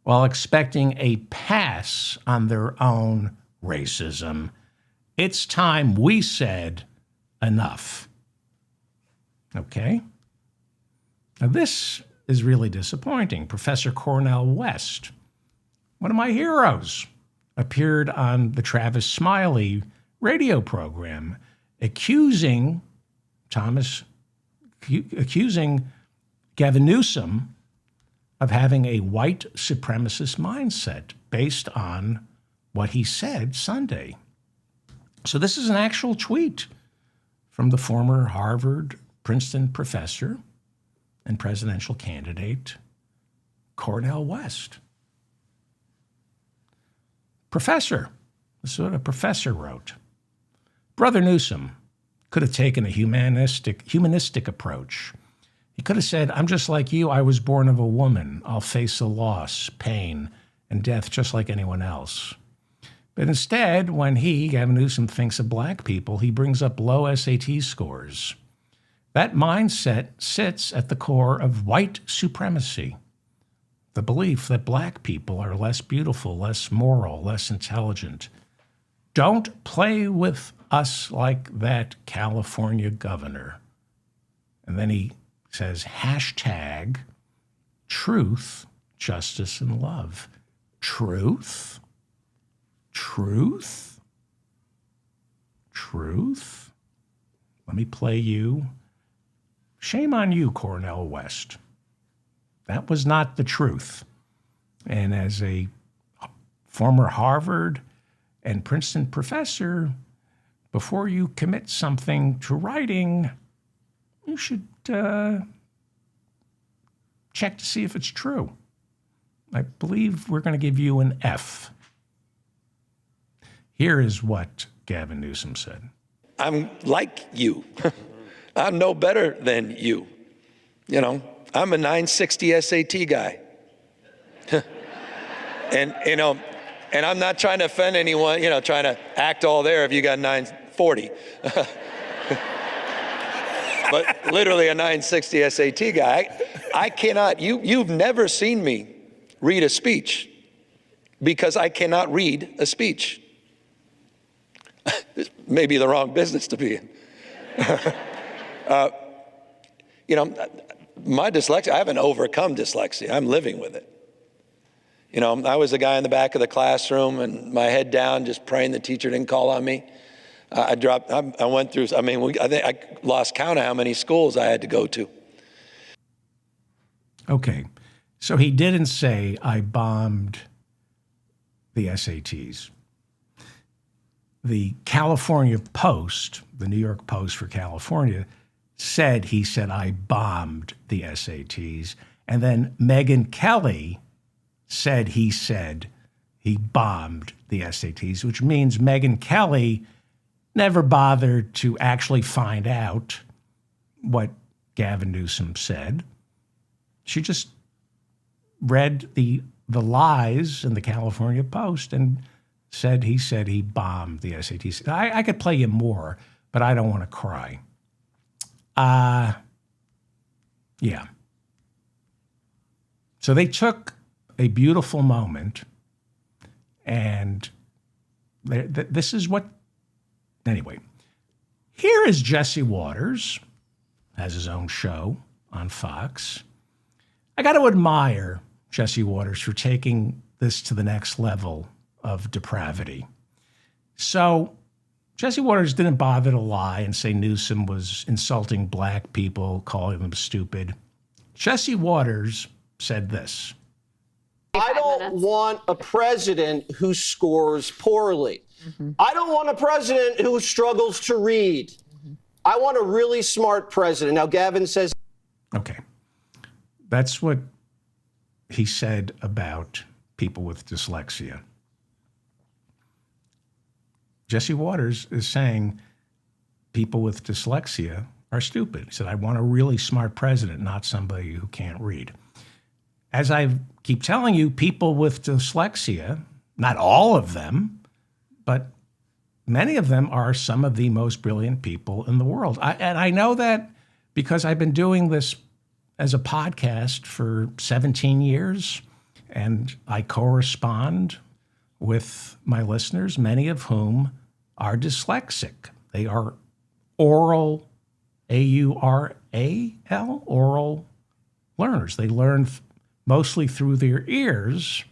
while expecting a pass on their own racism. It's time we said enough. Okay? Now this is really disappointing. Professor Cornel West, one of my heroes, appeared on the Travis Smiley radio program, accusing Thomas, accusing Gavin Newsom of having a white supremacist mindset based on what he said Sunday. So this is an actual tweet from the former Harvard, Princeton professor and presidential candidate, Cornel West. Professor, this is what a professor wrote. Brother Newsom could have taken a humanistic approach. He could have said, I'm just like you. I was born of a woman. I'll face a loss, pain, and death just like anyone else. But instead, when Gavin Newsom, thinks of black people, he brings up low SAT scores. That mindset sits at the core of white supremacy, the belief that black people are less beautiful, less moral, less intelligent. Don't play with us like that California governor. And then he says, hashtag truth, justice, and love. Truth? Truth? Truth? Let me play you. Shame on you, Cornel West. That was not the truth. And as a former Harvard and Princeton professor, before you commit something to writing, you should check to see if it's true. I believe we're going to give you an F. Here is what Gavin Newsom said. I'm like you. I'm no better than you. You know, I'm a 960 SAT guy. And, you know, and I'm not trying to offend anyone, you know, trying to act all there if you got 940. But literally a 960 SAT guy. I cannot, you've never seen me read a speech because I cannot read a speech. Maybe the wrong business to be in. You know, my dyslexia, I haven't overcome dyslexia. I'm living with it. You know, I was the guy in the back of the classroom and my head down, just praying the teacher didn't call on me. I went through, I mean, I think I lost count of how many schools I had to go to. Okay, so he didn't say I bombed the SATs. The California Post, the New York Post for California, said I bombed the SATs. And then Megyn Kelly said he bombed the SATs, which means Megyn Kelly never bothered to actually find out what Gavin Newsom said. She just read the lies in the California Post and said he bombed the SATs. I could play you more, but I don't want to cry. Yeah. So they took a beautiful moment, and this is what. Anyway, here is Jesse Waters, has his own show on Fox. I got to admire Jesse Waters for taking this to the next level of depravity. So Jesse Waters didn't bother to lie and say Newsom was insulting black people, calling them stupid. Jesse Waters said this. I don't want a president who scores poorly. I don't want a president who struggles to read. I want a really smart president. Now, Gavin says... Okay. That's what he said about people with dyslexia. Jesse Waters is saying people with dyslexia are stupid. He said, I want a really smart president, not somebody who can't read. As I keep telling you, people with dyslexia, not all of them, but many of them are some of the most brilliant people in the world. And I know that because I've been doing this as a podcast for 17 years, and I correspond with my listeners, many of whom are dyslexic. They are oral, A-U-R-A-L, oral learners. They learn mostly through their ears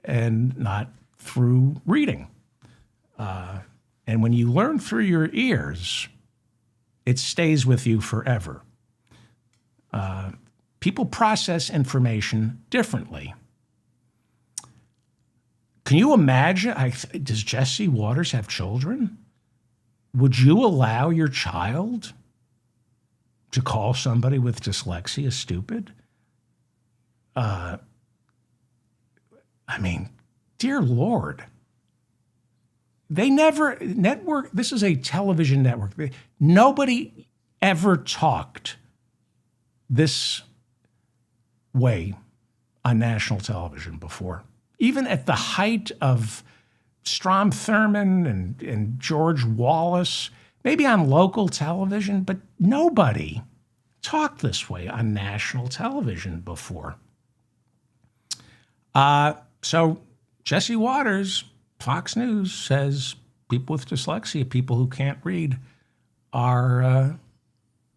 and not through reading. And when you learn through your ears, it stays with you forever. People process information differently. Can you imagine? Does Jesse Waters have children? Would you allow your child to call somebody with dyslexia stupid? I mean, dear Lord. They never, this is a television network. Nobody ever talked this way on national television before. Even at the height of Strom Thurmond and George Wallace, maybe on local television, but nobody talked this way on national television before. So Jesse Waters, Fox News, says people with dyslexia, people who can't read, are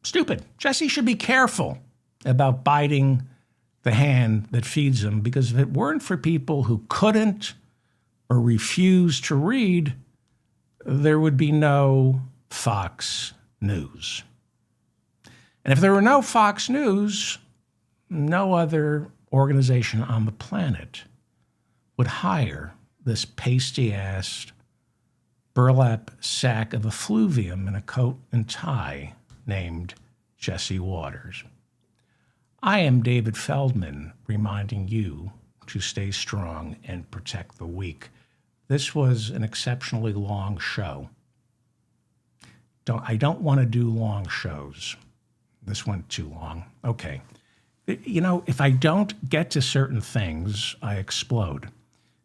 stupid. Jesse should be careful about biting the hand that feeds him, because if it weren't for people who couldn't or refused to read, there would be no Fox News. And if there were no Fox News, no other organization on the planet would hire this pasty-assed burlap sack of effluvium in a coat and tie named Jesse Waters. I am David Feldman, reminding you to stay strong and protect the weak. This was an exceptionally long show. I don't want to do long shows. This went too long. Okay. You know, if I don't get to certain things, I explode.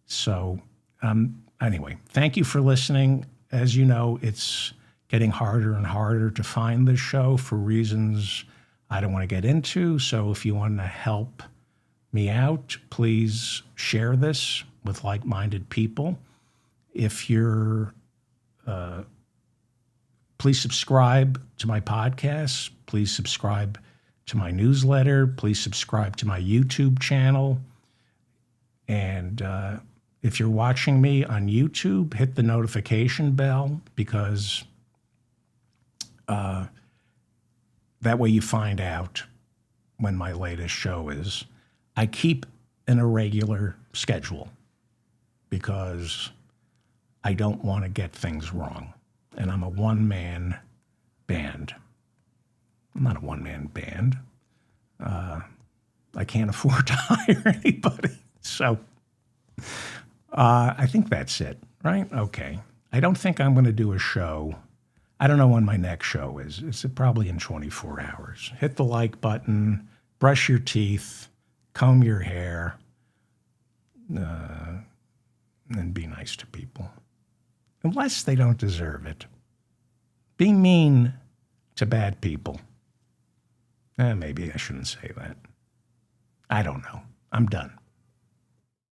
So anyway, thank you for listening. As you know, it's getting harder and harder to find this show for reasons I don't want to get into. So if you want to help me out, please share this with like-minded people. If you're, please subscribe to my podcast. Please subscribe to my newsletter. Please subscribe to my YouTube channel. And if you're watching me on YouTube, hit the notification bell, because that way you find out when my latest show is. I keep an irregular schedule because I don't want to get things wrong. And I'm a one-man band. I'm not a one-man band. I can't afford to hire anybody. So I think that's it, right? Okay. I don't think I'm going to do a show. I don't know when my next show is. It's probably in 24 hours. Hit the like button, brush your teeth, comb your hair, and be nice to people. Unless they don't deserve it. Be mean to bad people. Maybe I shouldn't say that. I don't know. I'm done.